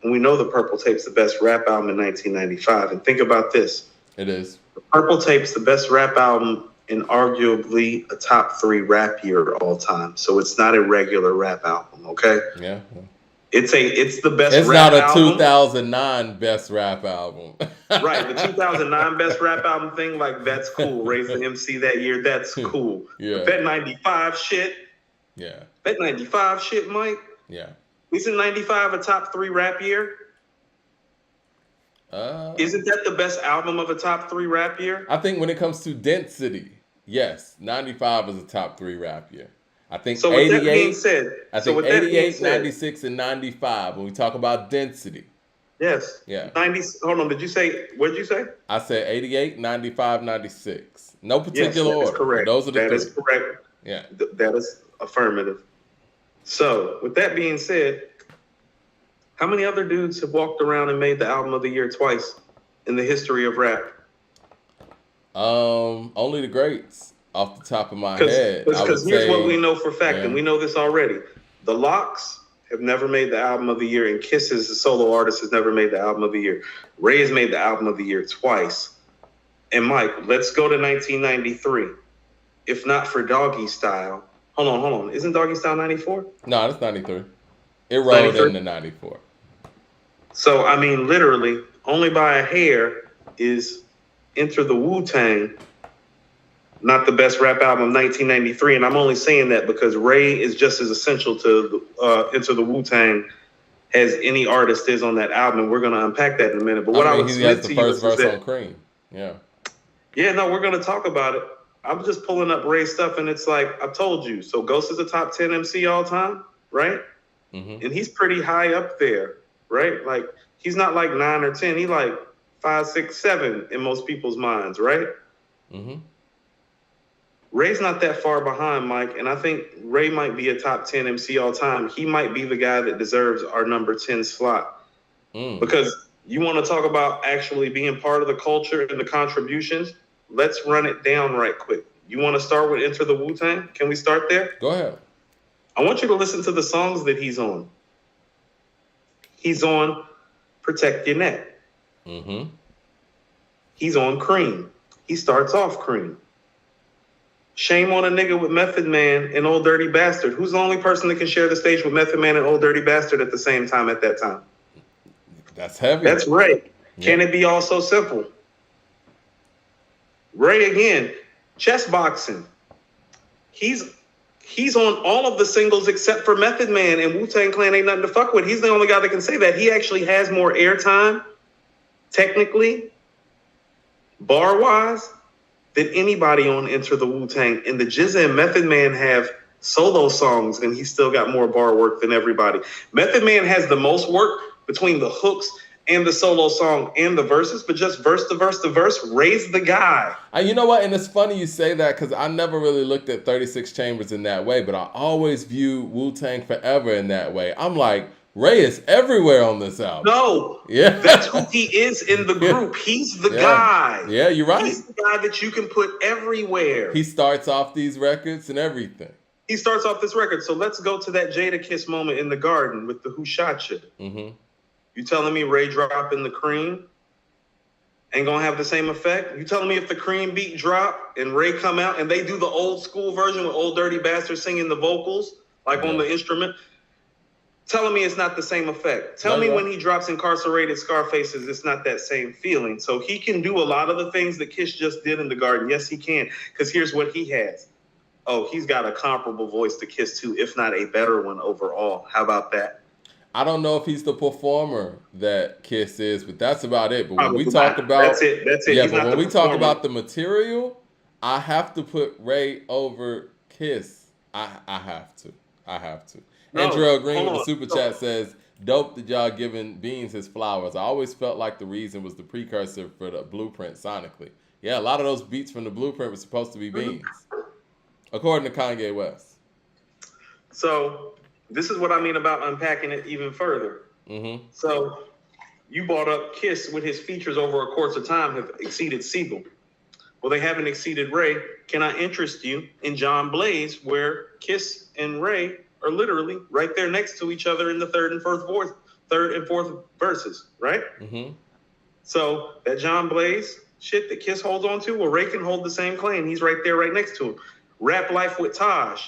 and we know the Purple Tape's the best rap album in 1995. And think about this. It is. The Purple Tape's the best rap album in arguably a top 3 rap year all time. So it's not a regular rap album, okay? Yeah. It's the best it's rap album. It's not a 2009 best rap album. Right, the 2009 best rap album thing, like, that's cool. Raise the MC that year, that's cool. Yeah. But that 95 shit. Yeah. That 95 shit, Mike. Yeah. Isn't 95 a top 3 rap year? Isn't that the best album of a top 3 rap year? I think when it comes to density, yes, 95 is a top 3 rap year. I think so 88, with that being said, I think 88, 96, and 95 when we talk about density. Yes. Yeah. 90. Hold on. What did you say? I said 88, 95, 96. No particular order. Correct. Those are the That three. is correct. Yeah. That is affirmative. So with that being said, how many other dudes have walked around and made the album of the year twice in the history of rap? Only the greats off the top of my head. Because here's what we know for fact, and we know this already. The Lox have never made the album of the year, and Kiss as a solo artist has never made the album of the year. Ray has made the album of the year twice. And Mike, let's go to 1993. If not for Doggy Style. Hold on. Isn't Doggy Style 94? No, that's 93. It rolled into 94. So, I mean, literally, only by a hair is Enter the Wu-Tang not the best rap album of 1993. And I'm only saying that because Ray is just as essential to Enter the Wu-Tang as any artist is on that album. And we're going to unpack that in a minute. But what I would he has the first verse on Cream. Yeah. Yeah, no, we're going to talk about it. I'm just pulling up Ray's stuff, and it's like, I told you. So Ghost is a top 10 MC all time, right? Mm-hmm. And he's pretty high up there, right? Like, he's not like 9 or 10. He like 5, 6, 7 in most people's minds, right? Mm-hmm. Ray's not that far behind, Mike, and I think Ray might be a top 10 MC all time. He might be the guy that deserves our number 10 slot. Because you want to talk about actually being part of the culture and the contributions? Let's run it down right quick. You want to start with Enter the Wu-Tang? Can we start there? Go ahead. I want you to listen to the songs that he's on. He's on Protect Your Neck. Mm-hmm. He's on Cream. He starts off Cream. Shame on a Nigga with Method Man and Old Dirty Bastard. Who's the only person that can share the stage with Method Man and Old Dirty Bastard at the same time at that time? That's heavy. That's Ray. Yeah. Can it be all so simple? Ray again, Chess Boxing. He's on all of the singles except for Method Man, and Wu-Tang Clan ain't nothing to fuck with. He's the only guy that can say that. He actually has more airtime, technically, bar-wise, than anybody on Enter the Wu-Tang. And the GZA and Method Man have solo songs, and he still got more bar work than everybody. Method Man has the most work between the hooks and the solo song and the verses, but just verse to verse to verse, Ray's the guy. You know what? And it's funny you say that because I never really looked at 36 Chambers in that way, but I always view Wu-Tang Forever in that way. I'm like, Ray is everywhere on this album. No, yeah, that's who he is in the group. He's the guy. Yeah, you're right. He's the guy that you can put everywhere. He starts off these records and everything. He starts off this record. So let's go to that Jadakiss moment in the garden with the Who Shot You. Mm-hmm. You telling me Ray dropping the Cream ain't gonna have the same effect? You telling me if the Cream beat drop and Ray come out and they do the old school version with Old Dirty Bastard singing the vocals like on the instrument, telling me it's not the same effect. Tell me when he drops Incarcerated Scarfaces, it's not that same feeling. So he can do a lot of the things that Kiss just did in the garden. Yes, he can. Because here's what he has. Oh, he's got a comparable voice to Kiss too, if not a better one overall. How about that? I don't know if he's the performer that Kiss is, but that's about it. But when we talk about that's it. Yeah, but when we talk about the material, I have to put Ray over Kiss. I have to. No, Andrell Green with the super chat says, "Dope that y'all giving Beans his flowers. I always felt like the reason was the precursor for the Blueprint sonically. Yeah, a lot of those beats from the Blueprint were supposed to be Beans, according to Kanye West." So this is what I mean about unpacking it even further. Mm-hmm. So you brought up Kiss with his features over a course of time have exceeded Siegel. Well, they haven't exceeded Ray. Can I interest you in John Blaze, where Kiss and Ray are literally right there next to each other in the third and fourth verses, right? Mm-hmm. So that John Blaze shit that Kiss holds on to, well, Ray can hold the same claim. He's right there, right next to him. Rap Life with Taj.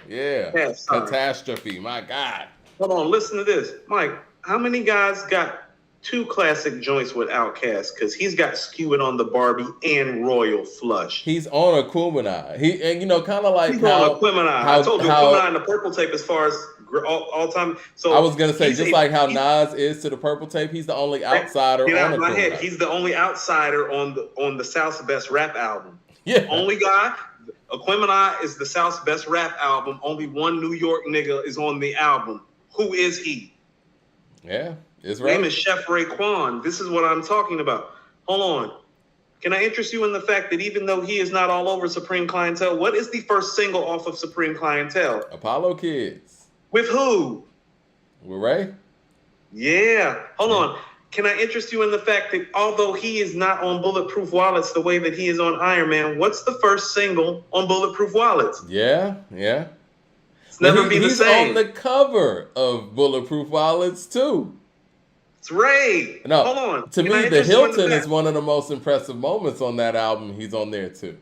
Yeah. Catastrophe, my God. Hold on, listen to this. Mike, how many guys got two classic joints with Outkast? Because he's got Skewing on the Barbie and Royal Flush. He's on Aquemini. And kind of like he's on Aquemini. I told you, Aquemini and the Purple Tape as far as all time. So I was going to say, just like how Nas is to the Purple Tape, he's the only outsider on Aquemini. My head. He's the only outsider on the South's Best Rap album. Yeah. Only guy. Aquemini is the South's Best Rap album. Only one New York nigga is on the album. Who is he? Yeah, it's right. Name is Chef Raekwon. This is what I'm talking about. Hold on. Can I interest you in the fact that even though he is not all over Supreme Clientele, what is the first single off of Supreme Clientele? Apollo Kids. With who? With Ray? Yeah. Hold on. Can I interest you in the fact that although he is not on Bulletproof Wallets the way that he is on Iron Man, what's the first single on Bulletproof Wallets? Yeah. It's never been the same. He's on the cover of Bulletproof Wallets too. It's Ray. No, hold on. To me, the Hilton is one of the most impressive moments on that album. He's on there too.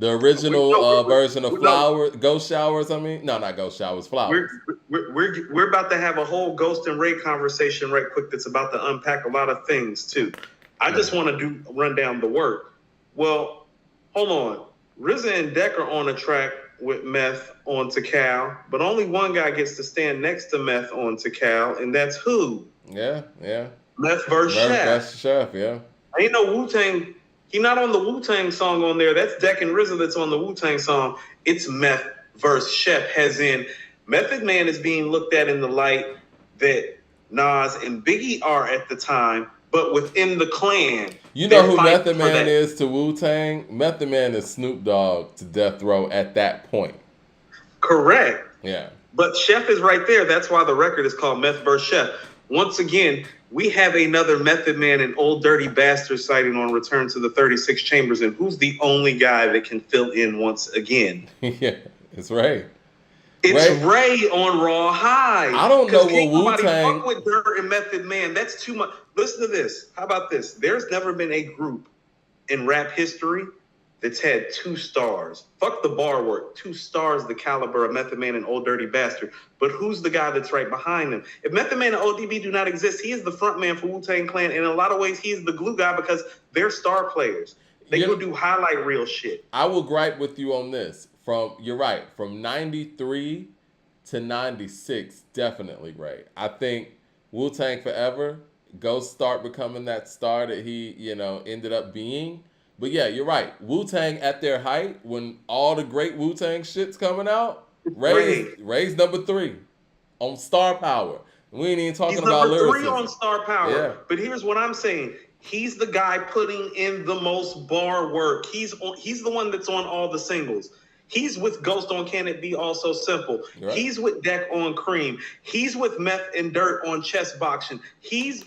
The original version of Flowers, Ghost Showers. I mean, no, not Ghost Showers, Flowers. We're about to have a whole Ghost and Ray conversation right quick. That's about to unpack a lot of things too. I just want to run down the work. Well, hold on. RZA and Deck are on a track with Meth on Tikal, but only one guy gets to stand next to Meth on Tikal, and that's who? Yeah. Meth versus Chef. That's Chef, yeah. Ain't no Wu-Tang. He not on the Wu-Tang song on there. That's Deck and RZA that's on the Wu-Tang song. It's Meth versus Chef, as in Method Man is being looked at in the light that Nas and Biggie are at the time, but within the clan. You know who Method Man is to Wu-Tang? Method Man is Snoop Dogg to Death Row at that point. Correct. Yeah. But Chef is right there. That's why the record is called Meth vs. Chef. Once again, we have another Method Man and Old Dirty Bastard sighting on Return to the 36 Chambers, and who's the only guy that can fill in once again? Yeah, it's Ray. It's Ray on Raw High. I don't know what Wu-Tang... fuck with Dirt and Method Man. That's too much. Listen to this. How about this? There's never been a group in rap history that's had 2 stars. Fuck the bar work. 2 stars the caliber of Method Man and Old Dirty Bastard. But who's the guy that's right behind them? If Method Man and ODB do not exist, he is the front man for Wu-Tang Clan. And in a lot of ways, he's the glue guy because they're star players. They go do highlight reel shit. I will gripe with you on this. You're right. From 93 to 96, definitely Ray. I think Wu-Tang Forever, Ghost start becoming that star that he, ended up being. But yeah, you're right. Wu-Tang at their height, when all the great Wu-Tang shit's coming out, Ray's number 3 on star power. We ain't even talking He's about number 3 lyricism. on star power. Yeah. But here's what I'm saying. He's the guy putting in the most bar work. He's the one that's on all the singles. He's with Ghost on Can It Be All So Simple. Right. He's with Deck on Cream. He's with Meth and Dirt on Chest Boxing. He's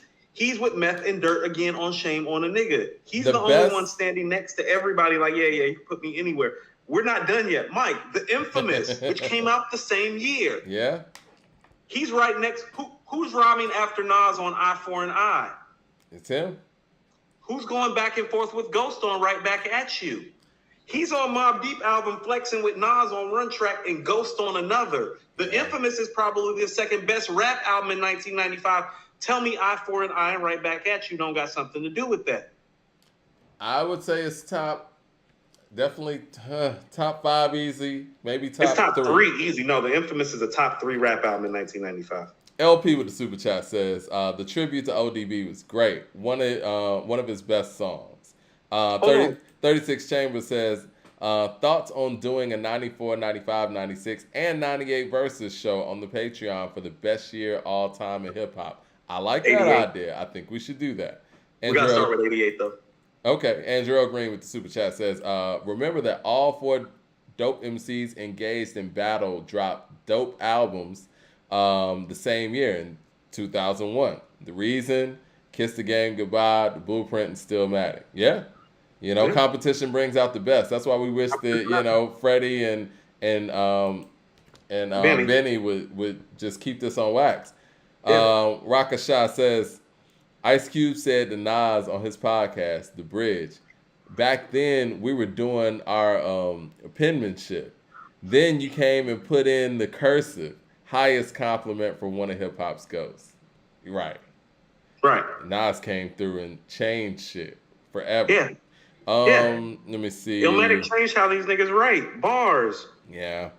with Meth and Dirt again on Shame on a Nigga. He's the only one standing next to everybody like, yeah, you can put me anywhere. We're not done yet. Mike, the Infamous, which came out the same year. Yeah. He's right next. Who's rhyming after Nas on Eye for an Eye? It's him. Who's going back and forth with Ghost on Right Back at You? He's on Mobb Deep album flexing with Nas on Run Track and Ghost on another. The Infamous is probably the second best rap album in 1995. Tell me Eye for an Eye and Right Back at You don't got something to do with that. I would say it's definitely top 5 easy, maybe top 3. It's top 3 easy. No, the Infamous is a top 3 rap album in 1995. LP with the super chat says the tribute to ODB was great. One of his best songs. 36 Chambers says thoughts on doing a 94, 95, 96, and 98 versus show on the Patreon for the best year all time in hip hop. I like that idea. I think we should do that. We gotta start with 88 though. Okay, Andrew Green with the super chat says, remember that all 4 dope MCs engaged in battle dropped dope albums the same year in 2001. The Reason, Kiss the Game Goodbye, The Blueprint, and Stillmatic. Yeah. Competition brings out the best. That's why we wish that, Freddie and Benny would just keep this on wax. Yeah. Rakasha says, Ice Cube said to Nas on his podcast, The Bridge, back then we were doing our penmanship. Then you came and put in the cursive. Highest compliment for one of hip hop's ghosts. Right. Nas came through and changed shit forever. Yeah. Let me see. Illmatic changed how these niggas write bars. Yeah.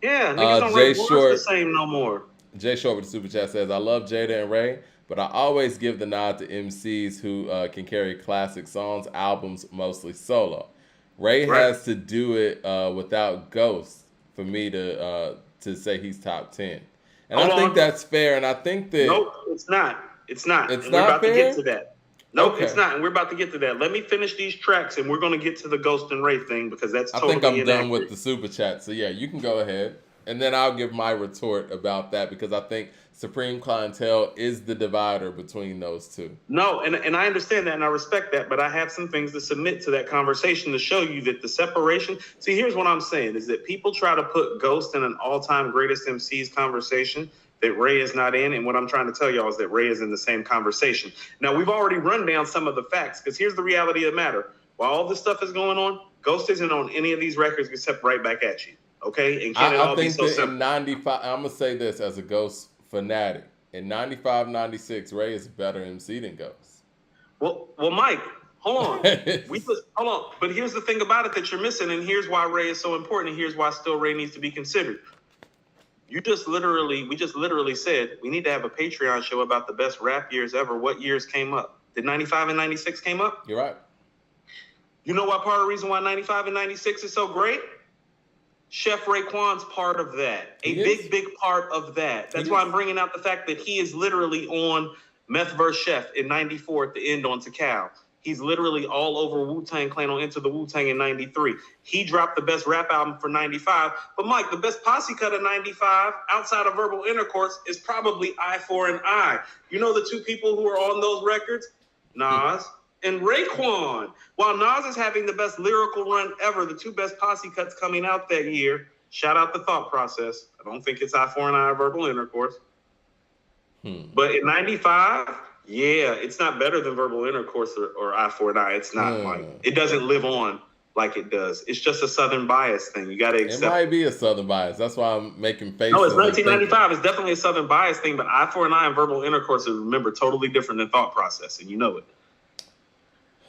Yeah, niggas don't write bars the same no more. Jay Short with the super chat says, I love Jada and Ray, but I always give the nod to MCs who can carry classic songs, albums, mostly solo. Ray has to do it without Ghost for me to say he's top 10. And I think that's fair, and I think that... Nope, it's not. It's not. It's and not we're about fair? to get to that. Nope, okay. It's not, and we're about to get to that. Let me finish these tracks, and we're going to get to the Ghost and Ray thing, because that's totally I think I'm done with the super chat, so yeah, you can go ahead. And then I'll give my retort about that, because I think Supreme Clientele is the divider between those two. No, and I understand that, and I respect that, but I have some things to submit to that conversation to show you that the separation... See, here's what I'm saying, is that people try to put Ghost in an all-time greatest MCs conversation that Ray is not in, and what I'm trying to tell y'all is that Ray is in the same conversation. Now, we've already run down some of the facts, because here's the reality of the matter. While all this stuff is going on, Ghost isn't on any of these records except Right Back at You. Okay, and can it all be so simple? I think that in 95, I'm gonna say this as a Ghost fanatic. In 95, 96, Ray is a better MC than Ghost. Well, Mike, hold on. Hold on. But here's the thing about it that you're missing, and here's why Ray is so important, and here's why still Ray needs to be considered. We just literally said we need to have a Patreon show about the best rap years ever. What years came up? Did 95 and 96 came up? You're right. You know what part of the reason why 95 and 96 is so great? Chef Raekwon's part of that. Big part of that. That's why I'm bringing out the fact that he is literally on Meth vs. Chef in 94 at the end on Takao. He's literally all over Wu-Tang Clan on Into the Wu-Tang in 93. He dropped the best rap album for 95. But Mike, the best posse cut of 95 outside of Verbal Intercourse is probably Eye for an Eye. You know the two people who are on those records? Nas and Raekwon. While Nas is having the best lyrical run ever, the two best posse cuts coming out that year, shout out the Thought Process. I don't think it's Eye for an Eye or Verbal Intercourse. But in 95, yeah, it's not better than Verbal Intercourse or Eye for an Eye. It's not, Mike. It doesn't live on like it does. It's just a Southern bias thing. You got to accept it. It might be a Southern bias. That's why I'm making faces. No, it's 1995. It's definitely a Southern bias thing, but Eye for an Eye and Verbal Intercourse is, remember, totally different than Thought Process, and you know it.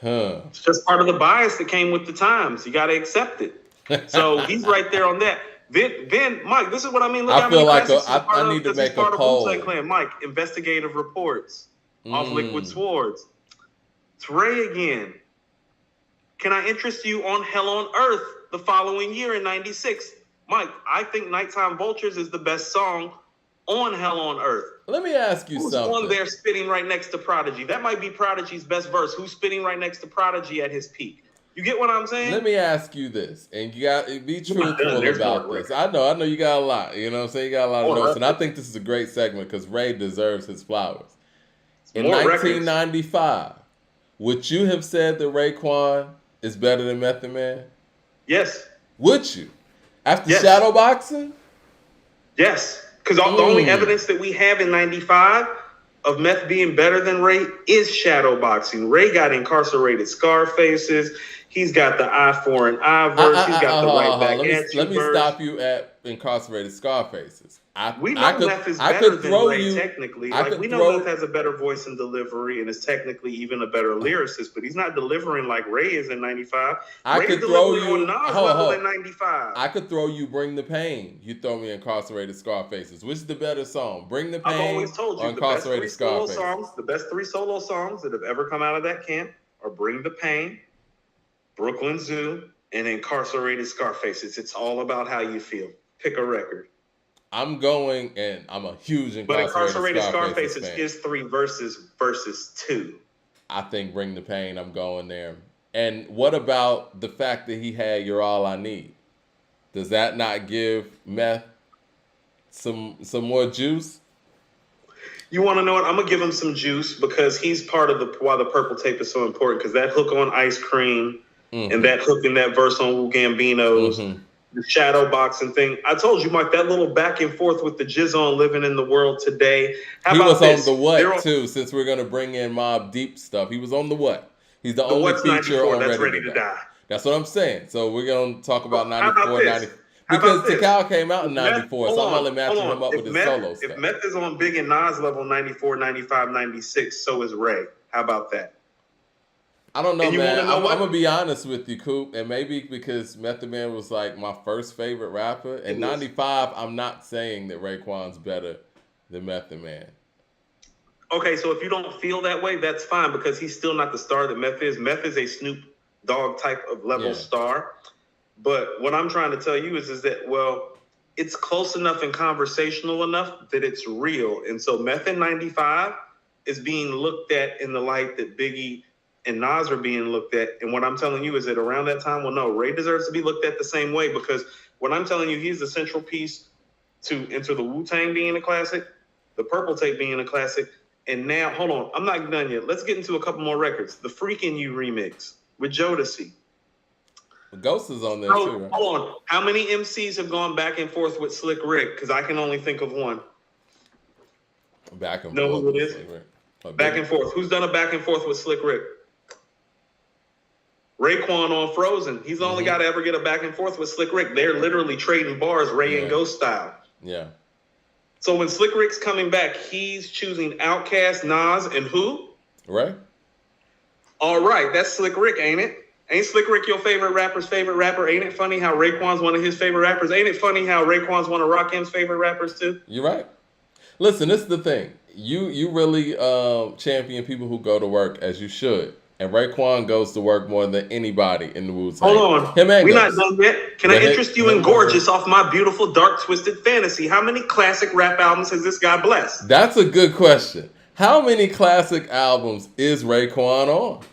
It's just part of the bias that came with the times. You got to accept it. So he's right there on that. Then, Mike, this is what I mean. Look, I feel like I need to make a poll. Mike, investigative reports off Liquid Swords. It's Ray again. Can I interest you on Hell on Earth the following year in 96? Mike, I think Nighttime Vultures is the best song on Hell on Earth. Let me ask you Who's something. on there spitting right next to Prodigy? That might be Prodigy's best verse. Who's spitting right next to Prodigy at his peak? You get what I'm saying? Let me ask you this, and you got to be truthful about this. I know you got a lot. You know what I'm saying? You got a lot of notes, and I think this is a great segment because Ray deserves his flowers. In 1995, would you have said that Raekwon is better than Method Man? Yes. Would you? After shadowboxing? Yes. Because the only evidence that we have in 95 of Meth being better than Ray is shadowboxing. Ray got incarcerated Scarfaces. He's got the eye for an eye verse. He's got the right back at you. Let me stop you at incarcerated Scarfaces. We know Meth is better than Ray technically. We know Meth has a better voice and delivery and is technically even a better lyricist, but he's not delivering like Ray is in 95. I could throw you on Nas level in 95. I could throw you Bring the Pain. You throw me Incarcerated Scarfaces. Which is the better song? Bring the Pain. I've always told you Incarcerated Scarfaces. The best three solo songs that have ever come out of that camp are Bring the Pain, Brooklyn Zoo, and Incarcerated Scarfaces. It's all about how you feel. Pick a record. I'm going, and I'm a huge Incarcerated Scarfaces is 3 versus 2. I think Bring the Pain, I'm going there. And what about the fact that he had You're All I Need? Does that not give Meth some more juice? You want to know what? I'm going to give him some juice because he's part of why the Purple Tape is so important, because that hook on Ice Cream and that hook in that verse on Wu Gambino's, the shadow boxing thing. I told you, Mike, that little back and forth with the Jizz on Living in the World Today. He was on the What, too, since we're going to bring in Mobb Deep stuff. He was on the What. He's the only feature on Ready to Die. That's what I'm saying. So we're going to talk about 94, 94. Because Tikal came out in 94, so I'm only matching him up with his solo stuff. If Meth is on Big and Nas level 94, 95, 96, so is Ray. How about that? I don't know, man. I'm going to be honest with you, Coop, and maybe because Method Man was like my first favorite rapper. In 95, I'm not saying that Raekwon's better than Method Man. Okay, so if you don't feel that way, that's fine because he's still not the star that Meth is. Meth is a Snoop Dogg type of level star. But what I'm trying to tell you is that, well, it's close enough and conversational enough that it's real. And so Meth in 95 is being looked at in the light that Biggie and Nas are being looked at. And what I'm telling you is that around that time, well, no, Ray deserves to be looked at the same way because what I'm telling you, he's the central piece to Enter the Wu-Tang being a classic, the Purple Tape being a classic. And now, hold on, I'm not done yet. Let's get into a couple more records. The Freakin' You remix with Jodeci. Ghost is on there too, right? Hold on. How many MCs have gone back and forth with Slick Rick? Because I can only think of one. Back and forth. Know who it is? Back and forth. Who's done a back and forth with Slick Rick? Raekwon on Frozen. He's the only guy to ever get a back and forth with Slick Rick. They're literally trading bars, Ray and Ghost style. Yeah. So when Slick Rick's coming back, he's choosing Outkast, Nas, and who? Ray. All right, that's Slick Rick, ain't it? Ain't Slick Rick your favorite rapper's favorite rapper? Ain't it funny how Raekwon's one of his favorite rappers? Ain't it funny how Raekwon's one of Rakim's favorite rappers too? You're right. Listen, this is the thing. You really champion people who go to work as you should. And Raekwon goes to work more than anybody in the Wu-Tang. Hold on. We're not done yet. Can I interest you in Gorgeous off my beautiful dark twisted fantasy? How many classic rap albums has this guy blessed? That's a good question. How many classic albums is Raekwon on?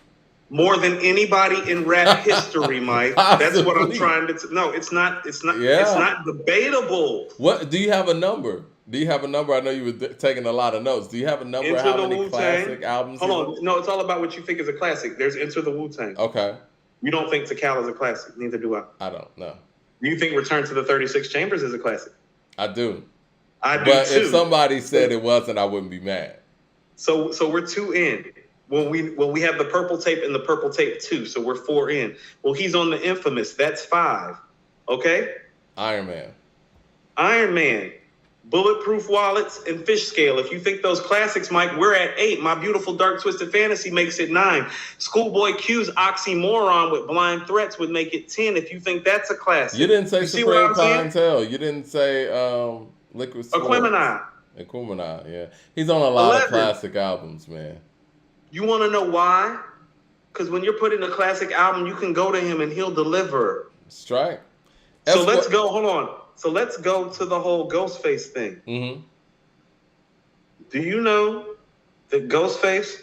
More than anybody in rap history, Mike. That's what I'm trying to. No, it's not. It's not debatable. What do you have a number? Do you have a number? I know you were taking a lot of notes. Do you have a number of how many classic albums? Hold on. No, it's all about what you think is a classic. There's Enter the Wu-Tang. Okay. You don't think Tikal is a classic. Neither do I. I don't know. Do you think Return to the 36 Chambers is a classic? I do. I do but too. If somebody said it wasn't, I wouldn't be mad. So we're 2 in. When we have the Purple Tape and the Purple Tape 2, so we're 4 in. Well, he's on the Infamous. That's 5. Okay? Iron Man. Bulletproof Wallets, and Fish Scale. If you think those classics, Mike, we're at 8. My Beautiful Dark Twisted Fantasy makes it 9. Schoolboy Q's Oxymoron with Blind Threats would make it 10. If you think that's a classic. You didn't say Supreme Clientele. You didn't say Liquid Swords. Aquemini, yeah. He's on a lot of classic albums, man. You want to know why? Because when you're putting a classic album, you can go to him and he'll deliver. Strike. So let's go. Hold on. So let's go to the whole Ghostface thing. Mm-hmm. Do you know that Ghostface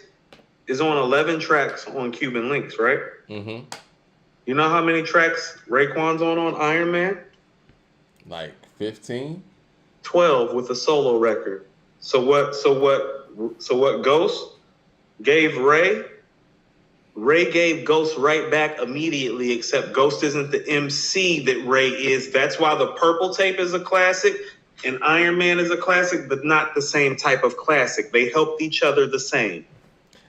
is on 11 tracks on Cuban Links, right? Mm-hmm. You know how many tracks Raekwon's on Iron Man? Like 15? 12 with a solo record. So what Ghost gave Ray? Ray gave Ghost right back immediately, except Ghost isn't the MC that Ray is. That's why the Purple Tape is a classic and Iron Man is a classic, but not the same type of classic. They helped each other the same.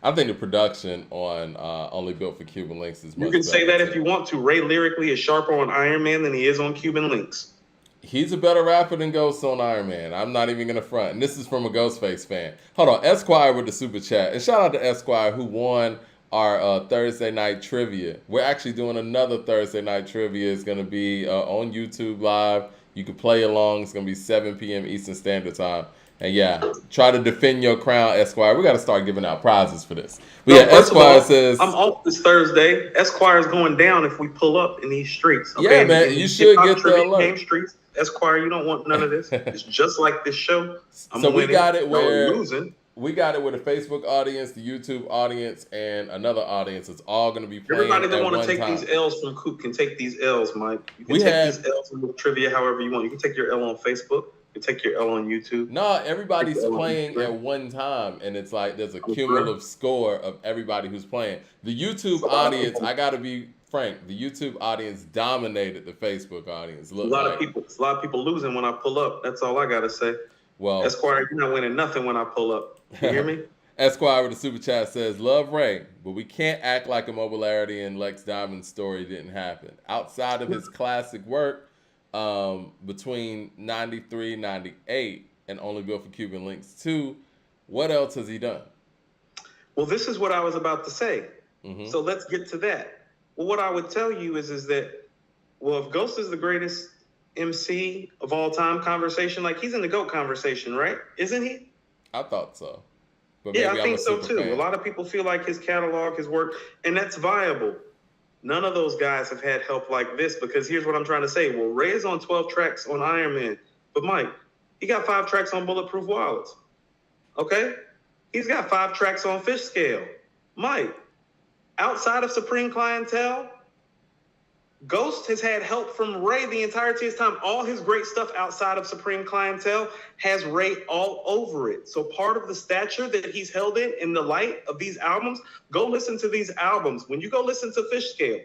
I think the production on Only Built for Cuban Links is much better. You can say that if you want to. Ray lyrically is sharper on Iron Man than he is on Cuban Links. He's a better rapper than Ghost on Iron Man. I'm not even going to front. And this is from a Ghostface fan. Hold on. Esquire with the super chat. And shout out to Esquire who won our Thursday night trivia. We're actually doing another Thursday night trivia. It's going to be on YouTube Live. You can play along. It's going to be 7 p.m. Eastern Standard Time. And yeah, try to defend your crown, Esquire. We got to start giving out prizes for this. But yeah, Esquire says... I'm off this Thursday. Esquire's going down if we pull up in these streets. Okay? Yeah, man. You should get the alert. Streets. Esquire, you don't want none of this. It's just like this show. So we got it where... We got it with a Facebook audience, the YouTube audience, and another audience. It's all going to be playing Everybody that want to take time. These L's from Coop can take these L's, Mike. You can take these L's from trivia however you want. You can take your L on Facebook. You can take your L on YouTube. No, everybody's playing at one time, and it's like there's a cumulative score of everybody who's playing. The YouTube audience, I got to be frank, the YouTube audience dominated the Facebook audience. A lot of people losing when I pull up. That's all I got to say. Well, Esquire, you're not winning nothing when I pull up. You hear me? Esquire with the super chat says, love Ray, but we can't act like Immobiliarity and Lex Diamond's story didn't happen. Outside of his classic work between 93, 98, and Only Built for Cuban Links 2, what else has he done? Well, this is what I was about to say. Mm-hmm. So let's get to that. Well, what I would tell you is that, well, if Ghost is the greatest MC of all time conversation, like he's in the GOAT conversation, right? Isn't he? I thought so. But yeah, I think so too. Fan. A lot of people feel like his catalog, his work, and that's viable. None of those guys have had help like this because here's what I'm trying to say. Well, Ray is on 12 tracks on Iron Man, but Mike, he got 5 tracks on Bulletproof Wallets. Okay? He's got 5 tracks on Fish Scale. Mike, outside of Supreme Clientele, Ghost has had help from Ray the entirety of his time. All his great stuff outside of Supreme Clientele has Ray all over it. So part of the stature that he's held in the light of these albums, go listen to these albums. When you go listen to Fish Scale,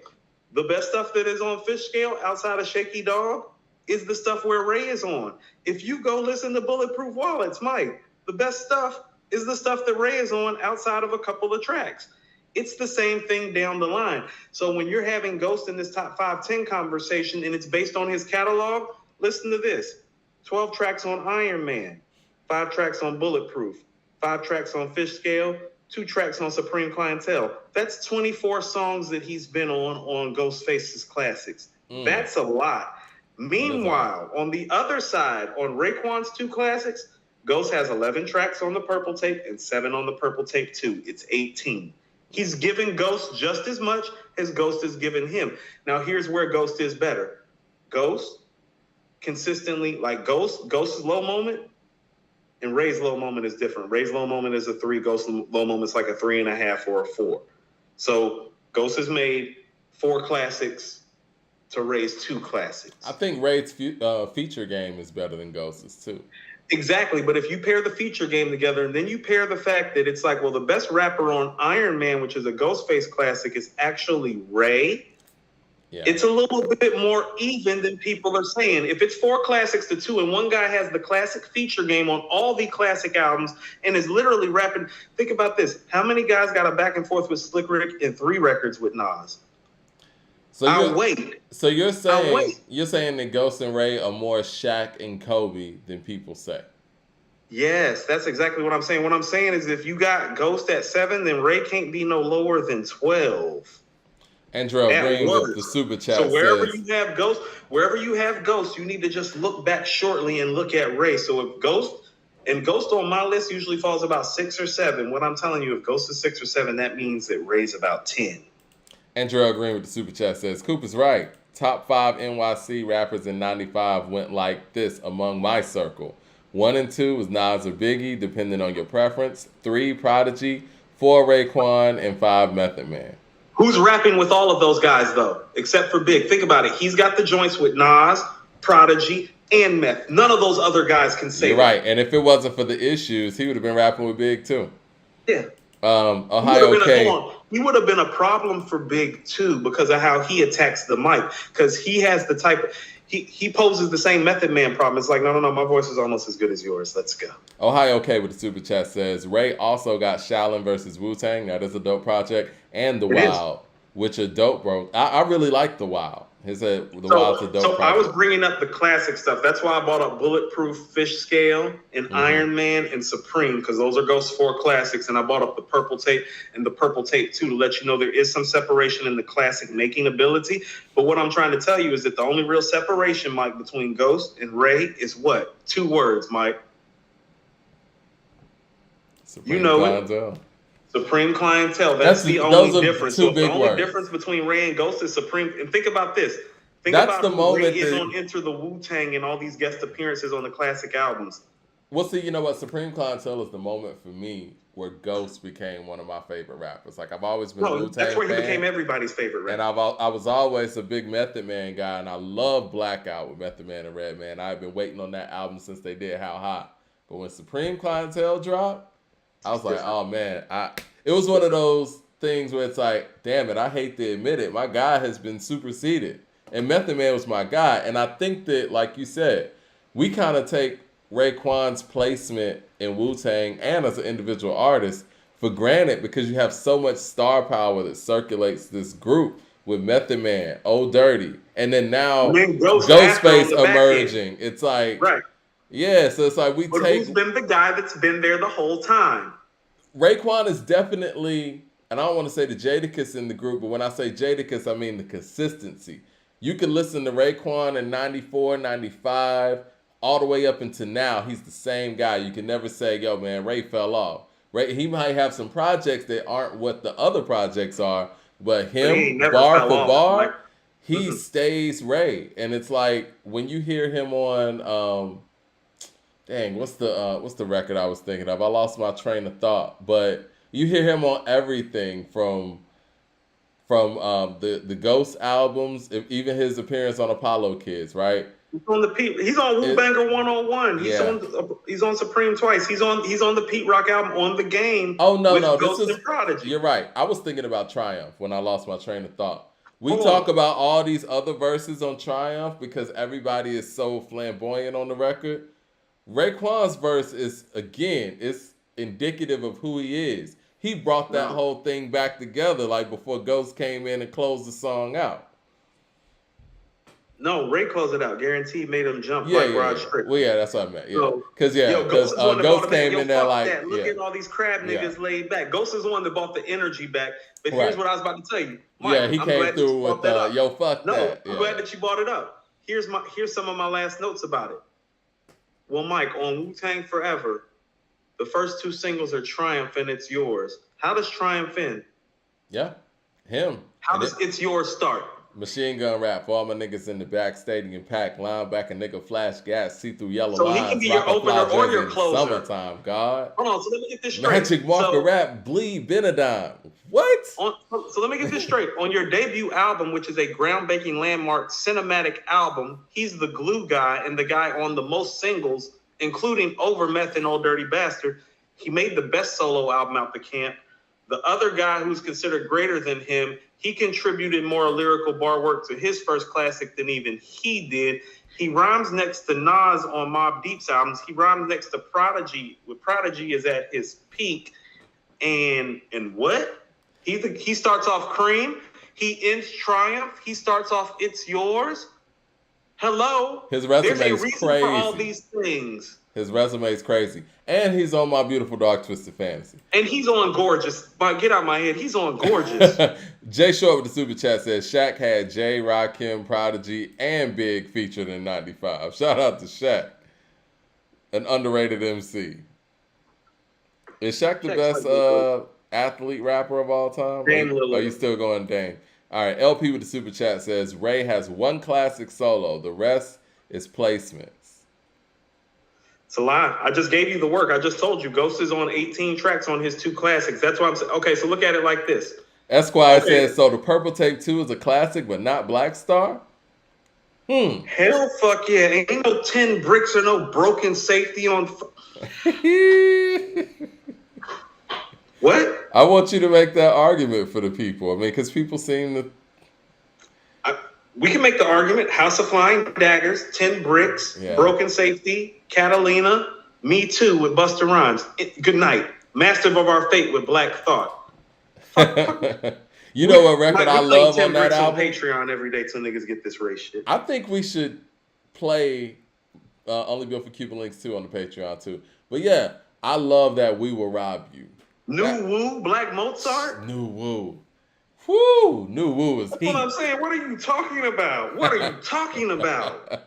the best stuff that is on Fish Scale outside of Shaky Dog is the stuff where Ray is on. If you go listen to Bulletproof Wallets, Mike, the best stuff is the stuff that Ray is on outside of a couple of tracks. It's the same thing down the line. So when you're having Ghost in this top 5-10 conversation and it's based on his catalog, listen to this. 12 tracks on Iron Man, 5 tracks on Bulletproof, 5 tracks on Fish Scale, 2 tracks on Supreme Clientele. That's 24 songs that he's been on Ghostface's classics. That's a lot. Meanwhile, on the other side, on Raekwon's 2 classics, Ghost has 11 tracks on the Purple Tape and 7 on the Purple Tape 2. It's 18. He's given Ghost just as much as Ghost has given him. Now, here's where Ghost is better. Ghost consistently, like Ghost's low moment and Ray's low moment is different. Ray's low moment is a 3. Ghost's low moment is like a 3.5 or a 4. So Ghost has made 4 classics to Ray's 2 classics. I think Ray's feature game is better than Ghost's too. Exactly, but if you pair the feature game together and then you pair the fact that it's like, well, the best rapper on Iron Man, which is a Ghostface classic, is actually Ray. Yeah. It's a little bit more even than people are saying. If it's 4 classics to 2 and one guy has the classic feature game on all the classic albums and is literally rapping, think about this. How many guys got a back and forth with Slick Rick and 3 records with Nas? So you're saying that Ghost and Ray are more Shaq and Kobe than people say. Yes, that's exactly what I'm saying. What I'm saying is if you got Ghost at 7, then Ray can't be no lower than 12. Andrew Green with the super chat. So wherever you have Ghost, you need to just look back shortly and look at Ray. So if Ghost on my list usually falls about 6 or 7. What I'm telling you, if Ghost is 6 or 7, that means that Ray's about 10. Andrell Green with the super chat says, Coop is right. Top 5 NYC rappers in 95 went like this among my circle. 1 and 2 was Nas or Biggie, depending on your preference. 3, Prodigy. 4, Raekwon. And 5, Method Man. Who's rapping with all of those guys, though, except for Big? Think about it. He's got the joints with Nas, Prodigy, and Meth. None of those other guys can say You're right. And if it wasn't for the issues, he would have been rapping with Big, too. Yeah. Ohio K. He would have been a problem for Big, too, because of how he attacks the mic. Because he has the type... He poses the same Method Man problem. It's like, no, my voice is almost as good as yours. Let's go. Ohio K with the super chat says, Ray also got Shaolin versus Wu-Tang. That is a dope project. And The Wild, which are dope, bro. I really like The Wild. Wild's a dope project. I was bringing up the classic stuff. That's why I bought up Bulletproof Fish Scale and Iron Man and Supreme, because those are Ghost 4 classics. And I bought up the Purple Tape and the Purple Tape 2 to let you know there is some separation in the classic making ability. But what I'm trying to tell you is that the only real separation, Mike, between Ghost and Ray is what? 2 words, Mike. Supreme Clientele. Supreme Clientele. That's the only difference. The only difference between Ray and Ghost is Supreme. And think about this. That's about the moment Ray is on Enter the Wu-Tang and all these guest appearances on the classic albums. Well, see, you know what? Supreme Clientele is the moment for me where Ghost became one of my favorite rappers. Like, I've always been a Wu-Tang that's where he fan, became everybody's favorite rapper. And I was always a big Method Man guy, and I love Blackout with Method Man and Redman. I've been waiting on that album since they did How Hot. But when Supreme Clientele dropped, I was like, oh, man. It was one of those things where it's like, damn it, I hate to admit it. My guy has been superseded. And Method Man was my guy. And I think that, like you said, we kind of take Raekwon's placement in Wu-Tang and as an individual artist for granted because you have so much star power that circulates this group with Method Man, Old Dirty, and then now Ghostface emerging. It's like, right. Yeah, so it's like who's been the guy that's been there the whole time? Raekwon is definitely, and I don't want to say the Jadakiss in the group, but when I say Jadakiss, I mean the consistency. You can listen to Raekwon in 94, 95, all the way up until now. He's the same guy. You can never say, yo, man, Ray fell off. Ray, he might have some projects that aren't what the other projects are, but him, bar for bar, he stays Ray. And it's like, when you hear him on... Dang, what's the record I was thinking of? I lost my train of thought. But you hear him on everything from the Ghost albums, even his appearance on Apollo Kids, right? He's on Wu Banger 101. He's on Supreme twice. He's on the Pete Rock album On the Game. Oh no, this is Prodigy. You're right. I was thinking about Triumph when I lost my train of thought. We talk about all these other verses on Triumph because everybody is so flamboyant on the record. Raekwon's verse is, again, it's indicative of who he is. He brought that whole thing back together, like before Ghost came in and closed the song out. No, Ray closed it out. Guaranteed made him jump Rod Strick. Well, yeah, that's what I meant. Yeah, because Ghost came in there like, look at all these crab niggas laid back. Ghost is the one that bought the energy back. But here's what I was about to tell you. Mike, he came through with yo, fuck that. I'm glad that you brought it up. Here's some of my last notes about it. Well, Mike, on Wu-Tang Forever, the first 2 singles are Triumph and It's Yours. How does Triumph end? Yeah, him. How does It's Yours start? Machine gun rap for all my niggas in the back, stadium pack, linebacker nigga, flash gas, see through yellow lines. So he can be your opener or your closer. Summertime, God. Hold on, so let me get this straight. Magic Marker rap, bleed Benadine. What? So let me get this straight. On your debut album, which is a groundbreaking landmark cinematic album, he's the glue guy and the guy on the most singles, including Over Meth and Old Dirty Bastard. He made the best solo album out the camp. The other guy who's considered greater than him, he contributed more lyrical bar work to his first classic than even he did. He rhymes next to Nas on Mobb Deep's albums. He rhymes next to Prodigy. Prodigy is at his peak. And what? He starts off Cream. He ends Triumph. He starts off It's Yours. Hello. His resume There's a is reason crazy. for all these things. His resume is crazy. And he's on My Beautiful Dark Twisted Fantasy. And he's on Gorgeous. Get out of my head. He's on Gorgeous. Jay Short with the super chat says Shaq had Jay, Rakim, Prodigy, and Big featured in 95. Shout out to Shaq. An underrated MC. Is Shaq the best athlete rapper of all time? Or are you still going Dame? All right, LP with the super chat says Ray has one classic solo. The rest is placements. It's a lie. I just gave you the work. I just told you Ghost is on 18 tracks on his 2 classics. That's why I'm saying. Okay, so look at it like this. Esquire says, so the Purple Tape 2 is a classic, but not Black Star? Hell fuck yeah. Ain't no 10 bricks or no broken safety on... What? I want you to make that argument for the people. I mean, because people seem to... We can make the argument. House of Flying Daggers, 10 bricks, Broken Safety, Catalina, Me Too with Busta Rhymes. Good night. Master of Our Fate with Black Thought. You know what record I love on that album? On Patreon every day till niggas get this race shit. I think we should play Only Built for Cuban Links 2 on the Patreon too. But yeah, I love that We Will Rob You. Woo, Black Mozart? New Woo. Woo! New Woo is That's what I'm saying. What are you talking about? What are you talking about?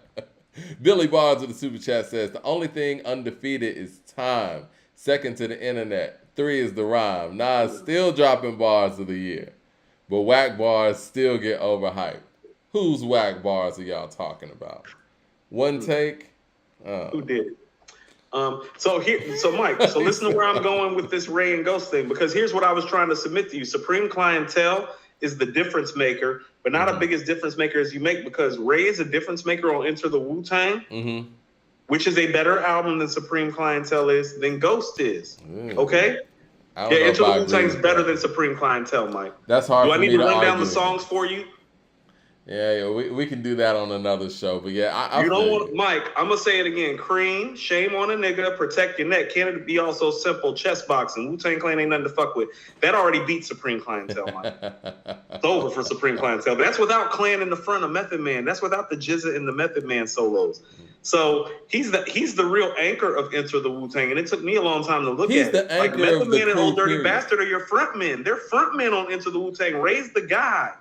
Billy Barnes with the super chat says, the only thing undefeated is time. Second to the internet. 3 is the rhyme. Nas still dropping bars of the year. But whack bars still get overhyped. Whose whack bars are y'all talking about? One take? Who did it? So Mike, so listen to where I'm going with this Ray and Ghost thing, because here's what I was trying to submit to you. Supreme Clientele is the difference maker, but not a biggest difference maker as you make, because Ray is a difference maker on Enter the Wu-Tang, which is a better album than Supreme Clientele is, than Ghost is. Okay? Enter the Wu-Tang is better than Supreme Clientele, Mike. That's hard for me to argue. Do I need to run down the songs for you? Yeah, we can do that on another show. But yeah, you don't want, Mike, I'm going to say it again. Cream, Shame on a Nigga, Protect Your Neck, Can It Be Also Simple, Chess Boxing, Wu-Tang Clan Ain't Nothing to Fuck With. That already beat Supreme Clientele, Mike. It's over for Supreme Clientele. But that's without Clan in the front of Method Man. That's without the Jizza and the Method Man solos. So he's the real anchor of Enter the Wu-Tang, and it took me a long time to look at it. Like Method Man and Old Dirty Bastard are your front men. They're front men on Enter the Wu-Tang. Ray's the guy.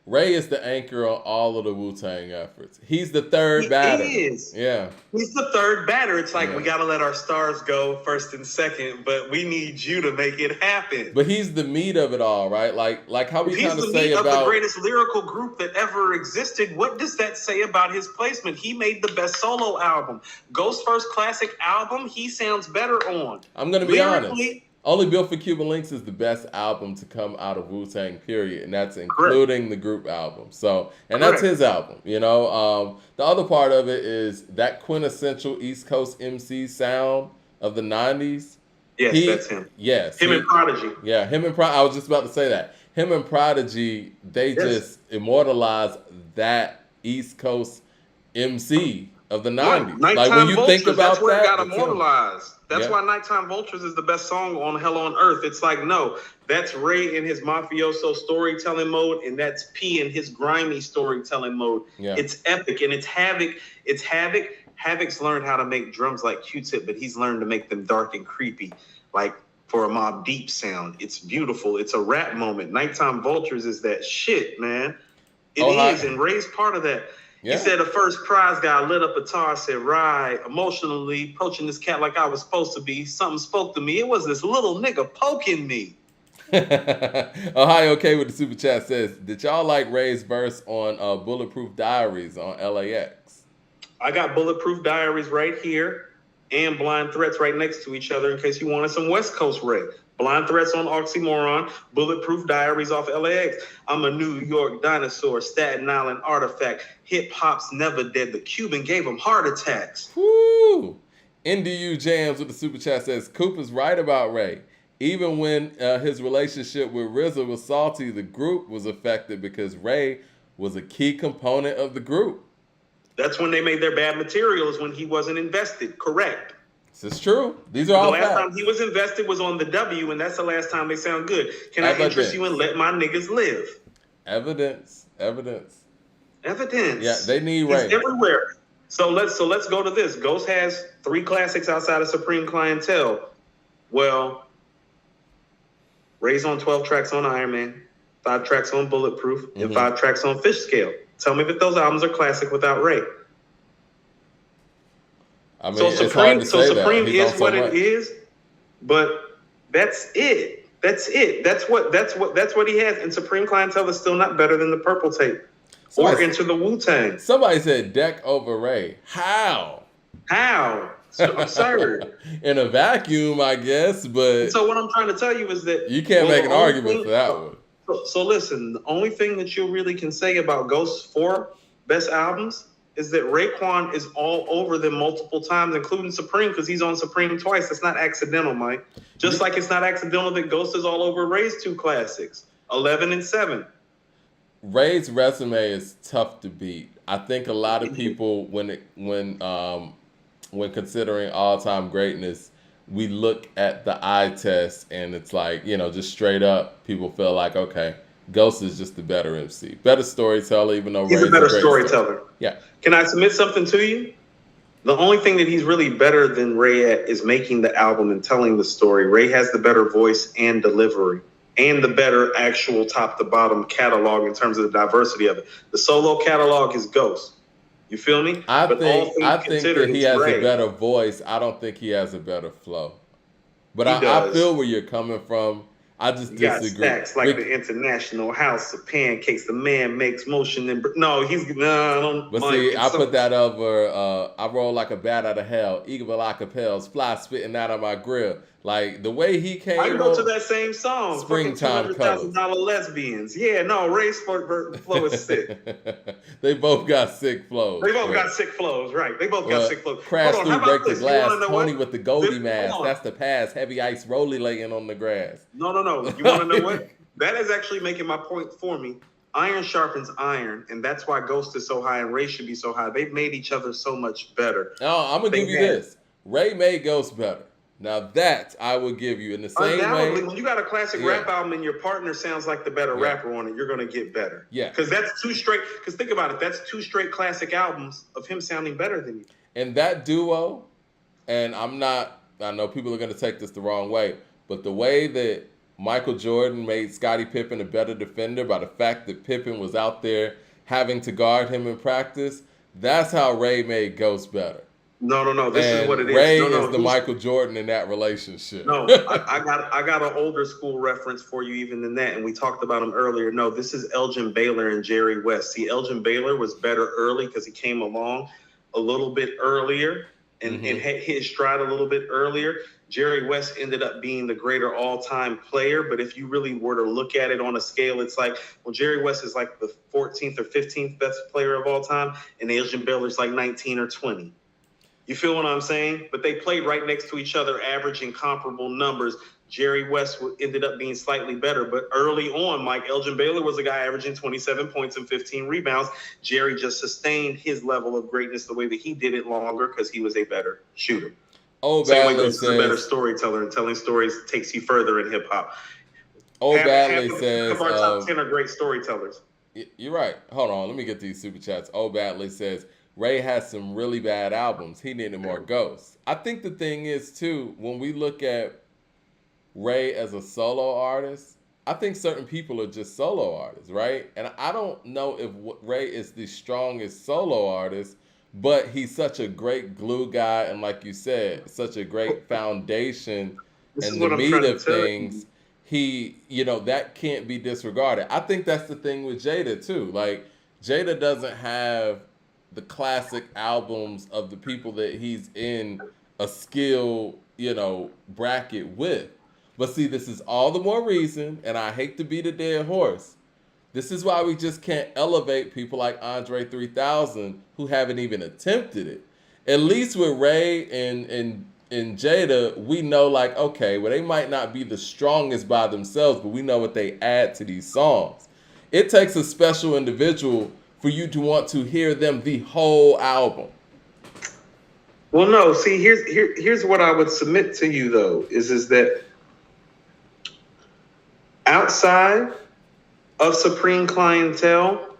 Ray is the anchor on all of the Wu-Tang efforts. He's the third batter. He is. Yeah. He's the third batter. It's like, we got to let our stars go first and second, but we need you to make it happen. But he's the meat of it all, right? Like how we kind of say about... He's the meat of the greatest lyrical group that ever existed. What does that say about his placement? He made the best solo album. Ghost's first classic album, he sounds better on. I'm going to be honest. Only Built for Cuban Links is the best album to come out of Wu-Tang, period. And that's including the group album. So, and that's his album, you know. The other part of it is that quintessential East Coast MC sound of the 90s. Yes, that's him. Yes. Him and Prodigy. Yeah, him and Prodigy. I was just about to say that. Him and Prodigy, they just immortalized that East Coast MC of the 90s. Like when you think about that's where that, it got immortalized. That's why Nighttime Vultures is the best song on Hell on Earth. It's like, no, that's Ray in his mafioso storytelling mode, and that's P in his grimy storytelling mode. Yeah. It's epic, and it's Havoc. It's Havoc. Havoc's learned how to make drums like Q-Tip, but he's learned to make them dark and creepy, like for a Mobb Deep sound. It's beautiful. It's a rap moment. Nighttime Vultures is that shit, man. It is, and Ray's part of that. Yeah. He said the first prize guy lit up a tar. I said, right, emotionally approaching this cat like I was supposed to be. Something spoke to me. It was this little nigga poking me. Ohio K with the super chat says, did y'all like Ray's verse on Bulletproof Diaries on LAX? I got Bulletproof Diaries right here and Blind Threats right next to each other in case you wanted some West Coast Ray. Blind Threats on Oxymoron, Bulletproof Diaries off LAX. I'm a New York dinosaur, Staten Island artifact. Hip-hop's never dead. The Cuban gave him heart attacks. Woo! NDU Jams with the super chat says, Cooper's right about Ray. Even when his relationship with RZA was salty, the group was affected because Ray was a key component of the group. That's when they made their bad materials, when he wasn't invested. Correct. This is true. These are all facts. The last time he was invested was on the W, and that's the last time they sound good. Can I interest you in Let My Niggas Live? Evidence. Yeah, they need Ray. He's everywhere. So let's go to this. Ghost has 3 classics outside of Supreme Clientele. Well, Ray's on 12 tracks on Iron Man, 5 tracks on Bulletproof, and 5 tracks on Fish Scale. Tell me if those albums are classic without Ray. I mean, Supreme is what it is, but that's it. That's it. That's what he has. And Supreme Clientele is still not better than the Purple Tape or Enter the Wu-Tang. Somebody said Deck over Ray. How? So absurd. In a vacuum, I guess, but so what I'm trying to tell you is that you can't make an argument for that one. So listen, the only thing that you really can say about Ghost's 4 best albums is that Raekwon is all over them multiple times, including Supreme, because he's on Supreme twice. That's not accidental, Mike. Just like it's not accidental that Ghost is all over Ray's 2 classics, 11 and 7. Ray's resume is tough to beat. I think a lot of people, when considering all-time greatness, we look at the eye test, and it's like, just straight up, people feel like, okay, Ghost is just the better MC, better storyteller, even though he's Ray's a better storyteller. Yeah. Can I submit something to you? The only thing that he's really better than Ray at is making the album and telling the story. Ray has the better voice and delivery, and the better actual top to bottom catalog in terms of the diversity of it. The solo catalog is Ghost. You feel me? I think that he has a better voice. I don't think he has a better flow. But I feel where you're coming from. I just disagree. Stacks like the International House of Pancakes. The man makes motion and I put that over. I roll like a bat out of hell. Eagle acapels, fly spitting out of my grill. Like the way he came. I go to that same song. Springtime colors. $200,000 lesbians. Yeah, no, Ray's flow is sick. They both got sick flows. They both got sick flows, right? They both got sick flows. Crash through, break the glass. Tony with the Goldie mask. That's the pass. Heavy ice, Rolly laying on the grass. No. You want to know what? That is actually making my point for me. Iron sharpens iron, and that's why Ghost is so high and Ray should be so high. They've made each other so much better. No, I'm gonna give you this. Ray made Ghost better. Now that I would give you in the same way. When you got a classic rap album and your partner sounds like the better rapper on it, you're gonna get better. Yeah. Because that's 2 straight. Because think about it, that's 2 straight classic albums of him sounding better than you. And that duo, and I know people are gonna take this the wrong way, but the way that Michael Jordan made Scottie Pippen a better defender by the fact that Pippen was out there having to guard him in practice, that's how Ray made Ghost better. No. This is what it is. Ray is the Michael Jordan in that relationship. No, I got an older school reference for you even than that, and we talked about him earlier. No, this is Elgin Baylor and Jerry West. See, Elgin Baylor was better early because he came along a little bit earlier and hit his stride a little bit earlier. Jerry West ended up being the greater all-time player, but if you really were to look at it on a scale, it's like, well, Jerry West is like the 14th or 15th best player of all time, and Elgin Baylor's like 19 or 20. You feel what I'm saying? But they played right next to each other, averaging comparable numbers. Jerry West ended up being slightly better, but early on, Mike, Elgin Baylor was a guy averaging 27 points and 15 rebounds. Jerry just sustained his level of greatness the way that he did it longer because he was a better shooter. Same way Ghost is a better storyteller, and telling stories takes you further in hip hop. Badley says, half of our top 10 are great storytellers. You're right. Hold on, let me get these super chats. Badley says, Ray has some really bad albums. He needed more Ghosts. I think the thing is, too, when we look at Ray as a solo artist, I think certain people are just solo artists, right? And I don't know if Ray is the strongest solo artist, but he's such a great glue guy, and like you said, such a great foundation and the meat of things. He, that can't be disregarded. I think that's the thing with Jada, too. Like, Jada doesn't have the classic albums of the people that he's in a skill, bracket with. But see, this is all the more reason, and I hate to beat a dead horse. This is why we just can't elevate people like Andre 3000 who haven't even attempted it. At least with Ray and Jada, we know like, okay, well, they might not be the strongest by themselves, but we know what they add to these songs. It takes a special individual for you to want to hear them the whole album. Well, no, see, here's what I would submit to you, though, is that outside of Supreme Clientele,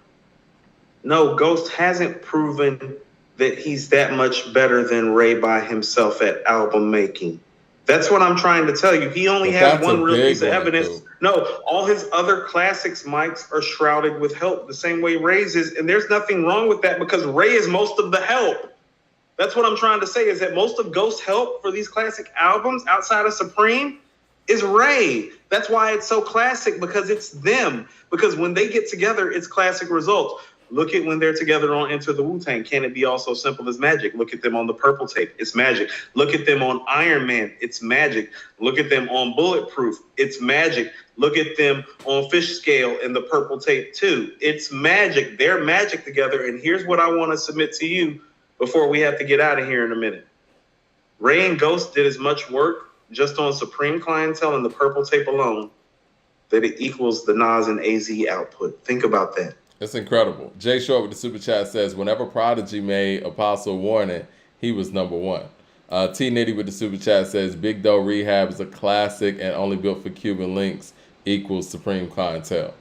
no, Ghost hasn't proven that he's that much better than Ray by himself at album making. That's what I'm trying to tell you. He only had one real piece of evidence. No, all his other classics, Mike's, are shrouded with help the same way Ray's is. And there's nothing wrong with that because Ray is most of the help. That's what I'm trying to say, is that most of Ghost's help for these classic albums outside of Supreme is Ray. That's why it's so classic, because it's them. Because when they get together, it's classic results. Look at when they're together on Enter the Wu-Tang. Can it be also simple as magic? Look at them on the Purple Tape. It's magic. Look at them on Iron Man. It's magic. Look at them on Bulletproof. It's magic. Look at them on Fish Scale and the Purple Tape too. It's magic. They're magic together. And here's what I want to submit to you before we have to get out of here in a minute. Ray and Ghost did as much work just on Supreme Clientele and the Purple Tape alone that it equals the Nas and AZ output. Think about that. It's incredible. Jay Short with the super chat says, whenever Prodigy made Apostle Warning, he was number one. T Nitty with the super chat says, Big Doe Rehab is a classic and only built for Cuban links equals Supreme Clientele.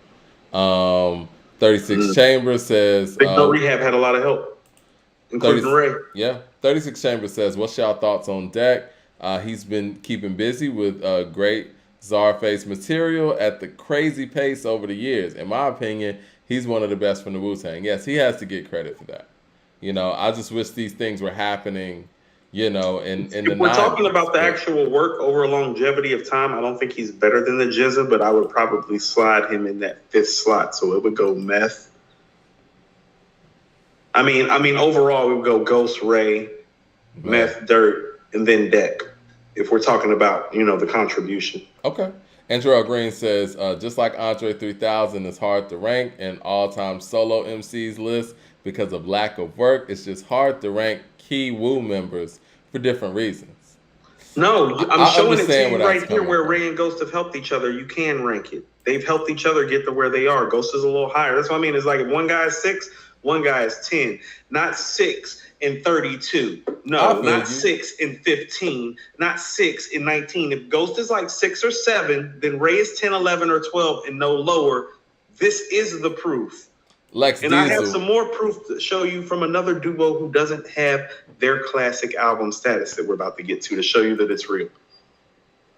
36 Chambers says, Big Doe Rehab had a lot of help, including Ray. Yeah. 36 Chambers says, what's y'all thoughts on Deck? He's been keeping busy with great Czarface material at the crazy pace over the years. In my opinion, he's one of the best from the Wu-Tang. Yes, he has to get credit for that. You know, I just wish these things were happening, you know, in the 90s. If we're talking about the actual work over a longevity of time, I don't think he's better than the GZA, but I would probably slide him in that fifth slot. So it would go Meth. I mean, overall, we would go Ghost, Ray, Meth, Dirt, and then Deck. If we're talking about, you know, the contribution. Okay. Andrew Green says, just like Andre 3000 is hard to rank in all-time solo MCs list because of lack of work, it's just hard to rank key Wu members for different reasons. No, I'm showing it to you right here where Ray and Ghost have helped each other. You can rank it. They've helped each other get to where they are. Ghost is a little higher. That's what I mean. It's like if one guy is 6, one guy is 10. Not 6 and 32. No, not 6 and 15. Not 6 and 19. If Ghost is like 6 or 7, then Ray is 10, 11, or 12 and no lower. This is the proof. Lex and Diesel. I have some more proof to show you from another duo who doesn't have their classic album status that we're about to get to show you that it's real.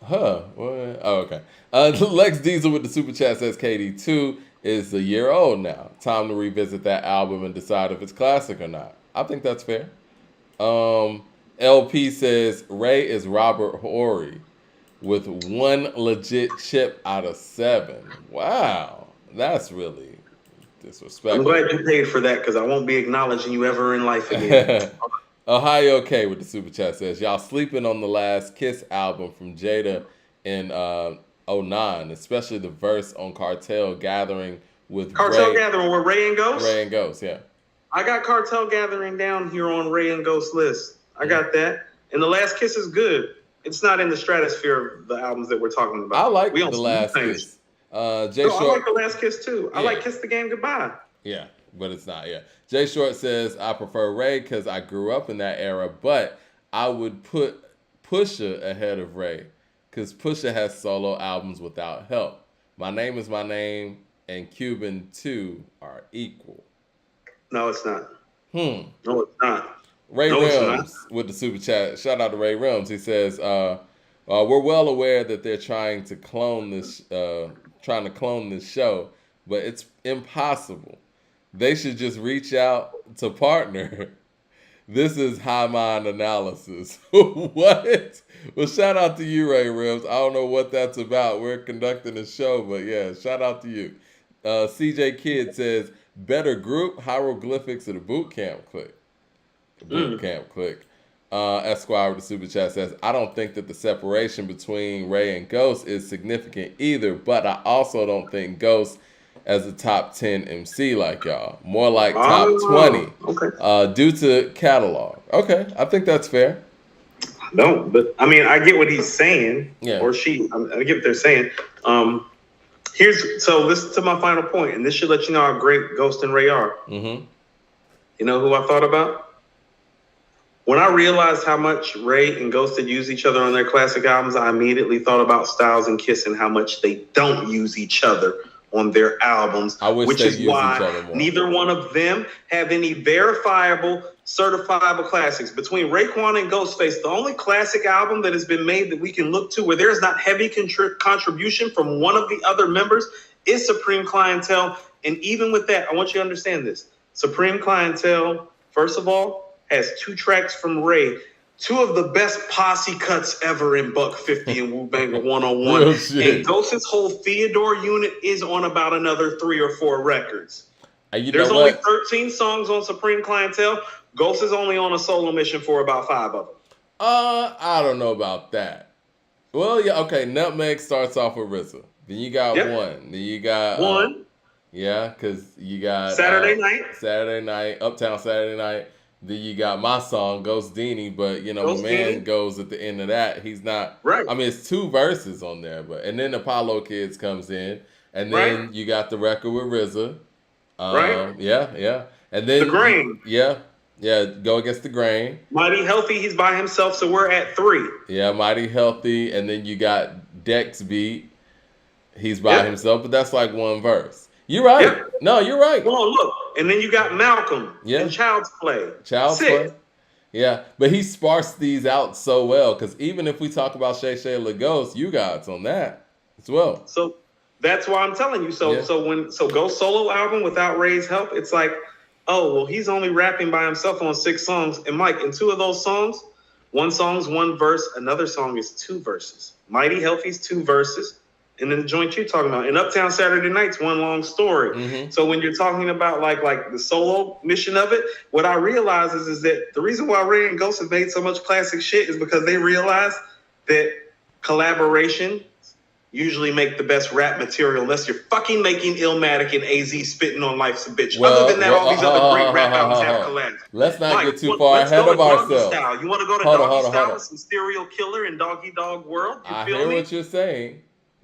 What? Oh, okay. Lex Diesel with the super chat says KD2 is a year old now. Time to revisit that album and decide if it's classic or not. I think that's fair. LP says Ray is Robert Horry with 1 legit chip out of 7. Wow, that's really disrespectful. I'm glad you paid for that because I won't be acknowledging you ever in life again. Ohio K with the super chat says y'all sleeping on the last Kiss album from Jada in 09, especially the verse on Cartel Gathering with Gathering with Ray and Ghost. Ray and Ghost, yeah. I got Cartel Gathering down here on Ray and Ghost list. I got that. And The Last Kiss is good. It's not in the stratosphere of the albums that we're talking about. I like The Last Kiss. I like The Last Kiss too. I like Kiss the Game Goodbye. Yeah, but it's not, yeah. Jay Short says, I prefer Ray because I grew up in that era, but I would put Pusha ahead of Ray because Pusha has solo albums without help. My Name Is My Name and Cuban 2 are equal. No, it's not. No, it's not. Ray Rims with the super chat. Shout out to Ray Rims. He says, we're well aware that they're trying to clone this show, but it's impossible. They should just reach out to partner. This is high mind analysis. What? Well, shout out to you, Ray Rims. I don't know what that's about. We're conducting a show, but yeah, shout out to you. CJ Kidd says, better group, Hieroglyphics of the Boot Camp Click. Esquire with the super chat says, I don't think that the separation between Ray and Ghost is significant either, but I also don't think Ghost as a top 10 MC like y'all. More like top 20. Okay. Due to catalog. Okay, I think that's fair. No, but I mean, I get what he's saying. Yeah. Or she. I get what they're saying. So listen to my final point, and this should let you know how great Ghost and Ray are. Mm-hmm. You know who I thought about? When I realized how much Ray and Ghost had used each other on their classic albums, I immediately thought about Styles and Kiss and how much they don't use each other on their albums, which is why neither one of them have any verifiable, certifiable classics. Between Raekwon and Ghostface, the only classic album that has been made that we can look to where there's not heavy contribution from one of the other members is Supreme Clientele. And even with that, I want you to understand this. Supreme Clientele, first of all, has 2 tracks from Ray two of the best posse cuts ever in Buck 50 and Wu Banger 101. Real shit. And Ghost's whole Theodore unit is on about another 3 or 4 records. There's only 13 songs on Supreme Clientele. Ghost is only on a solo mission for about 5 of them. I don't know about that. Well, yeah, okay. Nutmeg starts off with RZA. Then you got one. Then you got one. Yeah, because you got Saturday Night, Uptown Saturday Night. Then you got my song, Ghost Dini, but my man goes at the end of that. He's not right. I mean, it's 2 verses on there, and then Apollo Kids comes in, and then you got the record with RZA. Right. Yeah. And then The Grain. Yeah, Go Against the Grain. Mighty Healthy, he's by himself, so we're at 3. Yeah, Mighty Healthy, and then you got Dex Beat. He's by himself, but that's like 1 verse. You're right. Yep. No, you're right. Come on, look. And then you got Malcolm and Child's Play. Play. Yeah, but he sparsed these out so well, because even if we talk about Shay Shay Lagos, you guys on that as well. So that's why I'm telling you. So Ghost solo album without Ray's help, it's like, oh, well, he's only rapping by himself on 6 songs. And Mike, in 2 of those songs, one song's 1 verse, another song is 2 verses. Mighty Healthy's 2 verses. And then the joint you're talking about. And Uptown Saturday Night's 1 long story. Mm-hmm. So when you're talking about like the solo mission of it, what I realize is that the reason why Ray and Ghost have made so much classic shit is because they realize that collaboration usually make the best rap material unless you're fucking making Illmatic and AZ spitting on Life's a Bitch. Other than that, all these other great rap albums have collabs. Let's not get too far ahead of ourselves. Style. You want to go to Doggy Style with some Serial Killer and Doggy Dog World? I hear what you're saying.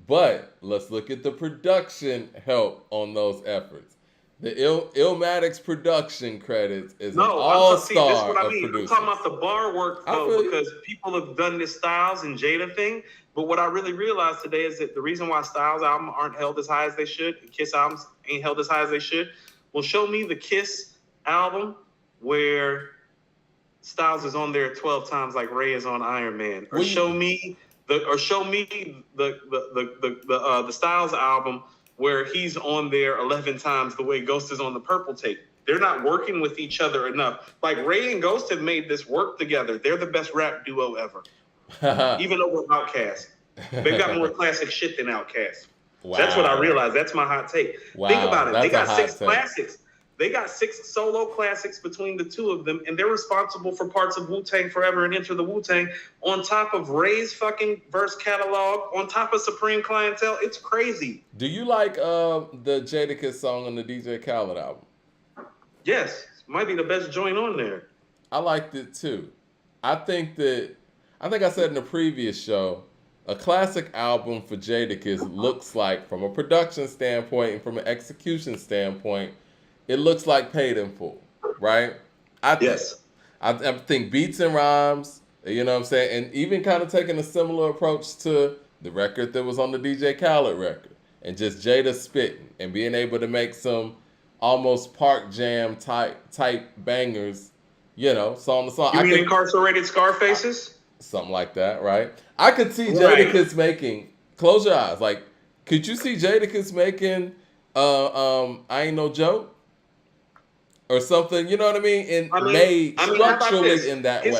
But let's look at the production help on those efforts. The Illmatic's production credits is an all-star of producers. I'm talking about the bar work, though, because people have done this Styles and Jada thing. But what I really realized today is that the reason why Styles albums aren't held as high as they should, and Kiss albums ain't held as high as they should, well, show me the Kiss album where Styles is on there 12 times like Ray is on Iron Man. Or show me the Styles album where he's on there 11 times the way Ghost is on the Purple Tape. They're not working with each other enough. Like Ray and Ghost have made this work together. They're the best rap duo ever. Even over Outkast. They've got more classic shit than Outkast. Wow. That's what I realized. That's my hot take. Wow. Think about it. They got 6 classics. They got 6 solo classics between the 2 of them, and they're responsible for parts of Wu-Tang Forever and Enter the Wu-Tang on top of Ray's fucking verse catalog, on top of Supreme Clientele. It's crazy. Do you like the Jadakiss song on the DJ Khaled album? Yes. Might be the best joint on there. I liked it too. I think I said in the previous show, a classic album for Jadakiss looks like, from a production standpoint and from an execution standpoint, it looks like Paid in Full, right? I think beats and rhymes, you know what I'm saying? And even kind of taking a similar approach to the record that was on the DJ Khaled record. And just Jada spitting and being able to make some almost Park Jam type bangers, song to song. You mean Incarcerated Scarfaces? Something like that, right? I could see Jadakiss making, close your eyes, like, could you see Jadakiss making I Ain't No Joke? Or something, you know what I mean? And made structurally in that way.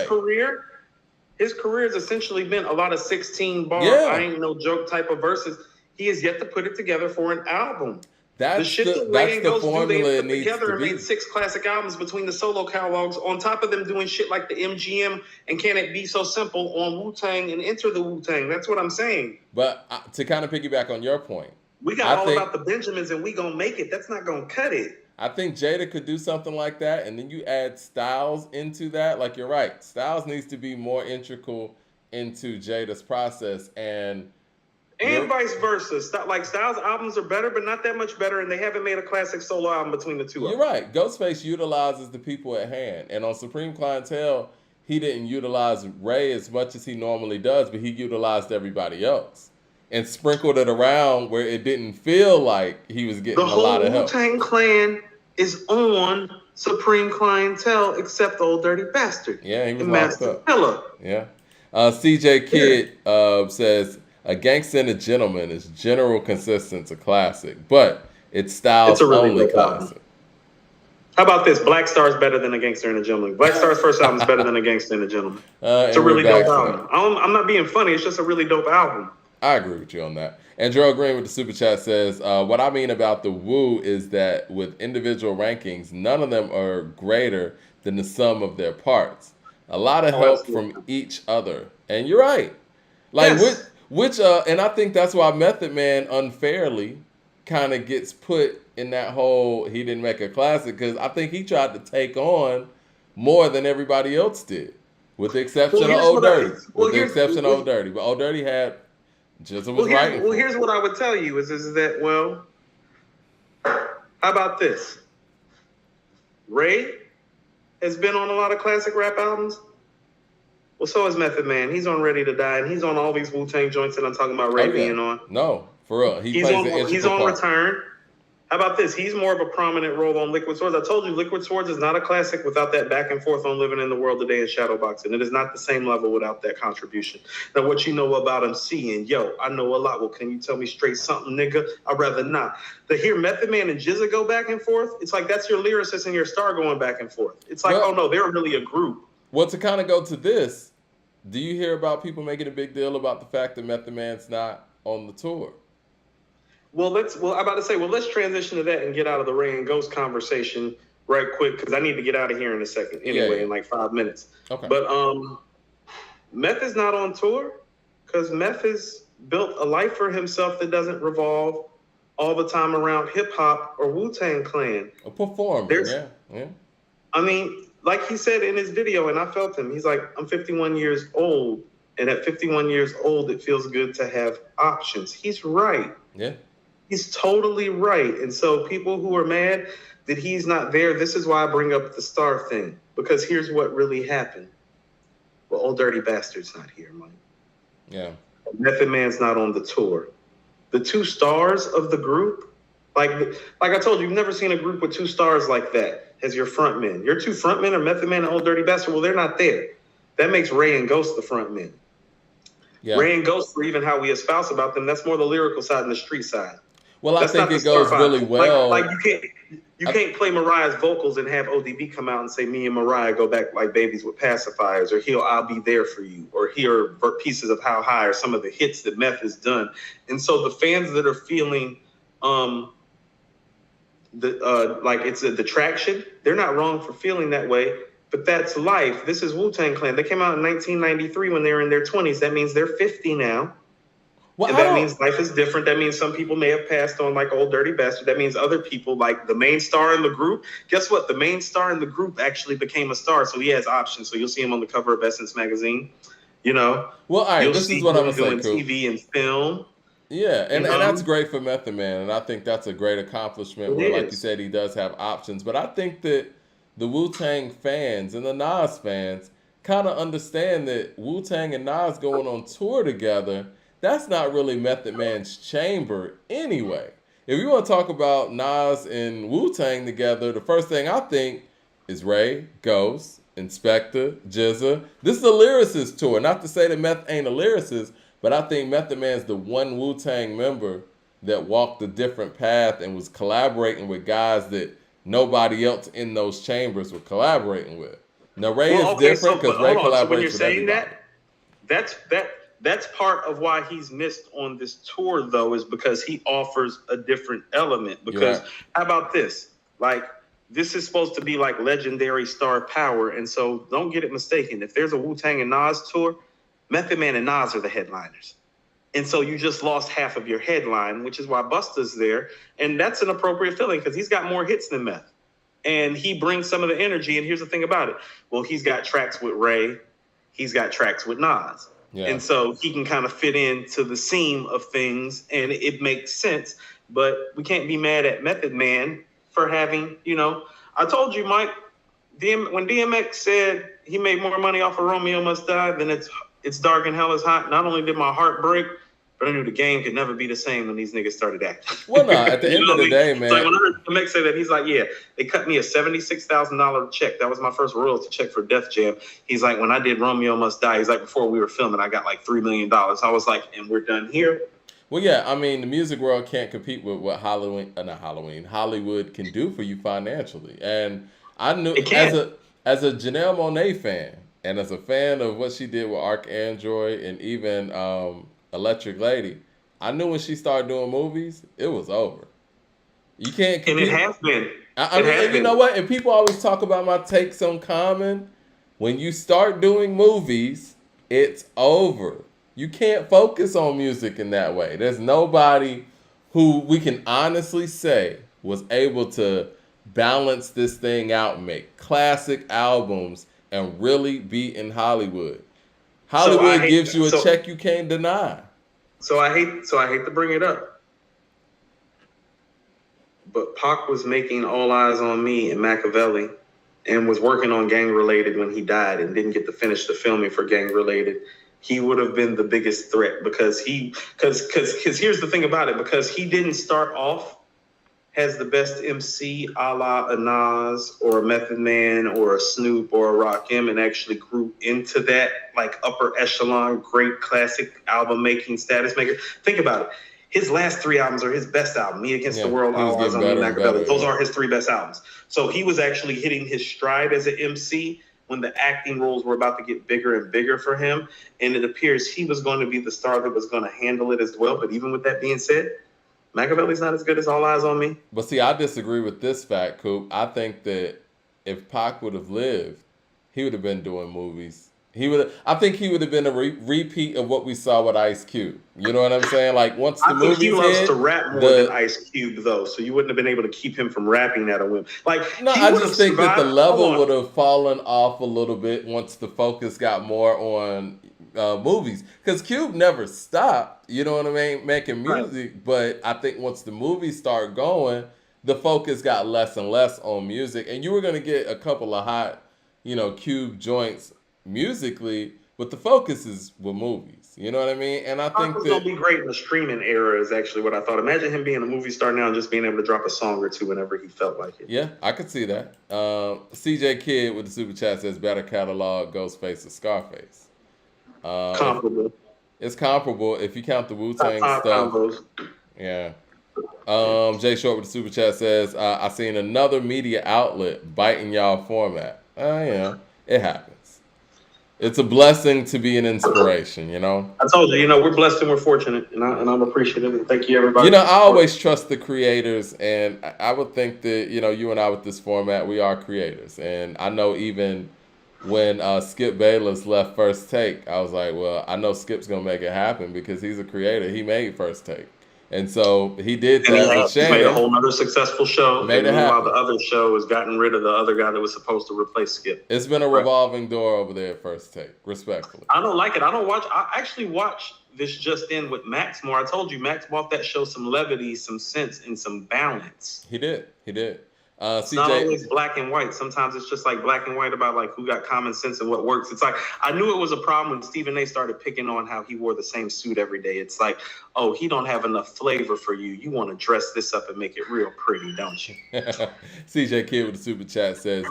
His career has essentially been a lot of 16 bar, I Ain't No Joke type of verses. He has yet to put it together for an album. That's the formula it needs to be. Made 6 classic albums between the solo catalogs, on top of them doing shit like the MGM and Can It Be So Simple on Wu-Tang and Enter the Wu-Tang. That's what I'm saying. But to kind of piggyback on your point, we got about the Benjamins and we gonna make it. That's not gonna cut it. I think Jada could do something like that, and then you add Styles into that. Like, you're right. Styles needs to be more integral into Jada's process, and vice versa. Like, Styles' albums are better, but not that much better, and they haven't made a classic solo album between the 2 of them. You're right. Ghostface utilizes the people at hand, and on Supreme Clientele, he didn't utilize Ray as much as he normally does, but he utilized everybody else and sprinkled it around where it didn't feel like he was getting a lot of help. The whole Wu-Tang Clan is on Supreme Clientele, except Old Dirty Bastard. Yeah, he was and locked Master up. Killer. Yeah. CJ Kidd says, A Gangsta and a Gentleman is general consistence a classic, but it's Styles' only classic. How about this? Black Star's better than A Gangster and a Gentleman. Black Star's first album is better than A Gangster and a Gentleman. It's a really dope album. I'm not being funny. It's just a really dope album. I agree with you on that. And Gerald Green with the super chat says, what I mean about the Wu is that with individual rankings, none of them are greater than the sum of their parts. A lot of help from each other. And you're right. Like, yes. And I think that's why Method Man unfairly kind of gets put in that whole he didn't make a classic, because I think he tried to take on more than everybody else did, with the exception of Old Dirty. But Old Dirty had GZA was right. Well, here's what I would tell you is that, well, how about this? Ray has been on a lot of classic rap albums. Well, so is Method Man. He's on Ready to Die, and he's on all these Wu-Tang joints that I'm talking about Ray being on. No, for real. He's on Return. How about this? He's more of a prominent role on Liquid Swords. I told you Liquid Swords is not a classic without that back and forth on Living in the World Today and Shadowboxing. It is not the same level without that contribution. Now, what you know about him seeing, I know a lot. Well, can you tell me straight something, nigga? I'd rather not. To hear Method Man and GZA go back and forth, it's like that's your lyricist and your star going back and forth. It's like, oh no, they're really a group. Well, to kind of go to this, do you hear about people making a big deal about the fact that Method Man's not on the tour? Let's transition to that and get out of the Ray and Ghost conversation right quick, because I need to get out of here in a second anyway, in like 5 minutes. Okay. But Meth is not on tour because Meth has built a life for himself that doesn't revolve all the time around hip hop or Wu-Tang Clan. A performer, yeah. I mean, like he said in his video, and I felt him, he's like, I'm 51 years old, and at 51 years old, it feels good to have options. He's right. Yeah. He's totally right. And so people who are mad that he's not there, this is why I bring up the star thing, because here's what really happened. Well, Old Dirty Bastard's not here, Mike. Yeah. Method Man's not on the tour. The two stars of the group, like I told you, you've never seen a group with two stars like that as your front men. Your two front men are Method Man and Old Dirty Bastard. Well, they're not there. That makes Ray and Ghost the front men. Yeah. Ray and Ghost, for even how we espouse about them, that's more the lyrical side and the street side. Well, I think it goes really well. Like you can't play Mariah's vocals and have ODB come out and say me and Mariah go back like babies with pacifiers, or I'll be there for you, or hear pieces of How High, or some of the hits that Meth has done. And so the fans that are feeling like it's a detraction, they're not wrong for feeling that way. But that's life. This is Wu-Tang Clan. They came out in 1993 when they were in their 20s. That means they're 50 now. Well, and that means life is different. That means some people may have passed on like Old Dirty Bastard. That means other people, like the main star in the group. Guess what? The main star in the group actually became a star, so he has options. So you'll see him on the cover of Essence magazine. Well, all right, this is what I'm saying. TV and film. Yeah, and that's great for Method Man, and I think that's a great accomplishment. Where, like you said, he does have options. But I think that the Wu-Tang fans and the Nas fans kind of understand that Wu-Tang and Nas going on tour together, that's not really Method Man's chamber anyway. If you want to talk about Nas and Wu-Tang together, the first thing I think is Ray, Ghost, Inspector, GZA. This is a lyricist tour. Not to say that Meth ain't a lyricist, but I think Method Man's the one Wu-Tang member that walked a different path and was collaborating with guys that nobody else in those chambers were collaborating with. Now, Ray is different because Ray collaborates with everybody. That's part of why he's missed on this tour, though, is because he offers a different element. Because how about this? Like, this is supposed to be like legendary star power. And so don't get it mistaken. If there's a Wu-Tang and Nas tour, Method Man and Nas are the headliners. And so you just lost half of your headline, which is why Busta's there. And that's an appropriate feeling because he's got more hits than Meth. And he brings some of the energy. And here's the thing about it. Well, he's got tracks with Ray. He's got tracks with Nas. Yeah. And so he can kind of fit into the seam of things, and it makes sense. But we can't be mad at Method Man for having, I told you, Mike, when DMX said he made more money off of Romeo Must Die than It's Dark and Hell is Hot, not only did my heart break, but I knew the game could never be the same when these niggas started acting. Well, no, at the end of the day, man. It's like when I heard DMX say that, he's like, yeah, they cut me a $76,000 check. That was my first royalty check for Def Jam. He's like, when I did Romeo Must Die, he's like, before we were filming, I got like $3 million. I was like, and we're done here? Well, yeah, I mean, the music world can't compete with what Hollywood can do for you financially. And I knew It can't. as a Janelle Monae fan and as a fan of what she did with Archandroid and even Electric Lady, I knew when she started doing movies, it was over. You can't And it compete. has been. I It mean, has and you know been. what? And people always talk about my takes on Common. When you start doing movies, it's over. You can't focus on music in that way. There's nobody who we can honestly say was able to balance this thing out and make classic albums and really be in Hollywood. So I Hollywood hate gives you a check you can't deny. so I hate to bring it up, but Pac was making All Eyes on Me and Machiavelli, and was working on Gang Related when he died, and didn't get to finish the filming for Gang Related. He would have been the biggest threat because here's the thing about it, because he didn't start off as the best MC a la a Nas or a Method Man or a Snoop or a Rakim, and actually grew into that like upper echelon, great classic album making status maker. Think about it. His last 3 albums are his best album. Me Against the Yeah, World, he was All Eyes getting on Me, better and Machiavelli. better. Those Yeah. are his 3 best albums. So he was actually hitting his stride as an MC when the acting roles were about to get bigger and bigger for him. And it appears he was going to be the star that was going to handle it as well. But even with that being said, Machiavelli's not as good as All Eyes on Me. But see, I disagree with this fact, Coop. I think that if Pac would have lived, he would have been doing movies. He would. I think he would have been a repeat of what we saw with Ice Cube. You know what I'm saying? Like once the I think he movies loves hit, to rap more than Ice Cube, though. So you wouldn't have been able to keep him from rapping at a whim. Like no, he I would just have think that the survived. level Hold would on. have fallen off a little bit once the focus got more on movies. Because Cube never stopped. You know what I mean? Making Right. music, but I think once the movies start going, the focus got less and less on music, and you were gonna get a couple of hot, Cube joints musically, but the focus is with movies. You know what I mean? And I Pac think was that gonna be great in the streaming era is actually what I thought. Imagine him being a movie star now and just being able to drop a song or two whenever he felt like it. yeah, I could see that. CJ Kidd with the super chat says better catalog Ghostface or Scarface. Comparable. It's comparable if you count the Wu Top Tang 5 stuff. combos. Yeah. Jay Short with the super chat says, I seen another media outlet biting y'all format. It happens. It's a blessing to be an inspiration, I told you, we're blessed and we're fortunate, and I'm appreciative. And thank you, everybody. I always trust the creators, and I would think that, you and I with this format, we are creators. And I know even when Skip Bayless left First Take, I was like, well, I know Skip's going to make it happen because he's a creator. He made First Take. And so he did And that with he made a Shannon. whole other successful show. Made and it meanwhile, happen. the other show has gotten rid of the other guy that was supposed to replace Skip. It's been a revolving door over there at First Take, respectfully. I don't like it. I actually watch this just in with Max more. I told you, Max brought that show some levity, some sense, and some balance. He did. It's not always black and white. Sometimes it's just like black and white about like who got common sense and what works. It's like I knew it was a problem when Stephen A started picking on how he wore the same suit every day. It's like, oh, he don't have enough flavor for you. You want to dress this up and make it real pretty, don't you? CJ Kidd with the super chat says,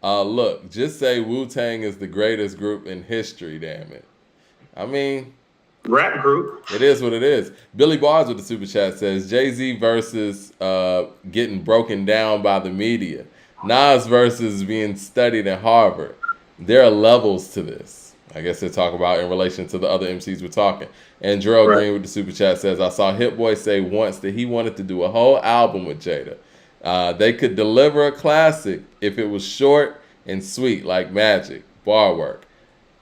look, just say Wu-Tang is the greatest group in history, damn it. I mean, Rap group. it is what it is. Billy Bars with the super chat says, Jay-Z versus getting broken down by the media. Nas versus being studied at Harvard. There are levels to this. I guess they're talking about in relation to the other MCs we're talking. And Gerald Green with the super chat says, I saw Hit Boy say once that he wanted to do a whole album with Jada. They could deliver a classic if it was short and sweet like Magic, bar work.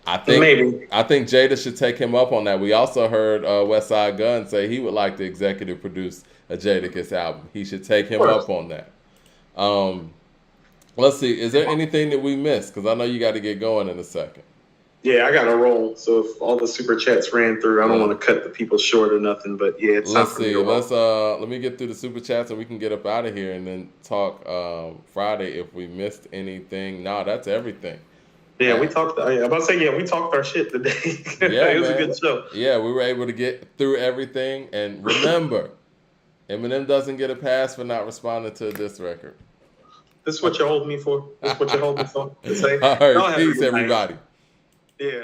I think Jada should take him up on that. We also heard Westside Gunn say he would like to executive produce a Jadakiss album. He should take him up on that. Let's see. Is there anything that we missed? Because I know you got to get going in a second. Yeah, I got to roll. So if all the super chats ran through, I don't want to cut the people short or nothing. But yeah, it's Let's see. Let me get through the super chats and we can get up out of here and then talk Friday if we missed anything. No, that's everything. Yeah, we talked. I'm about to say, we talked our shit today. Yeah, it was man. a good show. Yeah, we were able to get through everything. And remember, Eminem doesn't get a pass for not responding to this record. This is what you're holding me for. This is what you're holding me for. All right, peace, everybody. Yeah.